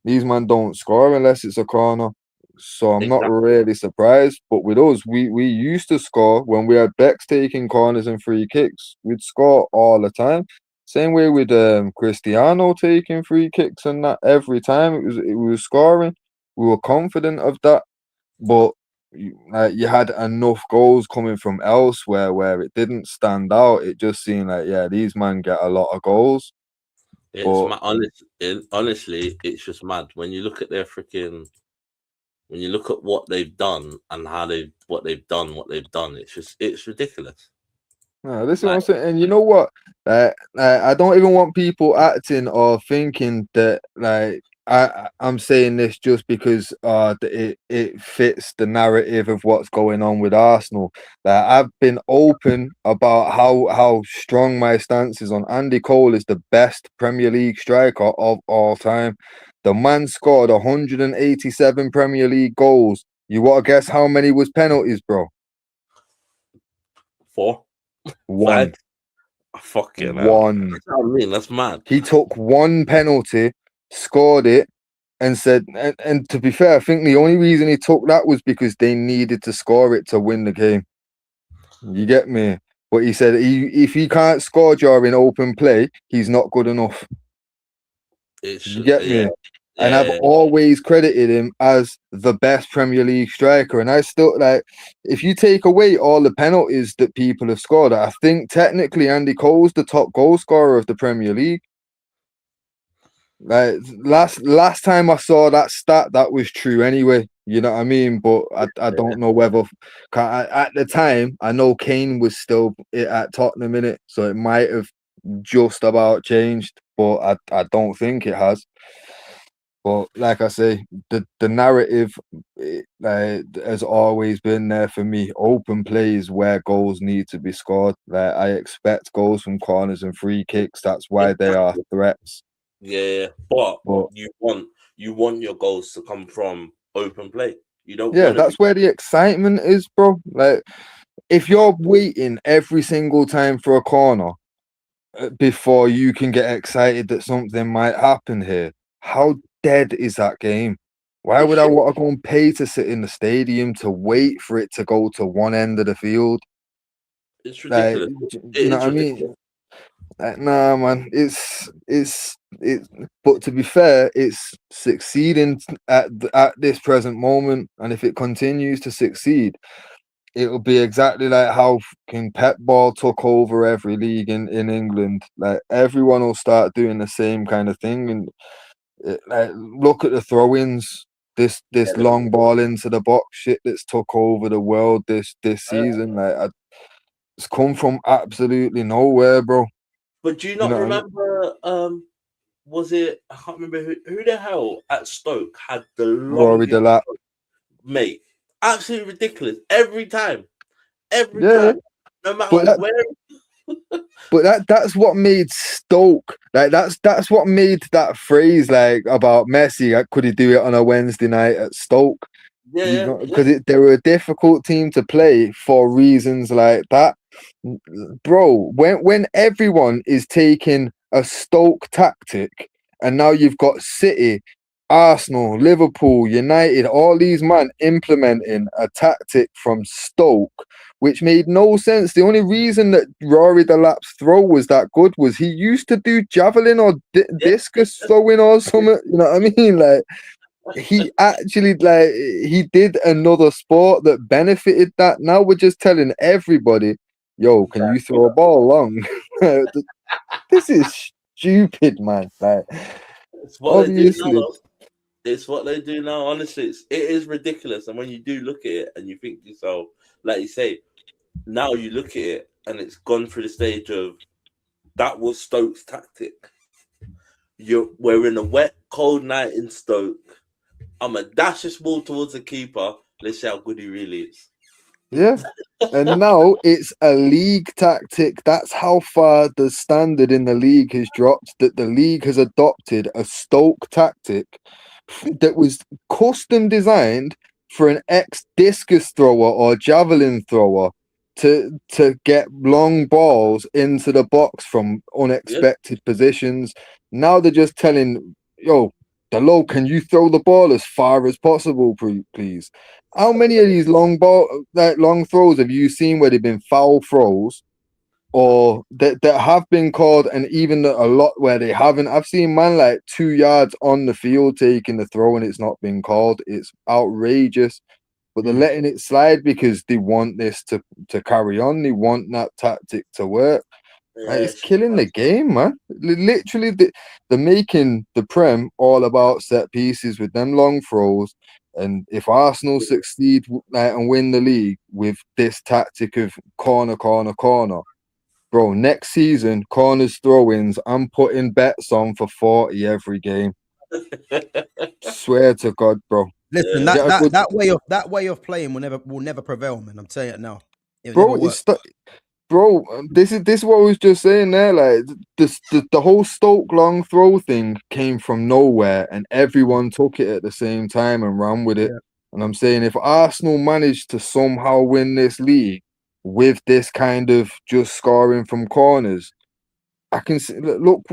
these men don't score unless it's a corner. So I'm not really surprised. But with us, we used to score when we had Bex taking corners and free kicks. We'd score all the time. Same way with Cristiano taking free kicks and that every time it was scoring. We were confident of that. But you had enough goals coming from elsewhere where it didn't stand out. It just seemed like, these men get a lot of goals. It's mad. Honestly, it's just mad when you look at their freaking. When you look at what they've done and what they've done, it's ridiculous. No, this is what I'm saying. And you know what? I don't even want people acting or thinking that I'm saying this just because it fits the narrative of what's going on with Arsenal. I've been open about how strong my stance is on Andy Cole is the best Premier League striker of all time. The man scored 187 Premier League goals. You want to guess how many was penalties, bro? 4. 1. 5. Fucking 1. That's what I mean. That's mad. He took 1 penalty, scored it, and said, and to be fair, I think the only reason he took that was because they needed to score it to win the game. You get me? But he said if he can't score during open play, he's not good enough. You get me? And I've always credited him as the best Premier League striker. And I still if you take away all the penalties that people have scored, I think technically Andy Cole's the top goal scorer of the Premier League. Like last time I saw that stat, that was true anyway. You know what I mean? But I don't know whether at the time I know Kane was still at Tottenham in it, so it might have just about changed, but I don't think it has. But like I say, the narrative has always been there for me. Open plays where goals need to be scored. I expect goals from corners and free kicks. That's why they are threats. Yeah, but you want your goals to come from open play. You don't. Yeah, that's where the excitement is, bro. Like if you're waiting every single time for a corner before you can get excited that something might happen here, how dead is that game? Why would I want to go and pay to sit in the stadium to wait for it to go to one end of the field? It's ridiculous. You know what I mean? Nah, man. It's but to be fair, it's succeeding at this present moment, and if it continues to succeed, it'll be exactly like how fucking Pep Ball took over every league in England. Like everyone will start doing the same kind of thing, and look at the throw-ins. This long ball into the box shit that's took over the world this season. It's come from absolutely nowhere, bro. But do you not remember? Was it? I can't remember who the hell at Stoke had the Rory Delap, mate. Absolutely ridiculous every time. Every time, no matter where. But that's what made Stoke that's what made that phrase about Messi. Could he do it on a Wednesday night at Stoke? Yeah, because they were a difficult team to play for reasons like that, bro. When everyone is taking a Stoke tactic, and now you've got City, Arsenal, Liverpool, United, all these men implementing a tactic from Stoke, which made no sense. The only reason that Rory Delap's throw was that good was he used to do javelin or discus throwing or something. You know what I mean? He actually he did another sport that benefited that. Now we're just telling everybody, yo, can you throw a ball long? This is stupid, man. It's what obviously. They do now. It's what they do now. Honestly, it is ridiculous. And when you do look at it and you think to yourself, like you say, now you look at it and it's gone through the stage of that was Stoke's tactic. We're in a wet, cold night in Stoke. I'm a dash this ball towards the keeper. Let's see how good he really is. Yeah. And now it's a league tactic. That's how far the standard in the league has dropped, that the league has adopted a Stoke tactic that was custom designed for an ex-discus thrower or javelin thrower to get long balls into the box from unexpected positions. Now they're just telling, yo, Delo, can you throw the ball as far as possible, please? How many of these long throws have you seen where they've been foul throws, or that have been called, and even a lot where they haven't? I've seen man 2 yards on the field taking the throw and it's not been called. It's outrageous, but they're letting it slide because they want this to carry on. They want that tactic to work. Like, it's killing the game, man. Literally, they're making the Prem all about set pieces with them long throws. And if Arsenal succeed and win the league with this tactic of corner, corner, corner, bro, next season, corners, throw-ins, I'm putting bets on for 40 every game. Swear to God, bro. Listen, that way of playing will never prevail, man. I'm telling you it now. Bro, this is what I was just saying there. Like the whole Stoke long throw thing came from nowhere, and everyone took it at the same time and ran with it. Yeah. And I'm saying if Arsenal managed to somehow win this league with this kind of just scoring from corners, I can see. Look,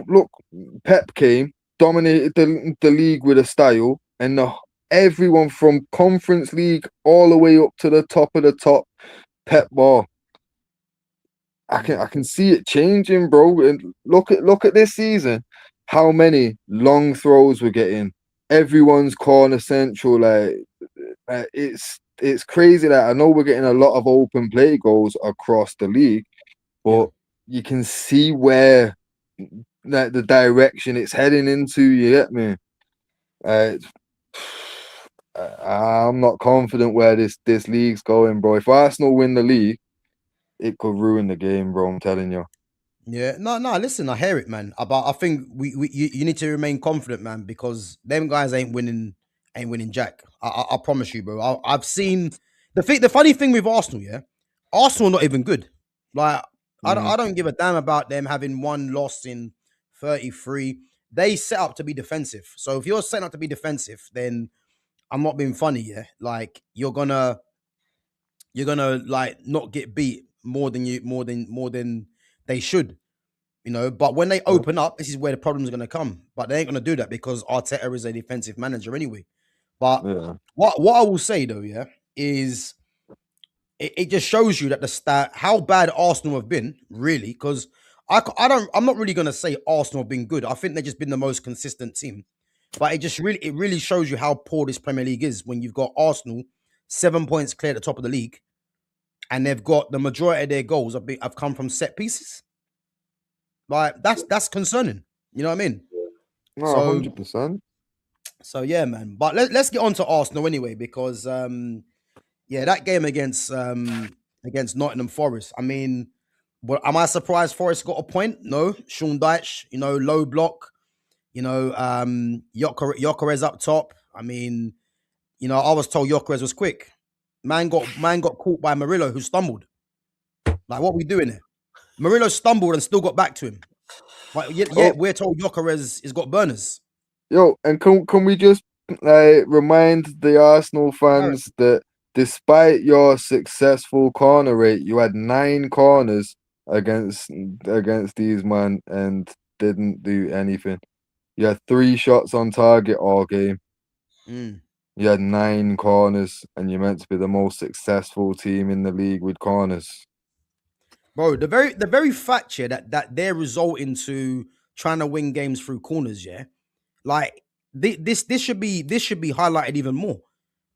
Pep came, dominated the league with a style, and everyone from Conference League all the way up to the top of the top, Pep ball. I can see it changing, bro. And look at this season, how many long throws we're getting. Everyone's corner central. It's crazy. That I know we're getting a lot of open play goals across the league, but you can see where the direction it's heading into. You get me? I'm not confident where this league's going, bro. If Arsenal win the league, it could ruin the game, bro. I'm telling you. Yeah, no. Listen, I hear it, man. But I think you need to remain confident, man, because them guys ain't winning jack. I promise you, bro. I've seen the funny thing with Arsenal. Yeah, Arsenal not even good. Like I don't give a damn about them having one loss in 33. They set up to be defensive. So if you're set up to be defensive, then I'm not being funny. Yeah, like you're gonna like not get beat more than they should, you know. But when they open up, this is where the problems are going to come. But they ain't going to do that because Arteta is a defensive manager anyway. But what I will say though, is it just shows you that how bad Arsenal have been, really. Because I'm not really going to say Arsenal have been good. I think they've just been the most consistent team. But it really shows you how poor this Premier League is when you've got Arsenal 7 points clear at the top of the league, and they've got the majority of their goals have come from set pieces. Like that's concerning. You know what I mean? No, 100%. So yeah, man. But let's get on to Arsenal anyway, because that game against Nottingham Forest. I mean, am I surprised Forest got a point? No. Sean Dyche, low block. Gyökeres up top. I mean, I was told Gyökeres was quick. Man got caught by Murillo, who stumbled. Like, what are we doing here? Murillo stumbled and still got back to him. Like, we're told Gyökeres has got burners. Yo, and can we just remind the Arsenal fans that despite your successful corner rate, you had 9 corners against these man and didn't do anything. You had 3 shots on target all game. You had 9 corners, and you're meant to be the most successful team in the league with corners. Bro, the very fact here that they're resorting to trying to win games through corners, like this should be highlighted even more.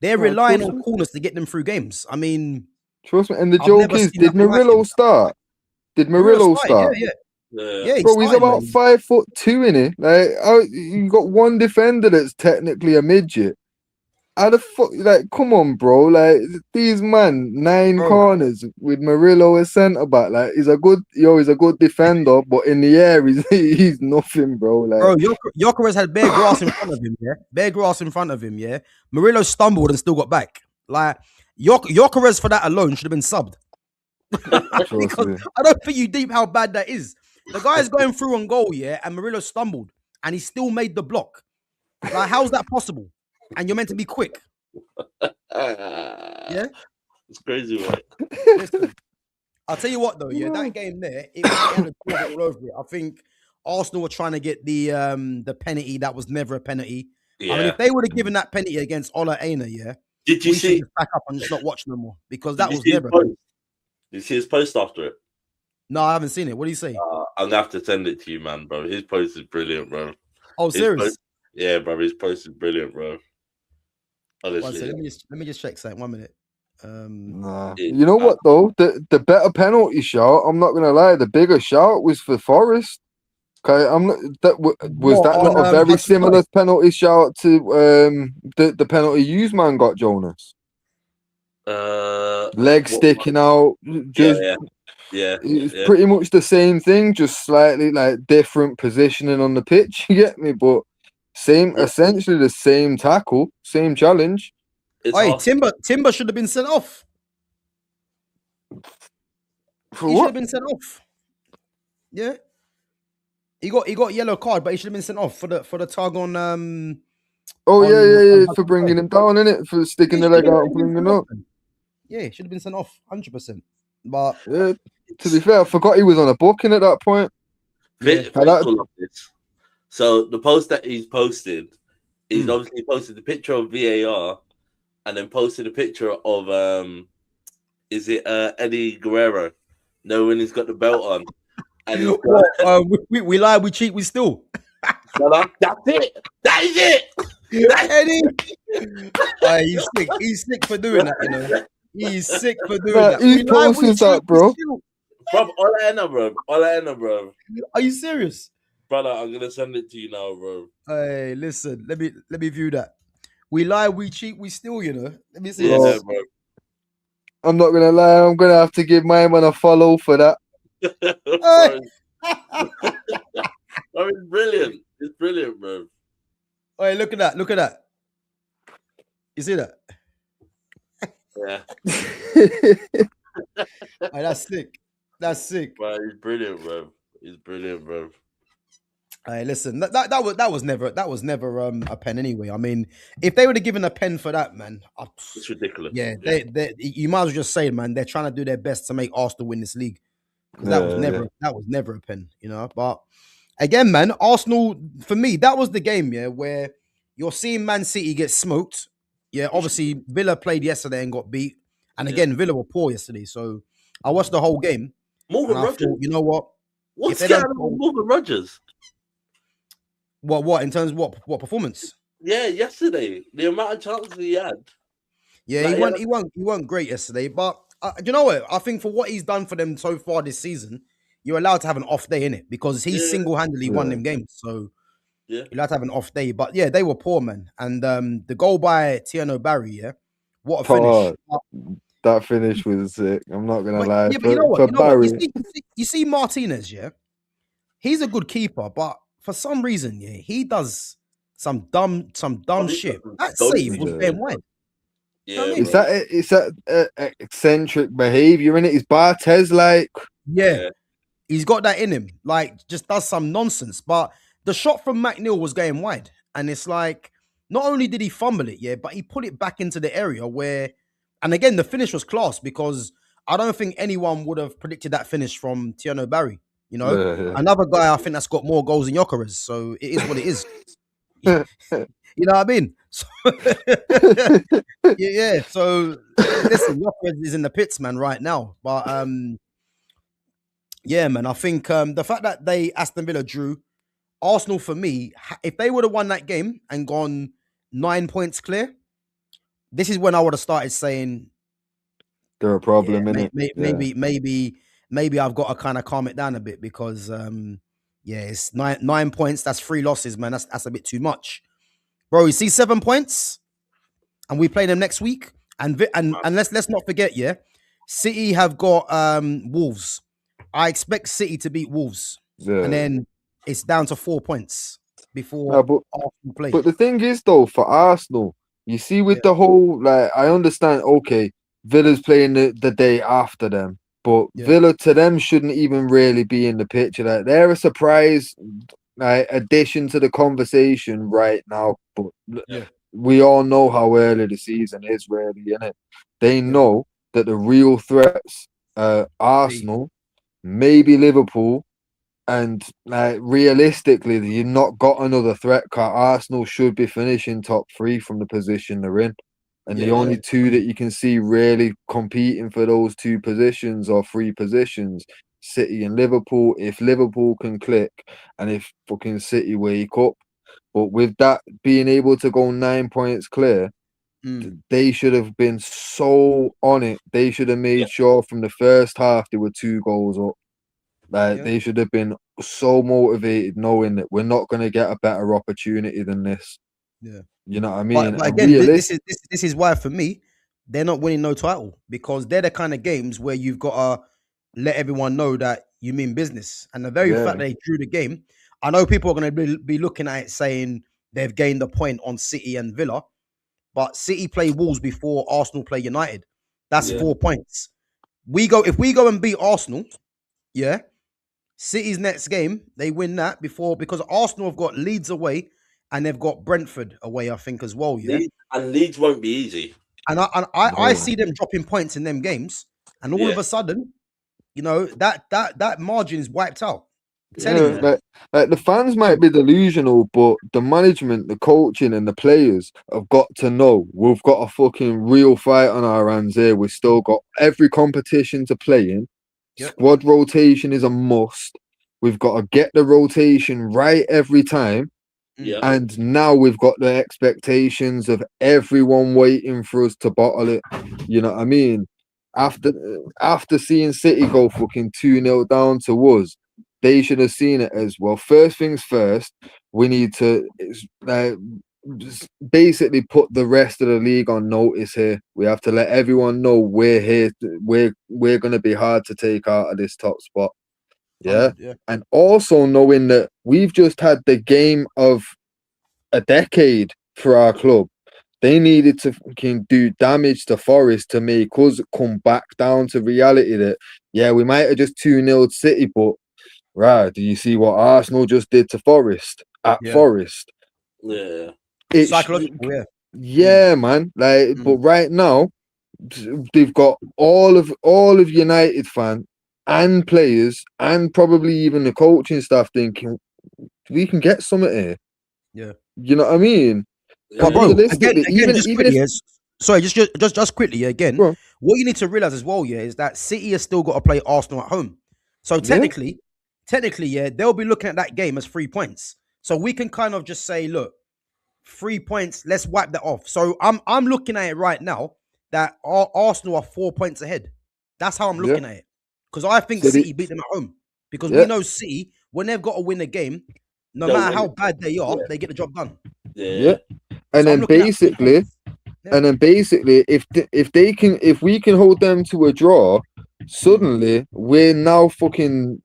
They're relying on corners to get them through games. I mean, trust me. And the joke is, did Murillo start? Did Murillo start? Yeah. Bro, he's about 5'2" in it. Like, you got one defender that's technically a midget. How the fuck? Like, come on, bro. Like, these 9 corners with Murillo as centre back. Like, he's a good defender, but in the air, he's nothing, bro. Like, bro, Gyökeres had bare grass in front of him. Bare grass in front of him. Murillo stumbled and still got back. Like, Gyökeres for that alone should have been subbed. Because I don't think you deep how bad that is. The guy's going through on goal, and Murillo stumbled, and he still made the block. Like, how's that possible? And you're meant to be quick. It's crazy, right? Listen, I'll tell you what, though, that game there, it had all over it. I think Arsenal were trying to get the penalty that was never a penalty. I mean, if they would have given that penalty against Ola Aina, did you see? Back up and just not watch no more, because that was never. Did you see his post after it? No, I haven't seen it. What do you say? I'm gonna have to send it to you, man, bro. His post is brilliant, bro. Oh, serious? Bro. His post is brilliant, bro. Honestly. Let me just check something. 1 minute. Nah. You know what though? The better penalty shout, I'm not gonna lie, the bigger shout was for Forest. Okay, I'm not was that not a very similar penalty shout to the penalty used man got, Jonas? Leg sticking out, just it's pretty much the same thing, just slightly like different positioning on the pitch. You get me? But essentially the same tackle, same challenge. Hey, Timber should have been sent off. He should have been sent off. Yeah, he got yellow card, but he should have been sent off for the tug on. For bringing him down, innit? For sticking the leg out and bringing him up. Yeah, he should have been sent off, 100%. But yeah, to be fair, I forgot he was on a booking at that point. So the post that he's posted, he's obviously posted the picture of VAR, and then posted a picture of is it Eddie Guerrero? No, when he's got the belt on. And he's got, we lie, we cheat, we steal. That's it. That is it. Eddie. He's sick. He's sick for doing that, you know. He's sick for doing that. He's posting that, bro. Bro, all I know, bro. Are you serious? Brother, I'm gonna send it to you now, bro. Hey, listen, let me view that. We lie, we cheat, we steal, you know. Let me see this. Bro. I'm not gonna lie, I'm gonna have to give my man a follow for that. Oh, it's brilliant. It's brilliant, bro. Hey, look at that. You see that? Yeah. Hey, that's sick. Bro, he's brilliant, bro. Hey, listen, that was never a pen anyway. I mean, if they would have given a pen for that, man, it's ridiculous. Yeah, they you might as well just say, man, they're trying to do their best to make Arsenal win this league. That was never a pen, you know. But again, man, Arsenal, for me, that was the game, where you're seeing Man City get smoked. Yeah, obviously Villa played yesterday and got beat, and again Villa were poor yesterday. So I watched the whole game. Morgan Rogers, thought, you know what? What's going on with Morgan Rogers? What in terms of what performance? Yeah, yesterday the amount of chances he had. Yeah, he wasn't great yesterday, but you know what? I think for what he's done for them so far this season, you're allowed to have an off day in it because he single-handedly won them games. So you're allowed to have an off day. But yeah, they were poor, man. And the goal by Tiano Barry, what a finish! That finish was sick. I'm not gonna lie. Yeah, but you know what? You see Martinez, he's a good keeper, but for some reason, he does some dumb shit. That save was going wide. Yeah, it's that eccentric behavior in it. Is Barthez like? Yeah, he's got that in him. Like, just does some nonsense. But the shot from McNeil was going wide, and it's like not only did he fumble it, but he put it back into the area where. And again, the finish was class because I don't think anyone would have predicted that finish from Tiano Barry. You know, another guy I think that's got more goals than Gyökeres. So it is what it is. You know what I mean? So, yeah. So listen, Gyökeres is in the pits, man, right now. But yeah, man, I think the fact that Aston Villa drew, Arsenal for me, if they would have won that game and gone 9 points clear, this is when I would have started saying they're a problem, innit? Maybe I've got to kind of calm it down a bit because it's 9 points. That's 3 losses, man. That's a bit too much, bro. You see 7 points, and we play them next week. And let's not forget, City have got Wolves. I expect City to beat Wolves, and then it's down to 4 points before Arsenal play. But the thing is, though, for Arsenal. You see, with the whole, like, I understand, okay, Villa's playing the day after them, but Villa to them shouldn't even really be in the picture. Like, they're a surprise addition to the conversation right now, but we all know how early the season is, really, innit? They know that the real threats are Arsenal, maybe Liverpool, and realistically, you've not got another threat. Arsenal should be finishing top 3 from the position they're in, and the only 2 that you can see really competing for those 2 positions or 3 positions, City and Liverpool. If Liverpool can click, and if fucking City wake up, but with that being able to go 9 points clear, they should have been so on it. They should have made sure from the first half they were 2 goals up. Like they should have been so motivated, knowing that we're not going to get a better opportunity than this. Yeah, you know what I mean. But again, this is why for me they're not winning no title, because they're the kind of games where you've got to let everyone know that you mean business. And the very fact that they drew the game, I know people are going to be looking at it saying they've gained a point on City and Villa, but City play Wolves before Arsenal play United. That's 4 points. If we go and beat Arsenal, City's next game, they win that because Arsenal have got Leeds away and they've got Brentford away, I think, as well. Yeah. Leeds won't be easy. And I see them dropping points in them games, and all of a sudden, that margin is wiped out. Like the fans might be delusional, but the management, the coaching, and the players have got to know we've got a fucking real fight on our hands here. We've still got every competition to play in. Squad rotation is a must. We've got to get the rotation right every time. And now we've got the expectations of everyone waiting for us to bottle it. You know what I mean? After seeing City go fucking 2-0 down to us, they should have seen it as, well, first things first, we need to basically put the rest of the league on notice here. We have to let everyone know we're here. We're going to be hard to take out of this top spot. Yeah. And also knowing that we've just had the game of a decade for our club. They needed to fucking do damage to Forest to make us come back down to reality that, we might have just 2-0'd City, but do you see what Arsenal just did to Forest at Forest? Yeah. It's psychological, man. But right now, they've got all of United fans and players and probably even the coaching staff thinking we can get something here. Yeah. You know what I mean? But bro, just quickly again, what you need to realize as well, is that City has still got to play Arsenal at home. So technically, they'll be looking at that game as 3 points. So we can kind of just say, look, 3 points, let's wipe that off. So I'm looking at it right now that Arsenal are 4 points ahead. That's how I'm looking at it. Because I think City beat them at home. Because we know City, when they've got to win a game, no matter how bad they are, they get the job done. Yeah. And then basically, if we can hold them to a draw, suddenly we're now fucking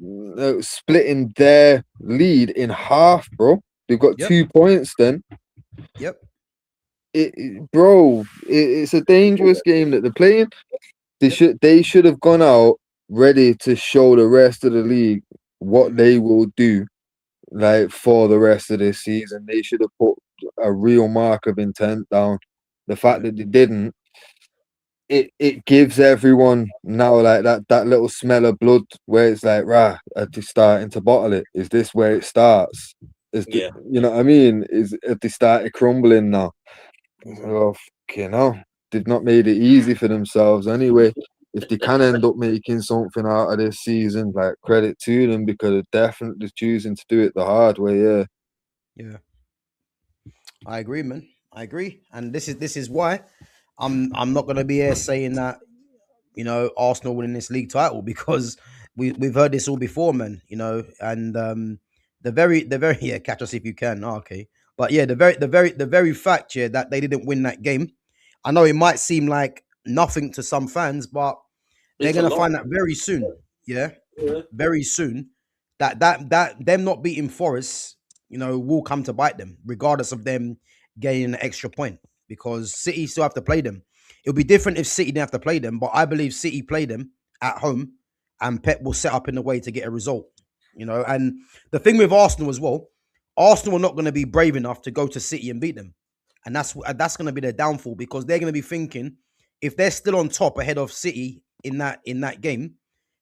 splitting their lead in half, bro. They've got 2 points then. Yep. It's a dangerous game that they're playing. They should have gone out ready to show the rest of the league what they will do, for the rest of this season. They should have put a real mark of intent down. The fact that they didn't, it gives everyone now that little smell of blood where it's like, are they starting to bottle it? Is this where it starts? You know what I mean? Have they started crumbling now? They've not made it easy for themselves anyway. If they can end up making something out of this season, credit to them, because they're definitely choosing to do it the hard way. Yeah, I agree, man. I agree, and this is why I'm not gonna be here saying that Arsenal winning this league title, because we've heard this all before, man. And the very catch us if you can. Oh, okay, but the very fact that they didn't win that game. I know it might seem like nothing to some fans, but they're going to find that very soon. Yeah, very soon. That them not beating Forest, will come to bite them, regardless of them gaining an extra point, because City still have to play them. It'll be different if City didn't have to play them, but I believe City play them at home, and Pep will set up in a way to get a result. And the thing with Arsenal as well, Arsenal are not going to be brave enough to go to City and beat them, and that's going to be their downfall, because they're going to be thinking, if they're still on top ahead of City in that game,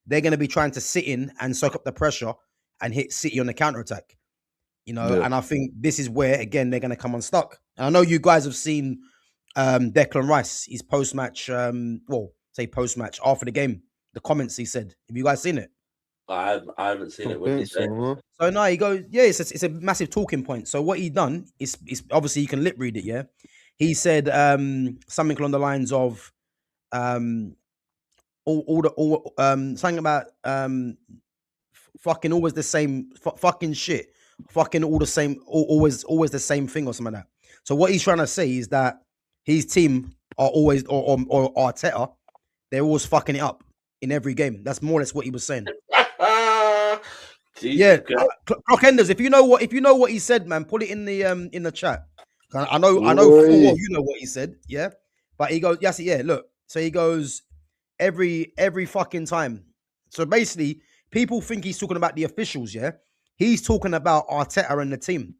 they're going to be trying to sit in and soak up the pressure and hit City on the counter-attack. And I think this is where, again, they're going to come unstuck. And I know you guys have seen Declan Rice, his post-match, post-match, after the game, the comments he said. Have you guys seen it? I haven't seen it. What did he say? So no, he goes, it's a massive talking point. So what he done is obviously you can lip read it, He said something along the lines of something about fucking always the same fucking shit, fucking all the same, always the same thing or something like that. So what he's trying to say is that his team are always or Arteta, they're always fucking it up in every game. That's more or less what he was saying. Yeah, Clockenders. If you know what he said, man, put it in the chat. I know full well you know what he said. Yeah, but he goes, yes, yeah. Look, so he goes every fucking time. So basically, people think he's talking about the officials. Yeah, he's talking about Arteta and the team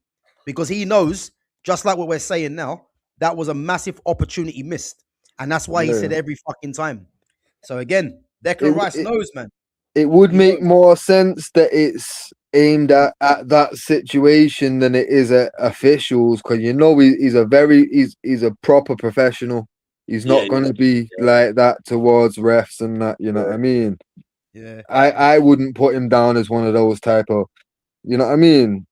because he knows, just like what we're saying now, that was a massive opportunity missed, and that's why he said every fucking time. So again, Declan Rice knows, man. It would make more sense that it's aimed at that situation than it is at officials, because he's a proper professional. He's not going to be like that towards refs and that. You know what I mean? Yeah. I wouldn't put him down as one of those type of. You know what I mean?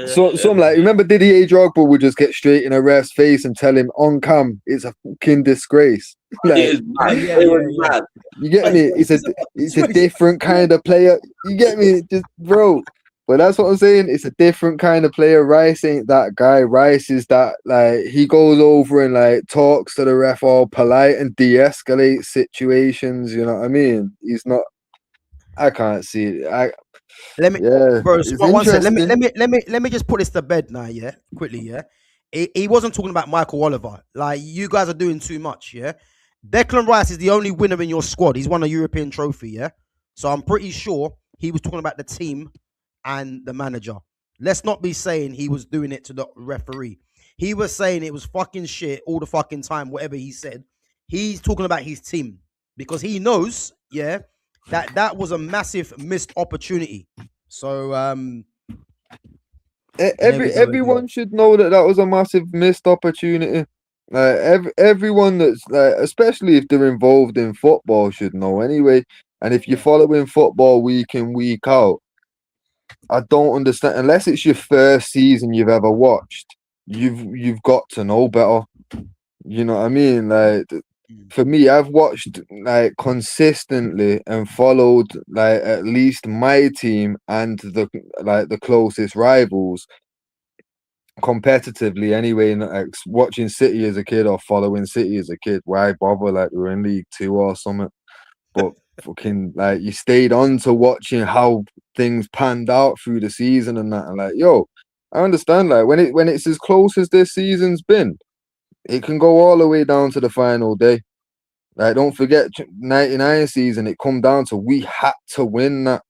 So some like, remember Didier Drogba would just get straight in a ref's face and tell him on cam, it's a fucking disgrace. Like, mad. You get me? It's a different kind of player. You get me? Just bro. But that's what I'm saying. It's a different kind of player. Rice ain't that guy. Rice is that, like, he goes over and like talks to the ref all polite and de-escalates situations. You know what I mean? He's not. I can't see it. Let me just put this to bed now, yeah, quickly, yeah. He wasn't talking about Michael Oliver. Like, you guys are doing too much, yeah. Declan Rice is the only winner in your squad. He's won a European trophy, yeah. So I'm pretty sure he was talking about the team and the manager. Let's not be saying he was doing it to the referee. He was saying it was fucking shit all the fucking time, whatever he said. He's talking about his team because he knows, yeah, that was a massive missed opportunity. So everyone should know that was a massive missed opportunity. Everyone that's like, especially if they're involved in football, should know anyway. And if you're following football week in, week out, I don't understand, unless it's your first season you've ever watched. You've got to know better. You know what I mean? Like, for me, I've watched like consistently and followed like at least my team and the closest rivals competitively anyway. Like, watching City as a kid or following City as a kid, why bother? Like, we're in League 2 or something. But fucking, like, you stayed on to watching how things panned out through the season and that. And like, yo, I understand, like, when it's as close as this season's been, it can go all the way down to the final day. Like, don't forget 99 season, it come down to we had to win that.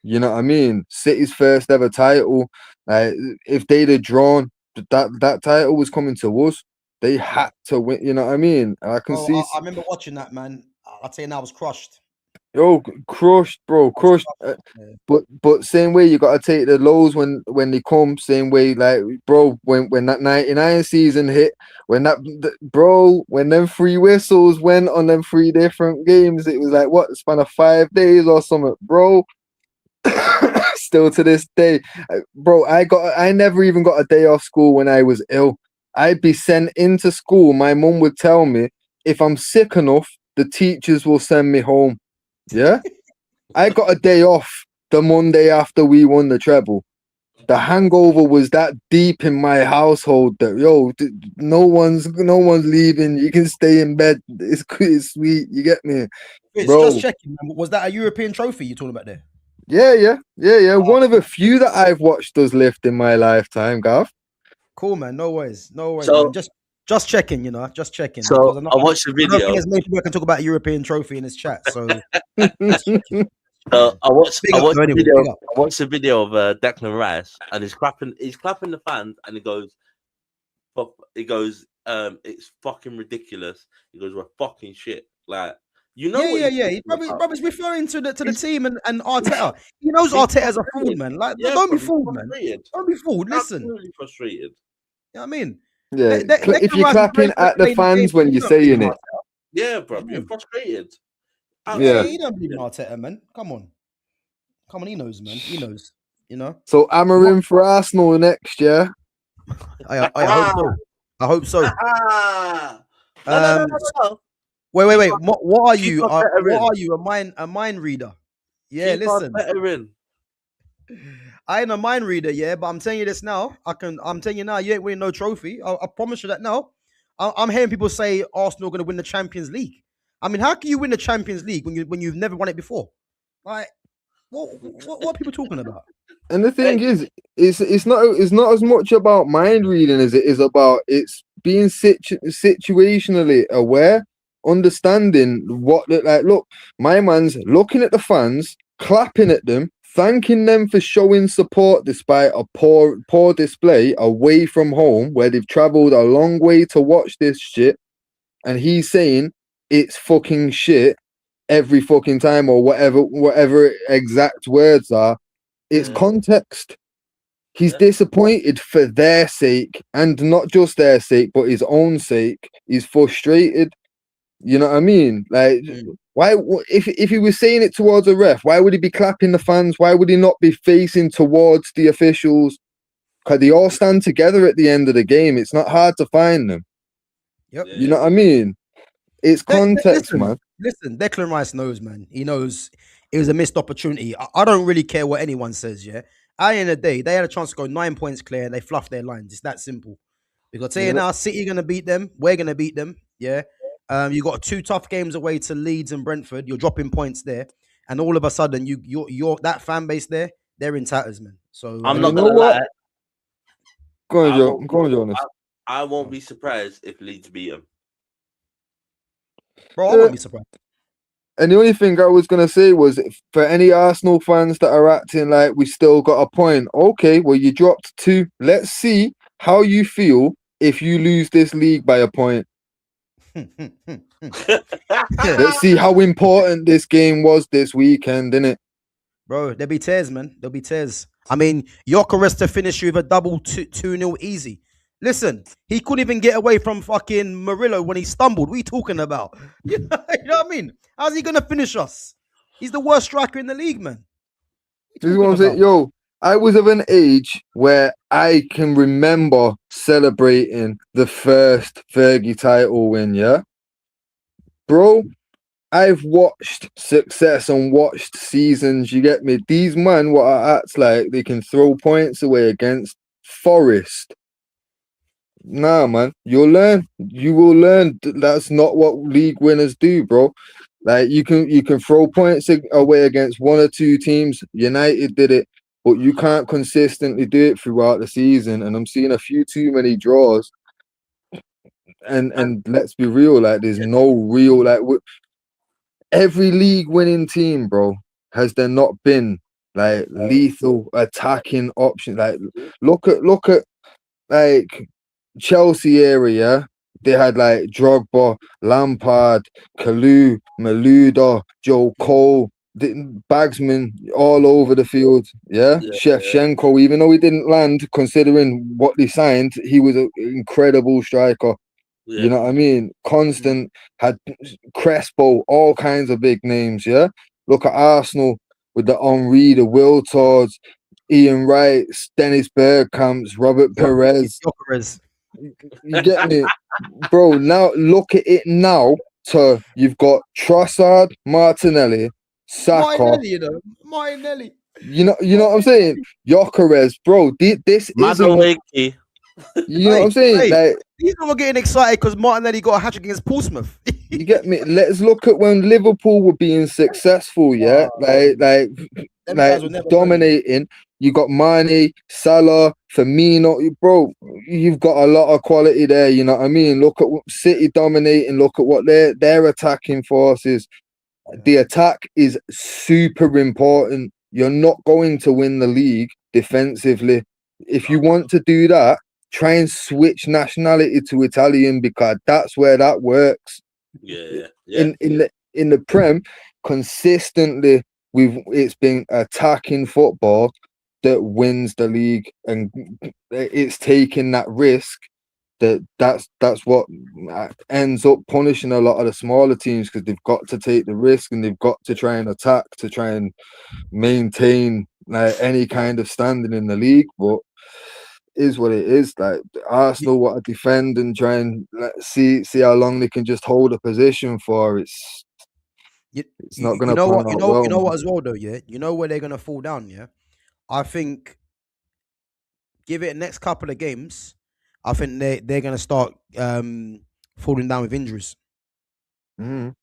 You know what I mean? City's first ever title. Like, if they'd have drawn, that title was coming to us. They had to win. You know what I mean? And I can see. I remember watching that, man. I'll tell you now, I was crushed. Yo, crushed, bro, crushed. But same way, you gotta take the lows when they come. Same way, like, bro, when that 99 season hit, when them 3 whistles went on them 3 different games, it was like, what, span of 5 days or something, bro. Still to this day, bro, I never even got a day off school when I was ill. I'd be sent into school. My mum would tell me, if I'm sick enough, the teachers will send me home. Yeah, I got a day off the Monday after we won the treble. The hangover was that deep in my household that, yo, no one's leaving. You can stay in bed. It's sweet. You get me, bro? Just checking. Was that a European trophy you're talking about there? Yeah. Oh, one of a few that I've watched us lift in my lifetime, Gav. Cool, man. No worries. So, man. Just checking, just checking. So I watched the video. I don't think as many people can talk about a European trophy in this chat. So I watched the video of Declan Rice, and he's clapping the fans, and he goes, it's fucking ridiculous. He goes, we're fucking shit. Like, you know, yeah. He's probably referring to the team and Arteta. He knows Arteta's a fool, man. Like, don't be fooled, man. Don't be fooled. Listen, absolutely frustrated. You know what I mean? Yeah, if you're clapping at the fans when you're saying it. Yeah, bro, you're frustrated. Yeah, he don't believe in Arteta, man. Come on, he knows, man. He knows, So Amarim for Arsenal next year. I hope so. I hope so. No. Wait. What are Keep you? on bettering. What are you? A mind reader? Yeah, Keep on listen. bettering. I ain't a mind reader, yeah, but I'm telling you this now. I'm telling you now, you ain't winning no trophy. I promise you that now. I'm hearing people say Arsenal are going to win the Champions League. I mean, how can you win the Champions League when you've never won it before? Like, what are people talking about? And the thing is, it's not as much about mind reading as it is about it's being situationally aware, understanding what like. Look, my man's looking at the fans, clapping at them, thanking them for showing support despite a poor display away from home, where they've travelled a long way to watch this shit, and he's saying it's fucking shit every fucking time or whatever exact words are. It's context. He's disappointed for their sake, and not just their sake, but his own sake. He's frustrated. You know what I mean? Like, why? If he was saying it towards a ref, why would he be clapping the fans? Why would he not be facing towards the officials? Because they all stand together at the end of the game. It's not hard to find them. Yep. You know what I mean? It's context, man. Listen, Declan Rice knows, man. He knows it was a missed opportunity. I don't really care what anyone says, yeah. At the end of the day, they had a chance to go 9 points clear and they fluffed their lines. It's that simple. Because tell you now, City gonna beat them. We're gonna beat them. Yeah. You got 2 tough games away to Leeds and Brentford. You're dropping points there, and all of a sudden, you're that fan base there. They're in tatters, man. So I'm not gonna lie. Go on, Joe. Go on, Jonas. I won't be surprised if Leeds beat them. Bro, I won't be surprised. And the only thing I was going to say was, for any Arsenal fans that are acting like we still got a point, okay, well, you dropped 2. Let's see how you feel if you lose this league by a point. Let's see how important this game was this weekend, innit? Bro, there'll be tears, man. There'll be tears. I mean, Gyökeres to finish you with a double 2-0 easy. Listen, he couldn't even get away from fucking Murillo when he stumbled. What are you talking about? You know what I mean? How's he going to finish us? He's the worst striker in the league, man. This is what I'm saying. Yo, I was of an age where I can remember celebrating the first Fergie title win, yeah? Bro, I've watched success and watched seasons, you get me? These men, what are acts like, they can throw points away against Forest. Nah, man, you'll learn. You will learn. That's not what league winners do, bro. Like, you can throw points away against 1 or 2 teams. United did it, but you can't consistently do it throughout the season. And I'm seeing a few too many draws. And let's be real, like, there's no real, like, every league winning team, bro, has there not been like lethal attacking options? Like, look at like Chelsea area. They had like Drogba, Lampard, Kalou, Malouda, Joe Cole, Bagsman all over the field. Yeah, Shevchenko, even though he didn't land, considering what they signed, he was an incredible striker. Yeah. You know what I mean? Constant, had Crespo, all kinds of big names, yeah? Look at Arsenal with the Henry, the Wiltards, Ian Wright, Dennis Bergkamps, Robert Perez. You get me? Bro, now look at it now. So you've got Trossard, Martinelli, Saka. Martinelli. You know what I'm saying? Gyökeres, bro, this isn't... You know what I'm saying? Like, these people are getting excited because Martinelli got a hat-trick against Portsmouth. You get me? Let's look at when Liverpool were being successful, yeah? Like dominating. You got Mane, Salah, Firmino. Bro, you've got a lot of quality there, you know what I mean? Look at City dominating. Look at what their attacking forces. The attack is super important. You're not going to win the league defensively. If you want to do that, try and switch nationality to Italian, because that's where that works. In the Prem, consistently it's been attacking football that wins the league, and it's taking that risk. That's what ends up punishing a lot of the smaller teams, because they've got to take the risk and they've got to try and attack to try and maintain like any kind of standing in the league. But is what it is. Like Arsenal want to defend and try and see how long they can just hold a position for. It's not going to pan out well. You know what as well though, yeah. You know where they're going to fall down, yeah. I think give it the next couple of games. I think they're going to start falling down with injuries. No.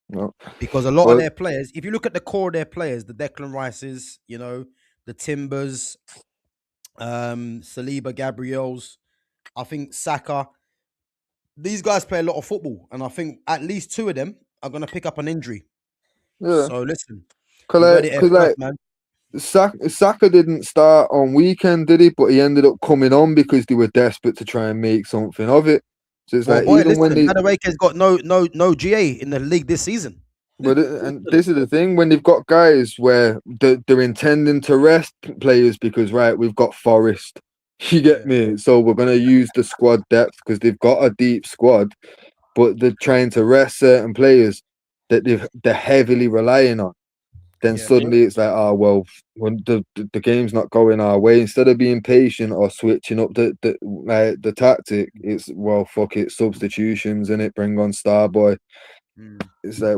Because a lot of their players, if you look at the core of their players, the Declan Rices, you know, the Timbers, Saliba, Gabriels, I think Saka, these guys play a lot of football, and I think at least two of them are going to pick up an injury. Yeah. So listen, because man. Saka didn't start on weekend, did he? But he ended up coming on because they were desperate to try and make something of it. So it's Madueke's got no GA in the league this season. But and this is the thing, when they've got guys where they're intending to rest players because we've got Forest, you get me? So we're gonna use the squad depth because they've got a deep squad, but they're trying to rest certain players that they're heavily relying on. Then suddenly it's like, oh well, when the game's not going our way, instead of being patient or switching up the tactic, it's fuck it, substitutions in it, bring on Starboy. It's like,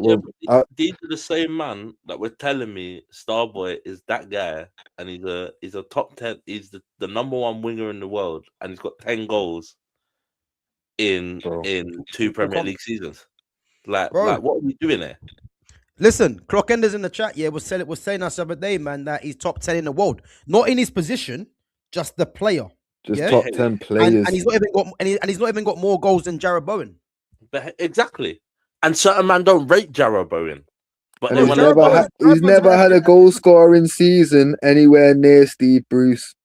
these are the same man that were telling me Starboy is that guy, and he's a top 10. He's the number one winger in the world, and he's got 10 goals in 2 Premier League seasons. Like what are we doing there? Listen, Clockenders in the chat, was saying us the other day, man, that he's top 10 in the world, not in his position, just the player, top 10 players, and he's not even got more goals than Jarrod Bowen. But exactly. And certain man don't rate Jarrod Bowen. But he's never had a goal scoring season anywhere near Steve Bruce.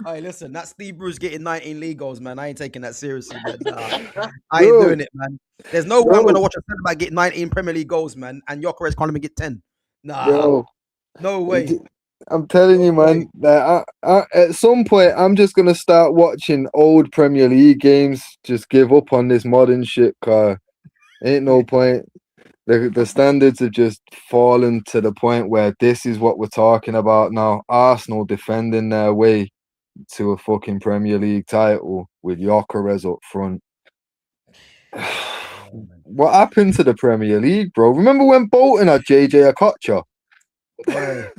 Hey, listen, that Steve Bruce getting 19 league goals, man. I ain't taking that seriously, man. Nah, I ain't doing it, man. There's no way I'm going to watch a centre back get 19 Premier League goals, man, and Gyökeres can't even get 10. Nah, no way. I'm telling you, man, that at some point, I'm just going to start watching old Premier League games. Just give up on this modern shit, car. Ain't no point. The standards have just fallen to the point where this is what we're talking about now. Arsenal defending their way to a fucking Premier League title with Gyökeres up front. What happened to the Premier League, bro? Remember when Bolton had JJ Okocha?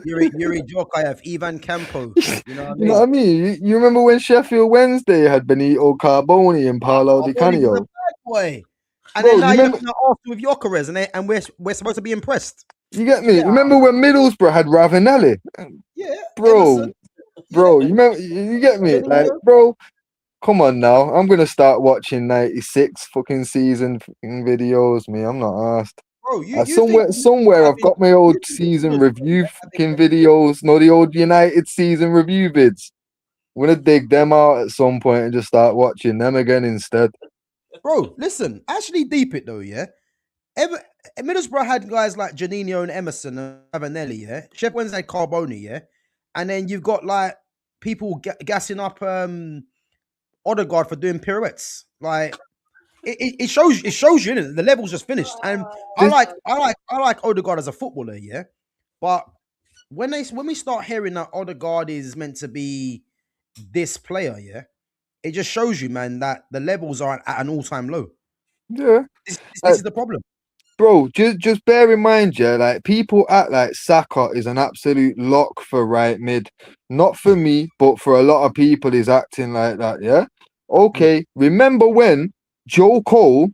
Yuri Djorkaeff, Ivan Campo. You know what I mean? You remember when Sheffield Wednesday had Benito Carboni and Paolo Di Canio? And then now you're looking at Arsenal with Gyökeres, and we're supposed to be impressed. You get me? Remember when Middlesbrough had Ravanelli? Yeah, bro. You remember? You get me? Like, bro, come on now. I'm gonna start watching 96 fucking season fucking videos. Me, I'm not asked. Bro, somewhere I've got my old season review fucking videos. No, the old United season review vids. I'm gonna dig them out at some point and just start watching them again instead. Bro, listen, actually deep it though, yeah. Middlesbrough had guys like Janino and Emerson and Ravanelli, yeah. Sheffield Wednesday had Carboni, yeah. And then you've got like people gassing up Odegaard for doing pirouettes. Like it shows you, innit? The level's just finished. And I like Odegaard as a footballer, yeah. But when we start hearing that Odegaard is meant to be this player, yeah, it just shows you, man, that the levels are at an all-time low. Yeah. This is the problem. Bro, just bear in mind, yeah, like people act like Saka is an absolute lock for right mid. Not for me, but for a lot of people is acting like that, yeah? Okay, remember when Joe Cole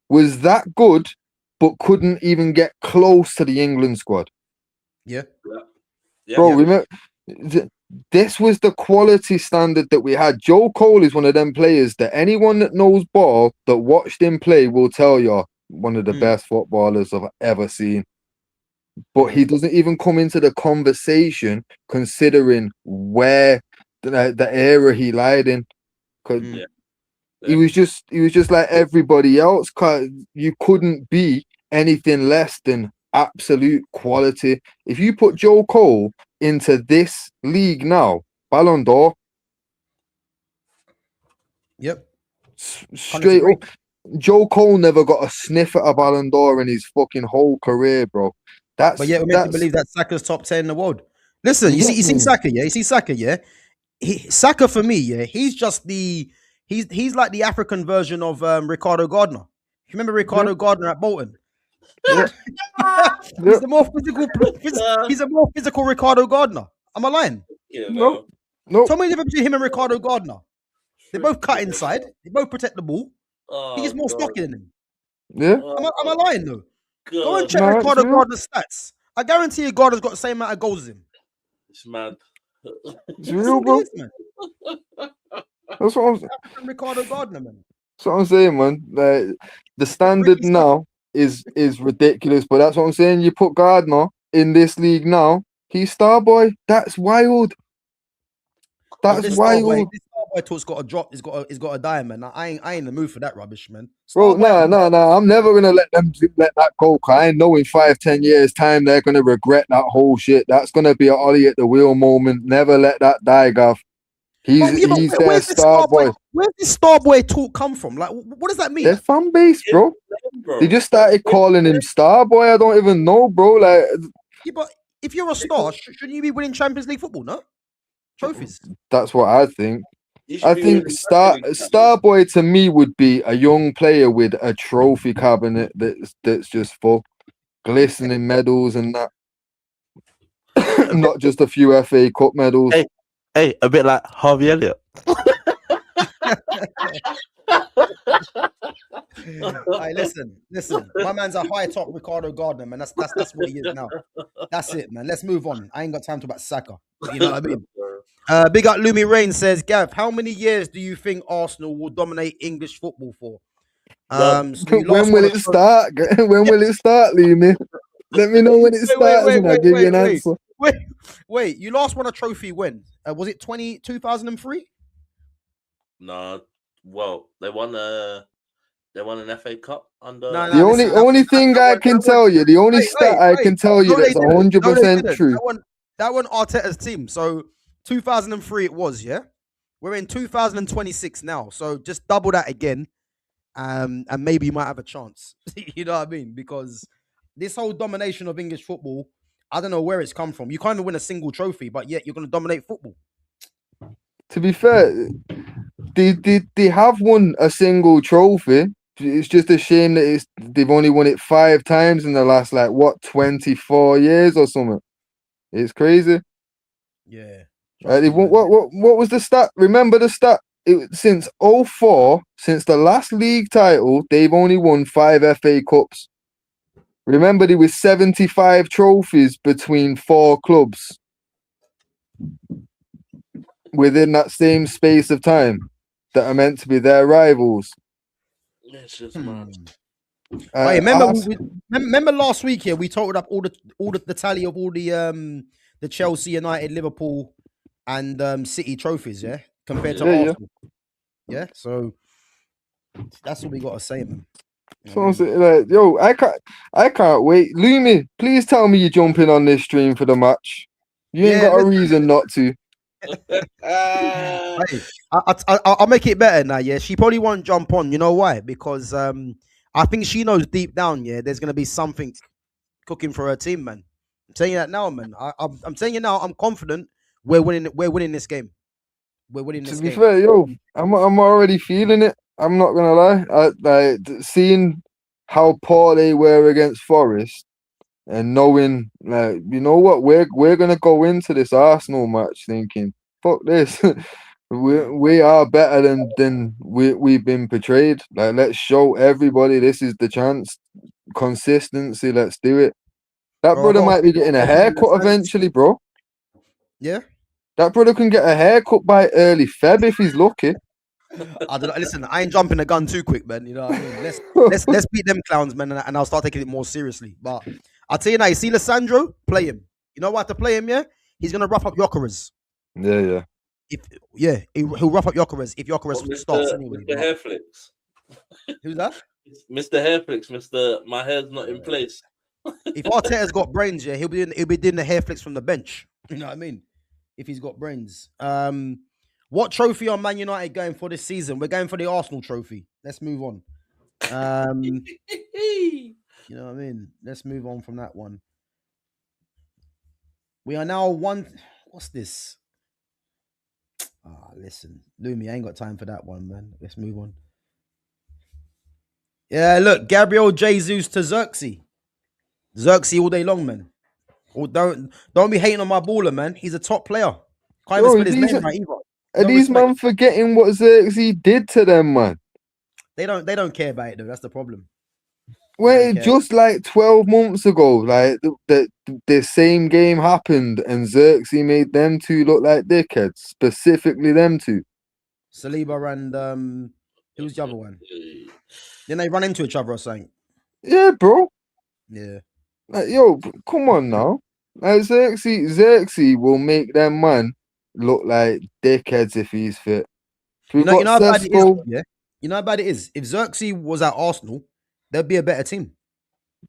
was that good, but couldn't even get close to the England squad? Yeah. Bro, remember... This was the quality standard that we had. Joe Cole is one of them players that anyone that knows ball, that watched him play, will tell you one of the best footballers I've ever seen. But he doesn't even come into the conversation considering where the era he lied in. Because he was just like everybody else. Cause you couldn't be anything less than absolute quality. If you put Joe Cole into this league now, Ballon d'Or. Yep. Straight up. Joe Cole never got a sniff at a Ballon d'Or in his fucking whole career, bro. But we're meant to believe that Saka's top 10 in the world. Listen, you see Saka, yeah? You see Saka, yeah? Saka for me, yeah, he's just he's like the African version of Ricardo Gardner. You remember Ricardo Gardner at Bolton? Yeah. He's the more physical. He's a more physical Ricardo Gardner. Am I lying? Yeah, Nope. Tell me the difference between him and Ricardo Gardner. They both cut inside. They both protect the ball. He's more stocky than him. Yeah. Am I lying though? God. Go and check No, Ricardo Gardner's stats. I guarantee you, Gardner's got the same amount of goals as him. It's mad. It's real, bro. That's what I'm. Ricardo Gardner, man. That's what I'm saying, man. Like the standard now is ridiculous, but that's what I'm saying. You put Gardner in this league now, he's star boy. That's wild. That's wild. This Starboy talk's got to drop. He's got to die, man. I ain't in the mood for that rubbish, man. Bro, nah. I'm never gonna let that go. Cause I know in 5-10 years time they're gonna regret that whole shit. That's gonna be an Ollie at the wheel moment. Never let that die, Gav. He's their star boy. Where's this Starboy talk come from? Like, what does that mean? Their fan base, bro. They just started calling him star boy. I don't even know, bro. Like, yeah, but if you're a star, shouldn't you be winning Champions League football? No trophies. That's what I think. I think Starboy to me would be a young player with a trophy cabinet that's just full, glistening medals and that. Not just a few FA Cup medals. Hey, a bit like Harvey Elliott. Hey, listen. My man's a high top Ricardo Gardner, man. That's what he is now. That's it, man. Let's move on. I ain't got time to talk about Saka. You know what I mean? Big up Lumi Rain says, Gav, how many years do you think Arsenal will dominate English football for? When will it start? When will it start, Lumi? Let me know when it starts and I'll give you an answer. Wait, you last won a trophy when? Was it 2003? No, well, they won an FA Cup under. The only thing I can tell you, the only stat I can tell you that's 100% true. That one Arteta's team. So 2003 it was, yeah. We're in 2026 now, so just double that again, and maybe you might have a chance. You know what I mean? Because this whole domination of English football, I don't know where it's come from. You can't even win a single trophy, but yet you're going to dominate football. To be fair, they have won a single trophy. It's just a shame that they've only won it 5 times in the last 24 years or something. It's crazy. Yeah. What was the stat? Remember the stat? Since 2004, since the last league title, they've only won 5 FA Cups. Remember, there was 75 trophies between 4 clubs within that same space of time that are meant to be their rivals. It's just mad. Hey, remember last week here we totaled up all the tally of all the Chelsea, United, Liverpool, and City trophies, yeah, compared to Arsenal. Yeah, so that's what we got to say, man. So I'm saying, yo, I can't wait. Lumi, please tell me you're jumping on this stream for the match. You ain't got a reason not to. Hey, I'll make it better now. Yeah, she probably won't jump on. You know why? Because I think she knows deep down, yeah, there's gonna be something cooking for her team, man. I'm telling you that now, man. I'm telling you now. I'm confident we're winning this game. We're winning this game. To be fair, yo, I'm already feeling it. I'm not gonna lie. Seeing how poor they were against Forest, and knowing, you know what, we're gonna go into this Arsenal match thinking, fuck this. we are better than we've been portrayed. Let's show everybody this is the chance. Consistency. Let's do it. That brother might be getting a haircut eventually, bro. Yeah. That brother can get a haircut by early Feb if he's lucky. I don't know. Listen, I ain't jumping the gun too quick, man. You know what I mean? Let's beat them clowns, man, and I'll start taking it more seriously. But I'll tell you now, you see Lissandro, play him. You know what to play him, yeah? He's gonna rough up Yokeres. Yeah. He'll rough up Yokeres if Yokeres starts anyway. Mr. Hairflix. Who's that? Mr. Hairflix, my hair's not in place. If Arteta's got brains, yeah, he'll be doing the hair flicks from the bench. You know what I mean? If he's got brains. What trophy are Man United going for this season? We're going for the Arsenal trophy. Let's move on. You know what I mean? Let's move on from that one. We are now one. What's this? Listen, Lumi, I ain't got time for that one, man. Let's move on. Yeah, look, Gabriel Jesus to Xerxes. Xerxes all day long, man. Oh, don't be hating on my baller, man. He's a top player. Can't even spell his name right either. Are these man forgetting what Xerxes did to them, man? They don't care about it though. That's the problem. Well, just like 12 months ago, like the same game happened, and Xerxes made them two look like dickheads. Specifically, them two. Saliba and who's the other one? Then they run into each other or something. Yeah, bro. Yeah. Like, yo, come on now. Like, Xerxes will make them man look like dickheads if he's fit. You know how bad it is, yeah? You know how bad it is? If Xerxes was at Arsenal, they'd be a better team.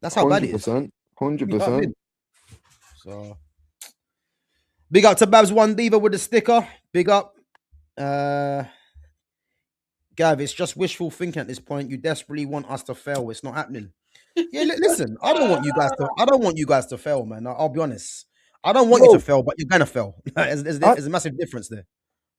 That's how bad it is. 100%. 100%. So, big up to Babs One Diva with the sticker. Big up. Gav, it's just wishful thinking at this point. You desperately want us to fail. It's not happening. Yeah, listen, I don't want you guys to fail, man. I'll be honest. I don't want you to fail, but you're gonna fail. There's a massive difference there.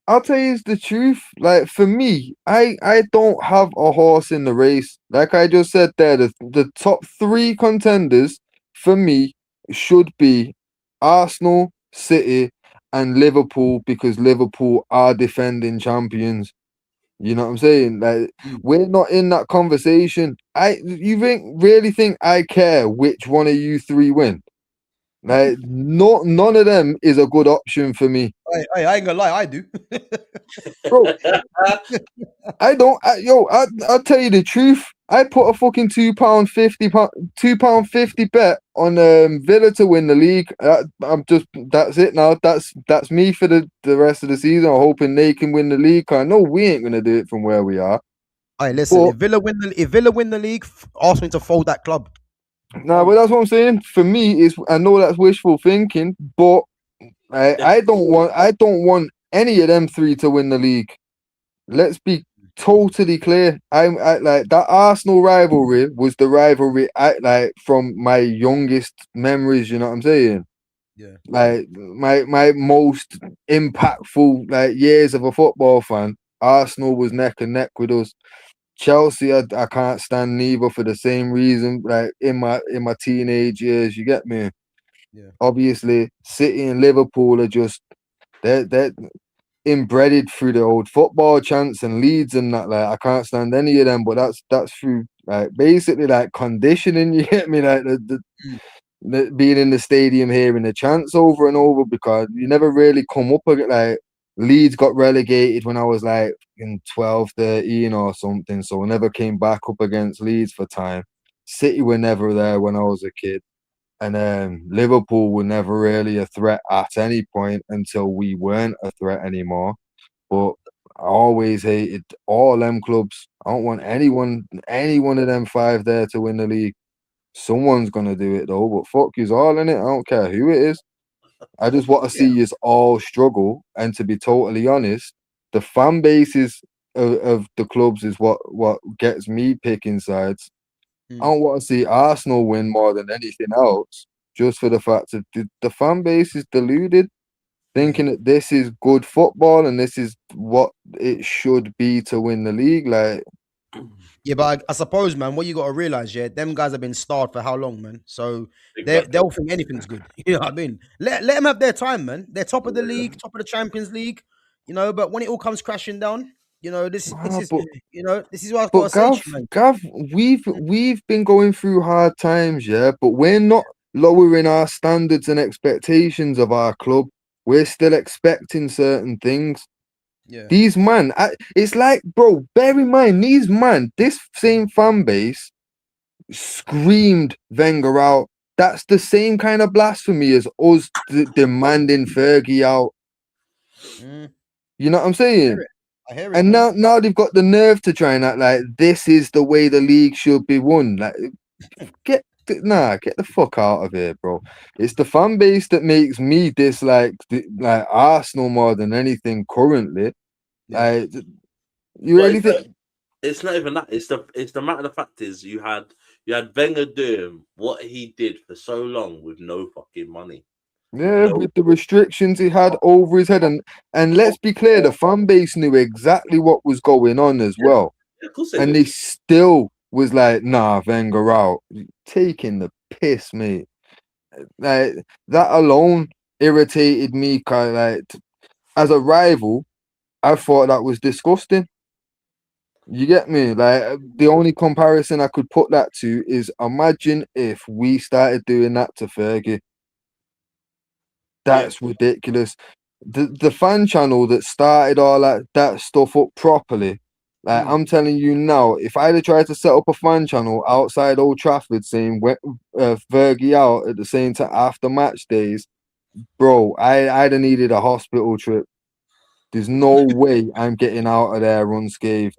I'll tell you the truth. Like, for me, I don't have a horse in the race. Like I just said there, the top 3 contenders for me should be Arsenal, City, and Liverpool, because Liverpool are defending champions. You know what I'm saying? Like, we're not in that conversation. You really think I care which one of you 3 win? Like, none of them is a good option for me. Hey, I ain't gonna lie, I do. Bro, I don't. I'll tell you the truth. I put a fucking £2.50 bet on Villa to win the league. That's it now. That's me for the rest of the season. I'm hoping they can win the league. I know we ain't gonna do it from where we are. Hey, listen, if Villa win the league, ask me to fold that club. Nah, but that's what I'm saying. For me, I know that's wishful thinking, but I don't want any of them 3 to win the league. Let's be totally clear. I like that Arsenal rivalry was the rivalry I like from my youngest memories. You know what I'm saying? Yeah. Like my most impactful like years of a football fan. Arsenal was neck and neck with us. Chelsea, I can't stand neither for the same reason. Like in my teenage years, you get me. Yeah. Obviously, City and Liverpool are just they're inbred through the old football chants and Leeds and that. Like I can't stand any of them, but that's through like basically like conditioning. You get me? Like the being in the stadium hearing the chants over and over, because you never really come up against like. Leeds got relegated when I was like in 12, 13 or something, so I never came back up against Leeds for time. City were never there when I was a kid, and Liverpool were never really a threat at any point until we weren't a threat anymore. But I always hated all them clubs. I don't want any one of them 5 there to win the league. Someone's gonna do it though, but fuck you's all in it. I don't care who it is. I just want to see us all struggle. And to be totally honest, the fan bases of the clubs is what gets me picking sides. I don't want to see Arsenal win more than anything else, just for the fact that the fan base is deluded, thinking that this is good football and this is what it should be to win the league. Like, yeah, but I suppose, man, what you got to realize, yeah, them guys have been starved for how long, man? So they'll think anything's good. You know what I mean? Let them have their time, man. They're top of the league, top of the Champions League, you know. But when it all comes crashing down, you know, this is what I've got to say to you, man. Gav, we've been going through hard times, yeah, but we're not lowering our standards and expectations of our club. We're still expecting certain things. Yeah. These man, it's like, bro, bear in mind, this same fan base screamed Wenger out. That's the same kind of blasphemy as us demanding Fergie out. You know what I'm saying? I hear it. And now they've got the nerve to try and act like this is the way the league should be won. Like, get the fuck out of here, bro. It's the fan base that makes me dislike like Arsenal more than anything currently. Like, you really think it's not even that? It's the matter of the fact is you had Wenger doing what he did for so long with no fucking money. Yeah, with the restrictions he had over his head, and let's be clear, the fan base knew exactly what was going on as well, Yeah, of course they and do. they still was like, "Nah, Wenger out," taking the piss, mate. Like that alone irritated me. Kind of like as a rival, I thought that was disgusting. You get me? Like the only comparison I could put that to is imagine if we started doing that to Fergie. Yeah. That's ridiculous. The fan channel that started all that stuff up properly. Like I'm telling you now, if I'd have tried to set up a fan channel outside Old Trafford saying Fergie out at the same time after match days, bro, I'd have needed a hospital trip. There's no way I'm getting out of there unscathed.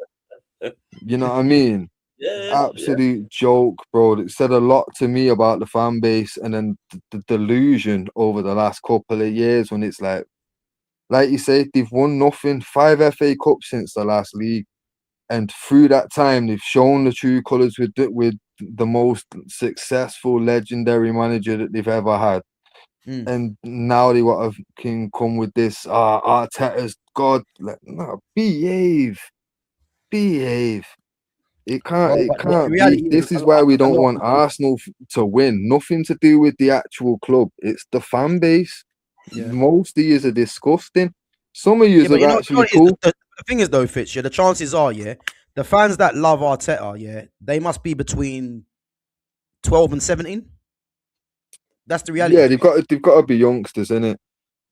You know what I mean? Yeah. Absolute joke, bro. It said a lot to me about the fan base and then the delusion over the last couple of years when it's like you say, they've won nothing, 5 FA Cups since the last league. And through that time, they've shown the true colours with the most successful, legendary manager that they've ever had. And now they can come with this Arteta's God, like, no, behave. It Bro, but the can't be. reality is, This is why we don't want Arsenal to win. Nothing to do with the actual club. It's the fan base. Yeah. Most of yous are disgusting. Some of yous but are actually cool. The thing is though, Fitz, the chances are, the fans that love Arteta, they must be between 12 and 17. That's the reality. Yeah, they've got to be youngsters, innit?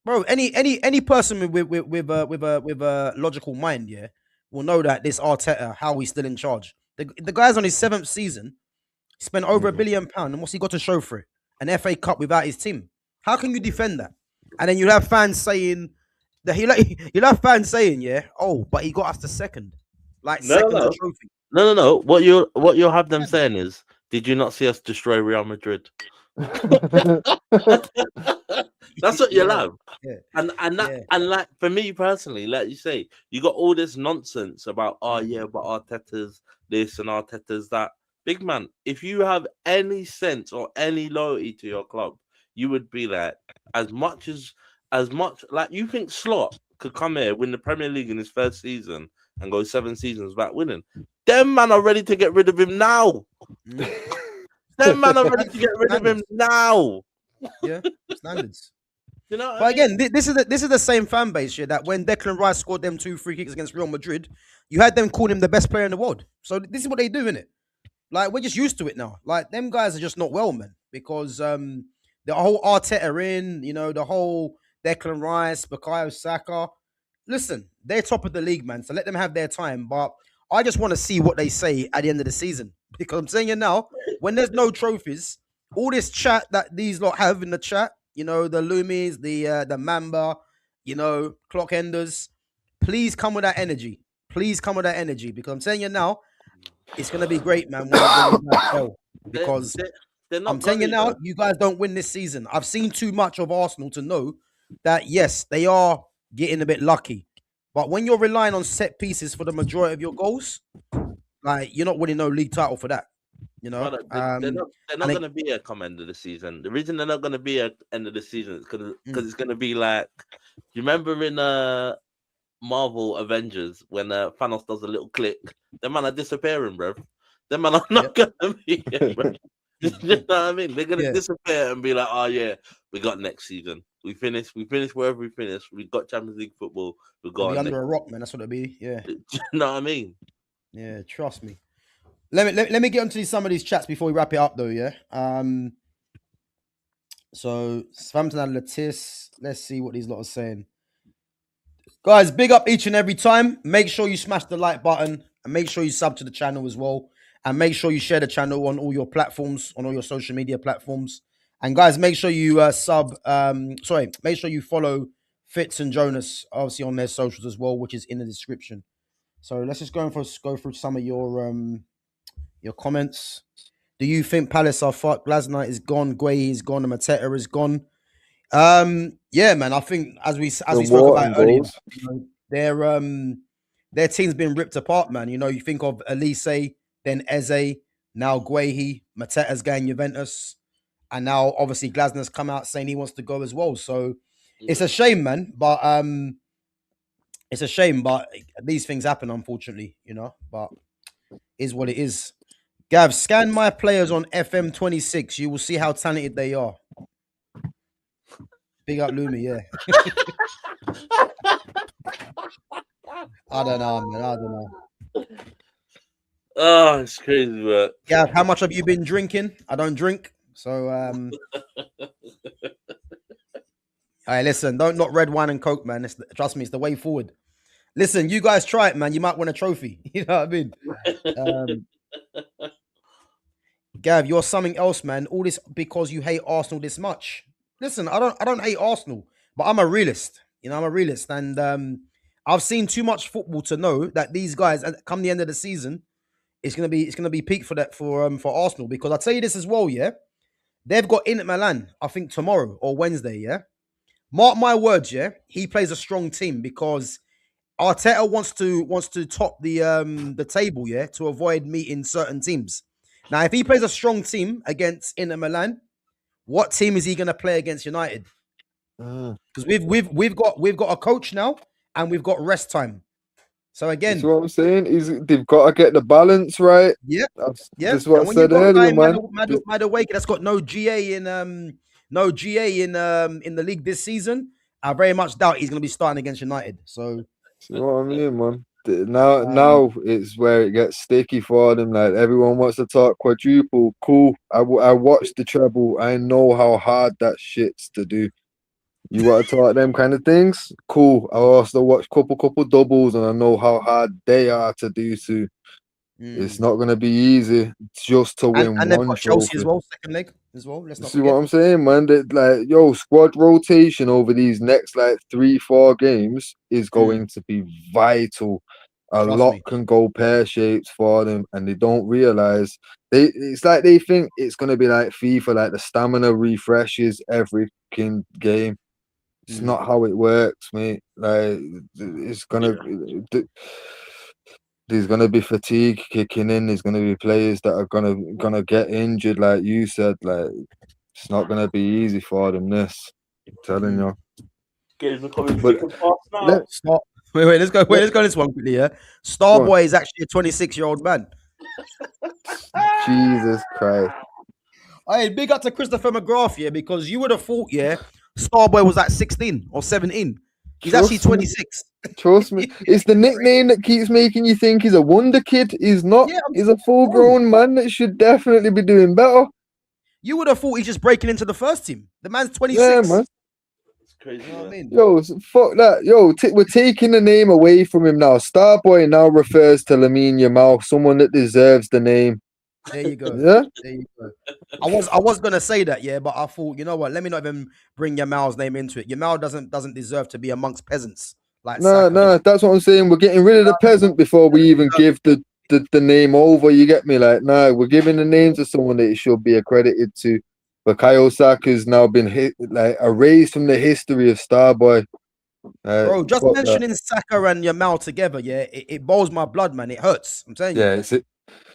Bro, any person with a logical mind, will know that this Arteta, how he's still in charge. The guy's on his 7th season, spent over £1 billion, and what's he got to show for it? An FA Cup without his team. How can you defend that? And then you'll have fans saying that you'll have fans saying, oh, but he got us to second, second to trophy. No. What you'll have them saying is, did you not see us destroy Real Madrid? That's what you'll have. Yeah. And like for me personally, like you say, you got all this nonsense about but Arteta's this and Arteta's that. Big man, if you have any sense or any loyalty to your club, you would be like, as much like you think Slot could come here, win the Premier League in his first season and go 7 seasons without winning. Them man are ready to get rid of him now. Them man are ready to get rid of him now. Yeah, standards. You know, but again, this is the same fan base that when Declan Rice scored them 2 free kicks against Real Madrid, you had them call him the best player in the world. So this is what they do, innit? Like we're just used to it now. Like them guys are just not well, man, because the whole Arteta in, the whole Declan Rice, Bukayo Saka. Listen, they're top of the league, man. So let them have their time. But I just want to see what they say at the end of the season, because I'm saying it now, when there's no trophies, all this chat that these lot have in the chat, the Loomies, the Mamba, Clock Enders, please come with that energy. Please come with that energy, because I'm saying it now, it's gonna be great, man. Because I'm telling you now, you guys don't win this season. I've seen too much of Arsenal to know that yes, they are getting a bit lucky, but when you're relying on set pieces for the majority of your goals, like you're not winning no league title for that. They're not going to be a come end of the season. The reason they're not going to be a end of the season is because it's going to be like, you remember in Marvel Avengers when Thanos does a little click, them man are disappearing, bro. Them man are not going to be here, bro. You know what I mean? They're going to disappear and be like, oh yeah, we got next season. We finished wherever we finished. We got Champions League football. We got under a rock, man. That's what it'll be. Yeah. Do you know what I mean? Yeah, trust me. Let me get onto some of these chats before we wrap it up, though. Yeah. So Southampton and Latis. Let's see what these lot are saying. Guys, big up each and every time. Make sure you smash the like button and make sure you sub to the channel as well. And make sure you share the channel on all your platforms, on all your social media platforms. And guys, make sure you make sure you follow Fitz and Jonas, obviously on their socials as well, which is in the description. So let's just go through some of your comments. Do you think Palace are fucked? Glasner is gone, Guehi is gone, and Mateta is gone. Yeah, man. I think as we spoke about earlier, their team's been ripped apart, man. You think of Elise, then Eze, now Guehi, Mateta's going Juventus. and now obviously Glasner's come out saying he wants to go as well. So it's a shame, man. But it's a shame, but these things happen, unfortunately, you know. But is what it is. Gav, scan my players on FM26. You will see how talented they are. Big up Lumi, yeah. I don't know, man. I don't know. Oh, it's crazy, but Gav, how much have you been drinking? I don't drink, so Hey, listen, don't knock red wine and coke, man. Trust me, it's the way forward. Listen, you guys try it, man. You might win a trophy. You know what I mean? Gav, you're something else, man. All this because you hate Arsenal this much. Listen, I don't hate Arsenal, but I'm a realist. You know, I'm a realist, and I've seen too much football to know that these guys, come the end of the season, it's gonna be peak for that for Arsenal. Because I'll tell you this as well, yeah. They've got Inter Milan, I think tomorrow or Wednesday, yeah. Mark my words, yeah. He plays a strong team because Arteta wants to top the table, yeah, to avoid meeting certain teams. Now, if he plays a strong team against Inter Milan, what team is he going to play against United? Because we've got a coach now, and we've got rest time. So again, that's what I'm saying. They've got to get the balance right. Yeah, yeah. That's what I said earlier, man. Madueke that's got no GA in the league this season. I very much doubt he's going to be starting against United. So, you know what I mean, man. Now it's where it gets sticky for them. Like everyone wants to talk quadruple. Cool. I watched the treble. I know how hard that shit's to do. You want to talk them kind of things? Cool. I also watched couple doubles, and I know how hard they are to do too. It's not going to be easy just to win and they've one got trophy. Chelsea as well, second leg as well. Let's not see what I'm saying, man. That squad rotation over these next 3-4 games is going to be vital. A lot can go pear-shaped for them, and they don't realize it's like they think it's going to be like FIFA, like the stamina refreshes every game. It's not how it works, mate. Like it's gonna. There's gonna be fatigue kicking in. There's gonna be players that are gonna get injured, like you said. Like it's not gonna be easy for them. I'm telling you. Stop. Wait, let's go. Let's go this one quickly. Yeah, Starboy is actually a 26-year-old man. Jesus Christ. Hey, big up to Christopher McGrath, yeah, because you would have thought, yeah, Starboy was at 16 or 17. He's actually 26. Trust me. It's the nickname that keeps making you think he's a wonder kid. He's not. He's a full-grown man that should definitely be doing better. You would have thought he's just breaking into the first team. The man's 26. Yeah, man. It's crazy. You know what I mean? Yo, fuck that. Yo, we're taking the name away from him now. Starboy now refers to Lamine Yamal, someone that deserves the name. There you go. Yeah. There you go. I was gonna say that, yeah, but I thought, you know what? Let me not even bring Yamal's name into it. Yamal doesn't deserve to be amongst peasants. Like no, that's what I'm saying. We're getting rid of the peasant before we even give the name over. You get me? Like, no, we're giving the name to someone that it should be accredited to. But Bukayo Saka's now been erased from the history of Starboy. Bro, just mentioning Saka and Yamal together, yeah, it boils my blood, man. It hurts. I'm telling you. Yeah,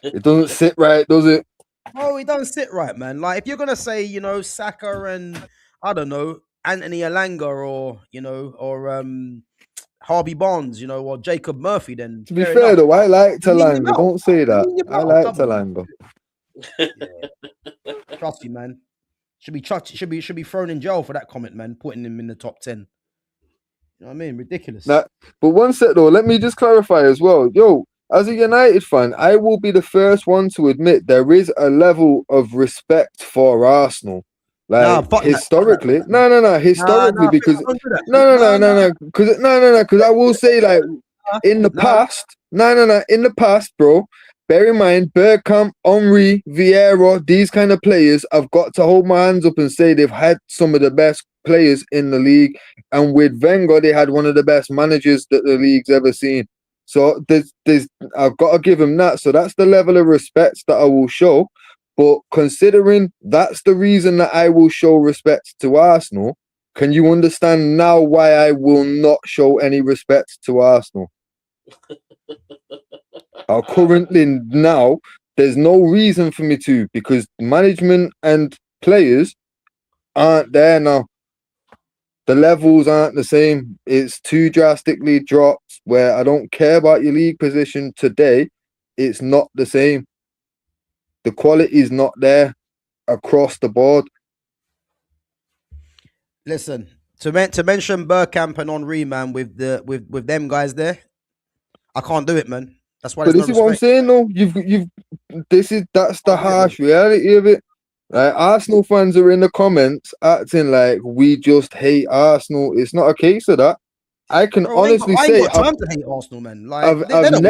it doesn't sit right, does it? Oh, it doesn't sit right, man. Like, if you're gonna say, you know, Saka and I don't know, Anthony Alanga or Harvey Barnes, you know, or Jacob Murphy, then to be fair though, I like Alanga. Don't say that. I like Alanga. Yeah. Trust me, man. Should be thrown in jail for that comment, man. Putting him in the top 10. You know what I mean? Ridiculous. But one sec though, let me just clarify as well. Yo, as a United fan, I will be the first one to admit there is a level of respect for Arsenal. Like historically, historically, because because I will say, like, in the past, in the past, bro. Bear in mind, Bergkamp, Henry, Vieira, these kind of players, I've got to hold my hands up and say they've had some of the best players in the league. And with Wenger, they had one of the best managers that the league's ever seen. So I've got to give him that. So that's the level of respect that I will show. But considering that's the reason that I will show respect to Arsenal, can you understand now why I will not show any respect to Arsenal? Currently now, there's no reason for me to, because management and players aren't there now. The levels aren't the same. It's too drastically dropped where I don't care about your league position today. It's not the same. The quality is not there across the board. Listen, to mention Bergkamp and Henry, man, with them guys there, I can't do it, man. That's why. But this is what I'm saying, though. That's the harsh reality of it. Like, Arsenal fans are in the comments acting like we just hate Arsenal. It's not a case of that. I can honestly say I time to hate Arsenal, man. Like, I've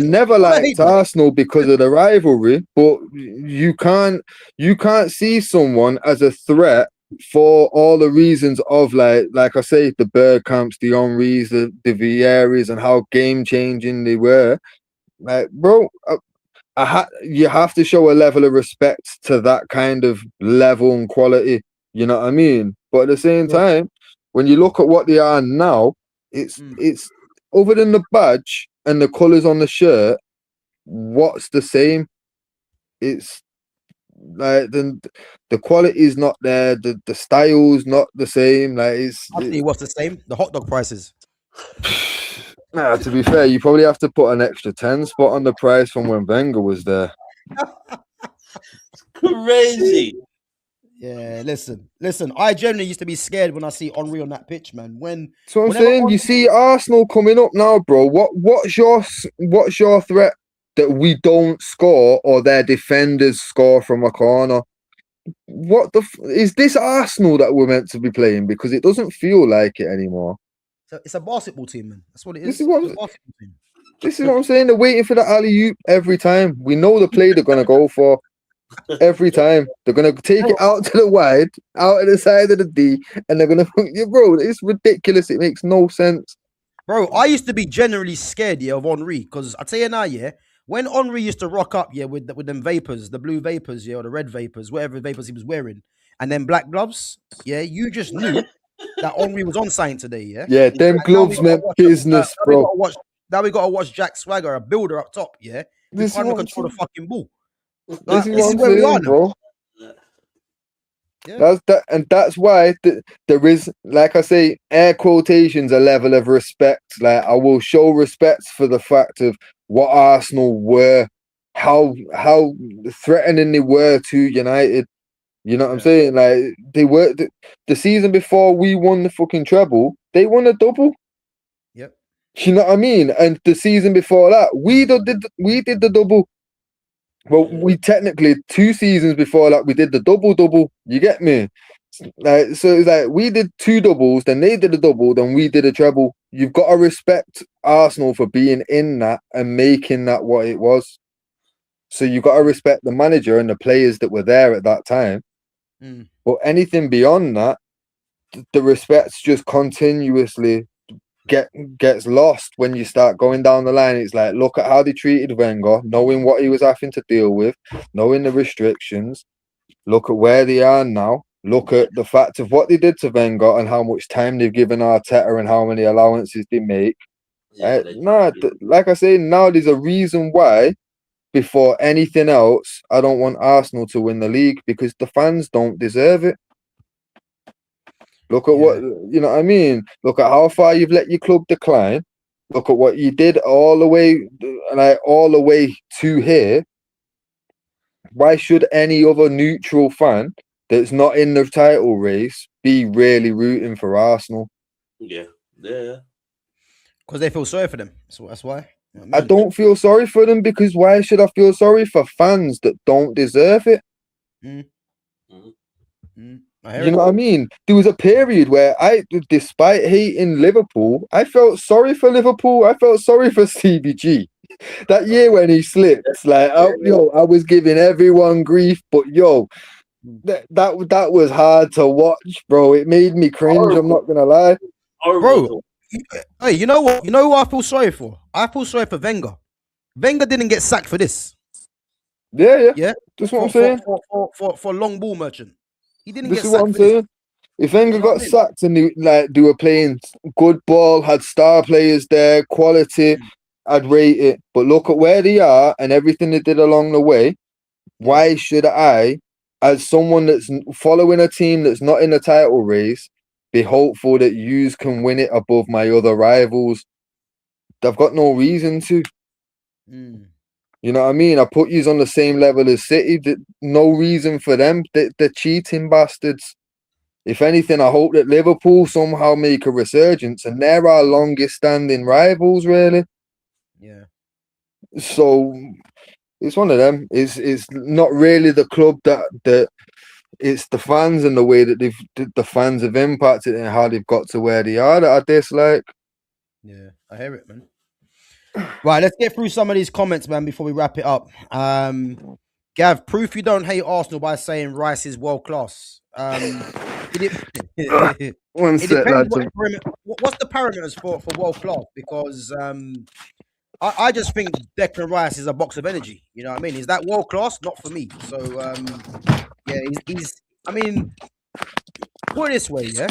never liked Arsenal because of the rivalry, but you can't see someone as a threat for all the reasons of like I say, the Bergkamps, the Henrys, the Vieiras, and how game changing they were. Like, bro, you have to show a level of respect to that kind of level and quality. You know what I mean? But at the same time, when you look at what they are now, it's other than the badge and the colours on the shirt, what's the same? It's like the quality is not there, the style's not the same. Like, what's the same? The hot dog prices. Nah, to be fair, you probably have to put an extra 10 spot on the price from when Wenger was there. It's crazy. Yeah, listen. I generally used to be scared when I see Henry on that pitch, man. So I'm saying, you see Arsenal coming up now, bro. What's your threat that we don't score or their defenders score from a corner? What is this Arsenal that we're meant to be playing? Because it doesn't feel like it anymore. It's a basketball team, man. That's what it is. This is what I'm saying. They're waiting for the alley-oop every time. We know the play they're going to go for. Every time. They're going to take it out to the wide, out of the side of the D, and they're going to... Bro, it's ridiculous. It makes no sense. Bro, I used to be generally scared, of Henry, because I tell you now, when Henry used to rock up, with them vapors, the blue vapors, or the red vapors, whatever vapors he was wearing, and then black gloves, you just knew that Henry was on sign today, Yeah, them gloves meant business, bro. Now we gotta watch Jack Swagger, a builder up top, We can't control the fucking ball. This is where we are, bro. Yeah. That's why there is, like I say, air quotations, a level of respect. Like, I will show respect for the fact of what Arsenal were, how threatening they were to United. You know what I'm saying? Like, they were the season before we won the fucking treble, they won a double. Yep. You know what I mean? And the season before that, we did the double. Well, we technically 2 seasons before that we did the double. You get me? Like, so it's like we did 2 doubles, then they did a double, then we did a treble. You've got to respect Arsenal for being in that and making that what it was. So you've got to respect the manager and the players that were there at that time. But anything beyond that, the respect's just continuously gets lost when you start going down the line. It's like, look at how they treated Wenger, knowing what he was having to deal with, knowing the restrictions. Look at where they are now. Look at the fact of what they did to Wenger and how much time they've given Arteta and how many allowances they make. Like I say, now there's a reason why, before anything else, I don't want Arsenal to win the league, because the fans don't deserve it. Look at what, you know what I mean? Look at how far you've let your club decline. Look at what you did all the way to here. Why should any other neutral fan that's not in the title race be really rooting for Arsenal? Yeah. Because they feel sorry for them. So that's why. I don't feel sorry for them, because why should I feel sorry for fans that don't deserve it? You know what I mean? There was a period where despite hating Liverpool, I felt sorry for Liverpool. I felt sorry for CBG. That year when he slipped, like, I was giving everyone grief, but that was hard to watch, bro. It made me cringe. I'm not gonna lie, bro. Hey, you know what? You know who I feel sorry for? I feel sorry for Wenger. Wenger didn't get sacked for this. Yeah. That's what I'm saying. For long ball merchant. He didn't this get is sacked what I'm for saying. If Wenger got sacked and they were playing good ball, had star players there, quality, I'd rate it. But look at where they are and everything they did along the way. Why should I as someone that's following a team that's not in the title race, be hopeful that yous can win it above my other rivals. They've got no reason to. You know what I mean? I put yous on the same level as City. No reason for them. They're cheating bastards. If anything, I hope that Liverpool somehow make a resurgence, and they're our longest standing rivals, really. Yeah. So it's one of them. It's not really the club that it's the fans and the way that the fans have impacted and how they've got to where they are that I dislike. Yeah, I hear it, man. Right, let's get through some of these comments, man, before we wrap it up. Gav, proof you don't hate Arsenal by saying Rice is world class. It depends what's the parameters for world class, because I just think Declan Rice is a box of energy. You know what I mean? Is that world class? Not for me. So yeah, he's I mean, put it this way, yeah.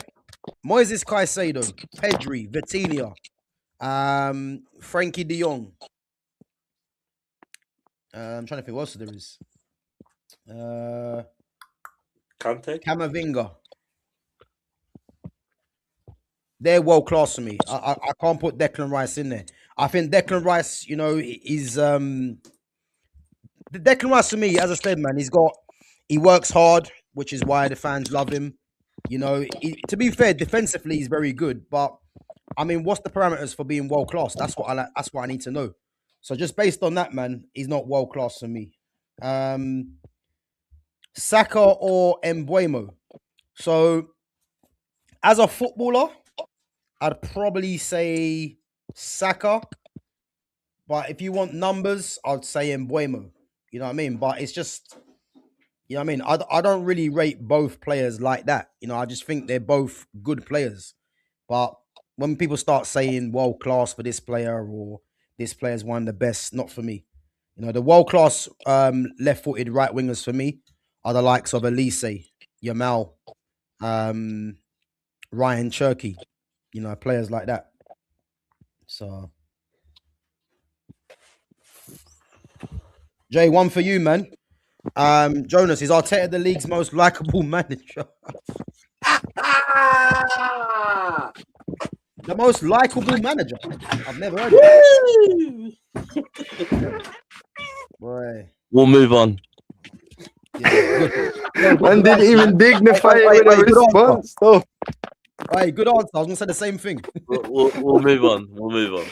Moises Caicedo, Pedri, Vitinha, Frankie de Jong. I'm trying to think what else there is. Kante, Camavinga. They're world class to me. I can't put Declan Rice in there. I think Declan Rice, you know, is the Declan Rice to me, as I said, man, he works hard, which is why the fans love him. You know, to be fair, defensively he's very good, but I mean, what's the parameters for being world class? That's what I like. That's what I need to know. So just based on that, man, he's not world class for me. Saka or Mbuemo. So as a footballer, I'd probably say Saka. But if you want numbers, I'd say Mbuemo. You know what I mean? But it's just, you know what I mean? I don't really rate both players like that. You know, I just think they're both good players. But when people start saying world class for this player or this player's one of the best, not for me. You know, the world class left-footed right wingers for me are the likes of Elise, Yamal, Ryan Cherky. You know, players like that. So, Jay, one for you, man. Jonas, is Arteta the league's most likable manager? The most likable manager? I've never heard of it. Boy. We'll move on. Yeah, and didn't even dignify it with a response. Oh. Hey, good answer. I was gonna say the same thing. We'll move on. We'll move on.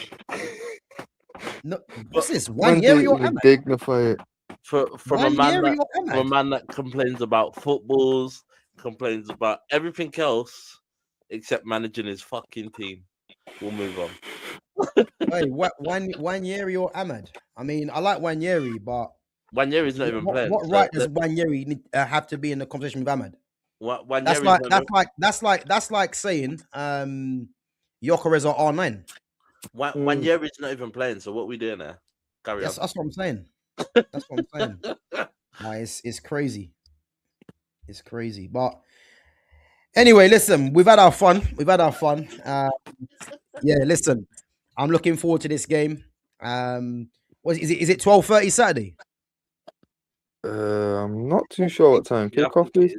No, what's this? Wanyeri or Ahmed? Dignify it. From a man that complains about footballs, complains about everything else except managing his fucking team. We'll move on. Hey, Wanyeri or Ahmed? I mean, I like Wanyeri, but Wanyeri's not even playing. What right does Wanyeri have to be in the conversation with Ahmed? That's like saying Gyökeres or R9. Wanyeri's not even playing. So what are we doing there? That's what I'm saying. That's what I'm saying. It's crazy. It's crazy. But anyway, listen, we've had our fun. Yeah, listen, I'm looking forward to this game. Is it 12:30 Saturday? I'm not too sure what time kickoff is.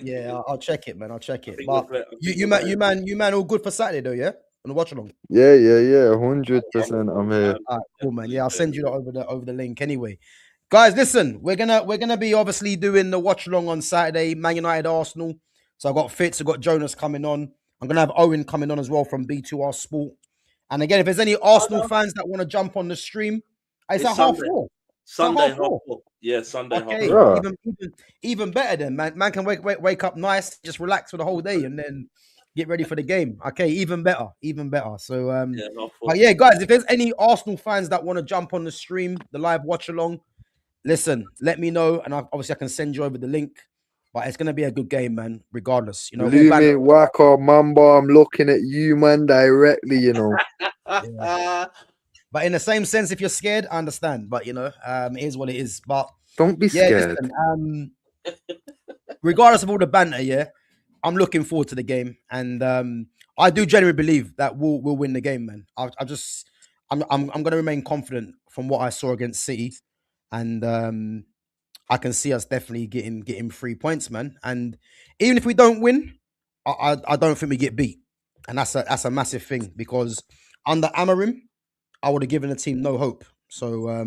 Yeah, I'll check it, man. I'll check it. But you man, all good for Saturday though, yeah? On the watch along. Yeah, 100%. I'm here. All right, cool, man. Yeah, I'll send you that over the link anyway. Guys, listen, we're gonna be obviously doing the watch along on Saturday, Man United Arsenal. So I got Fitz, I got Jonas coming on. I'm gonna have Owen coming on as well from B2R Sport. And again, if there's any Arsenal fans that want to jump on the stream, it's at Sunday. 4:30. Sunday, 4:30. Yeah, Sunday. Okay, even better then, man. Man can wake up nice, just relax for the whole day, and then get ready for the game. Okay, even better. So, but yeah, guys, if there's any Arsenal fans that want to jump on the stream, the live watch along, listen, let me know, and obviously I can send you over the link. But it's gonna be a good game, man. Regardless, you know. Lumi, Waka, Mamba, I'm looking at you, man, directly. You know. Yeah. But in the same sense, if you're scared, I understand. But you know, it is what it is. But don't be scared. Listen, regardless of all the banter, yeah, I'm looking forward to the game, and I do genuinely believe that we'll win the game, man. I'm going to remain confident from what I saw against City, and I can see us definitely getting 3 points, man. And even if we don't win, I don't think we get beat, and that's a massive thing because under Amarim, I would have given the team no hope. So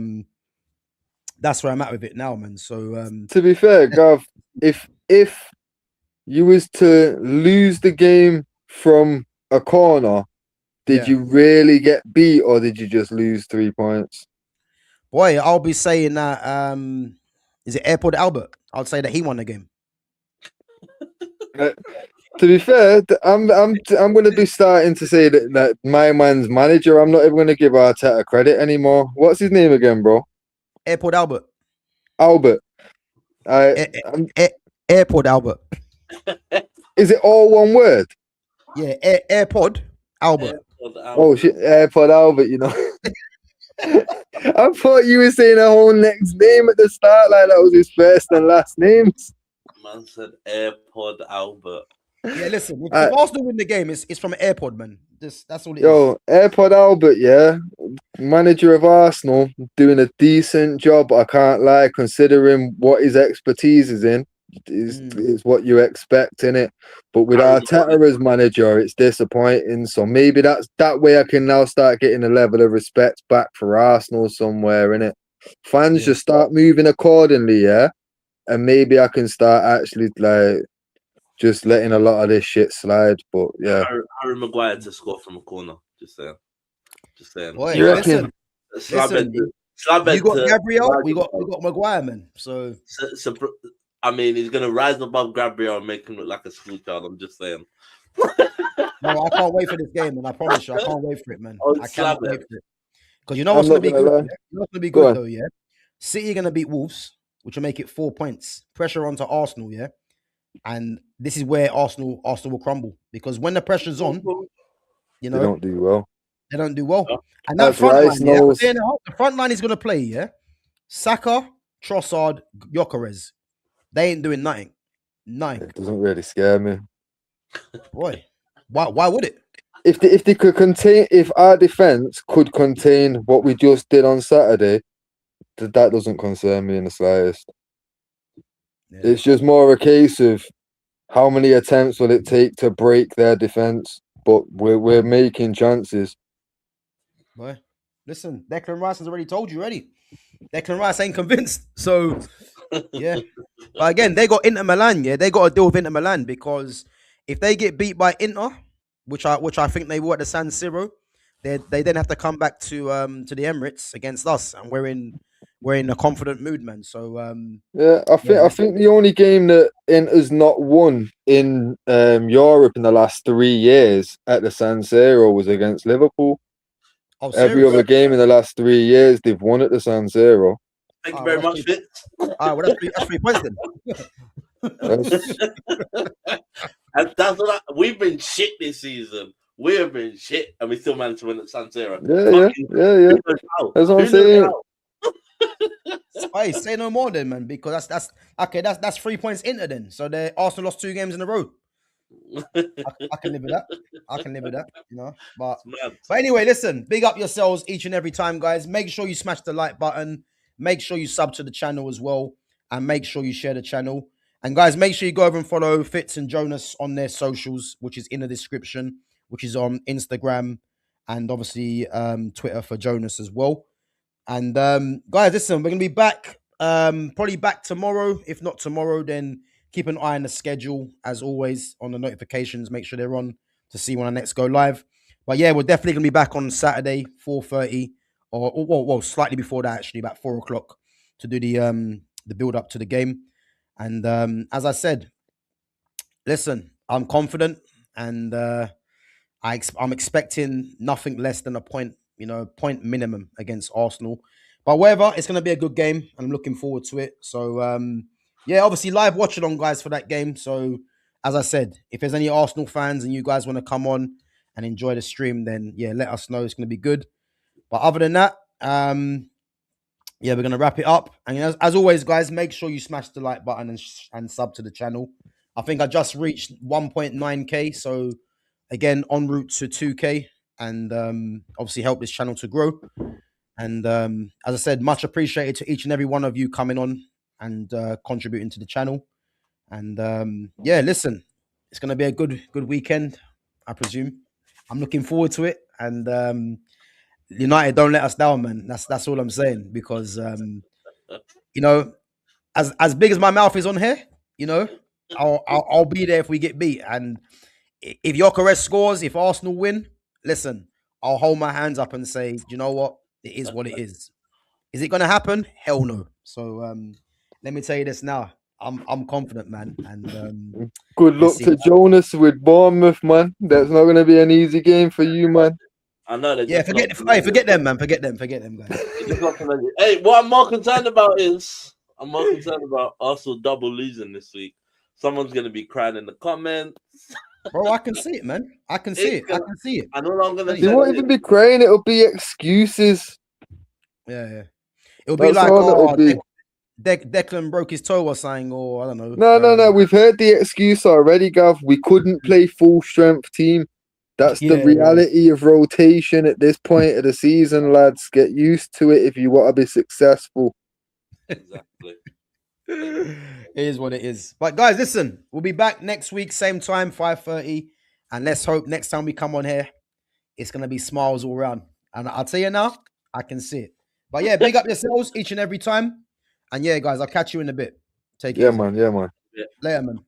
that's where I'm at with it now, man. So to be fair, Gav, if you was to lose the game from a corner, did you really get beat or did you just lose 3 points? Boy, I'll be saying that. Is it Airport Albert? I'll say that he won the game. To be fair, I'm going to be starting to say that my man's manager. I'm not even going to give Arteta credit anymore. What's his name again, bro? Airport Albert. Albert. Airport Albert. Is it all one word? Yeah, AirPod Albert. Oh shit, AirPod Albert. You know. I thought you were saying a whole next name at the start, like that was his first and last names. Man said AirPod Albert. Yeah, listen, if Arsenal win the game, it's from an AirPod, man. That's all it is. Yo, AirPod Albert, yeah, manager of Arsenal, doing a decent job. I can't lie, considering what his expertise is in. Is what you expect in it, but with Arteta as manager, it's disappointing. So maybe that way I can now start getting a level of respect back for Arsenal somewhere in it. Fans just start moving accordingly, yeah, and maybe I can start actually like just letting a lot of this shit slide. But yeah, Harry Maguire to score from a corner. Just saying. Boy, listen. You got Gabriel, we got Maguire, man. So I mean, he's going to rise above Gabriel and make him look like a school child. I'm just saying. No, I can't wait for this game, man. I promise you, I can't wait for it, man. I can't wait for it. Because you know what's going to be good? You know what's going to be good, though, yeah? City are going to beat Wolves, which will make it 4 points. Pressure onto Arsenal, yeah? And this is where Arsenal will crumble. Because when the pressure's on, you know... They don't do well. They don't do well. And that front line, the front line is going to play, yeah? Saka, Trossard, Gyökeres. They ain't doing nothing. It doesn't really scare me. Boy, why would it? If they could contain, if our defense could contain what we just did on Saturday, that doesn't concern me in the slightest. Yeah. It's just more a case of how many attempts will it take to break their defense. But we're making chances. Boy, listen, Declan Rice has already told you already. Declan Rice ain't convinced. So yeah. But again, they got Inter Milan, yeah. They got to deal with Inter Milan because if they get beat by Inter, which I think they will at the San Siro, they then have to come back to the Emirates against us, and we're in a confident mood, man. So I think the only game that Inter's not won in Europe in the last 3 years at the San Siro was against Liverpool. Oh, every other game in the last 3 years they've won at the San Siro. Thank you very much, Fitz. Well, that's 3 points then. And that's what we've been shit this season. We have been shit, and we still managed to win at San Siro. Yeah. That's what I'm saying. Hey, say no more then, man, because that's 3 points into then. So Arsenal lost 2 games in a row. I can live with that. You know. But anyway, listen, big up yourselves each and every time, guys. Make sure you smash the like button. Make sure you sub to the channel as well, and make sure you share the channel. And guys, make sure you go over and follow Fitz and Jonas on their socials, which is in the description, which is on Instagram and obviously Twitter for Jonas as well. And guys, listen, we're gonna be back, probably back tomorrow. If not tomorrow, then keep an eye on the schedule as always on the notifications. Make sure they're on to see when I next go live. But yeah, we're definitely gonna be back on Saturday, 4:30, or slightly before that, actually, about 4 o'clock, to do the build up to the game. And as I said, listen, I'm confident, and I'm expecting nothing less than a point minimum against Arsenal. But whatever, it's going to be a good game, and I'm looking forward to it. So, yeah, obviously live watch along, guys, for that game. So, as I said, if there's any Arsenal fans and you guys want to come on and enjoy the stream, then, yeah, let us know. It's going to be good. But other than that, yeah, we're going to wrap it up. And as always, guys, make sure you smash the like button and sub to the channel. I think I just reached 1.9K. So, again, en route to 2K. And obviously help this channel to grow. And as I said, much appreciated to each and every one of you coming on and contributing to the channel. And yeah, listen, it's going to be a good weekend, I presume. I'm looking forward to it. And United, don't let us down, man. That's all I'm saying. Because you know, as big as my mouth is on here, you know, I'll be there if we get beat. And if Gyökeres scores, if Arsenal win, listen, I'll hold my hands up and say, do you know what? It is what it is. Is it going to happen? Hell no. So let me tell you this now. I'm confident, man. And good luck to Jonas with Bournemouth, man. That's not going to be an easy game for you, man. I know that. Yeah, forget them, man. Forget them, guys. Hey, what I'm more concerned about is Arsenal double losing this week. Someone's gonna be crying in the comments. Bro, I can see it, man. I can see it. I know I'm gonna. They won't even be crying. It'll be excuses. Yeah. It'll be like, Declan broke his toe or something, or I don't know. No. We've heard the excuse already, Gav. We couldn't play full strength team. That's the reality of rotation at this point of the season, lads. Get used to it if you want to be successful. Exactly. It is what it is. But guys, listen, we'll be back next week, same time, 5:30. And let's hope next time we come on here, it's going to be smiles all around. And I'll tell you now, I can see it. But yeah, big up yourselves each and every time. And yeah, guys, I'll catch you in a bit. Take care. Yeah, man. Later, man.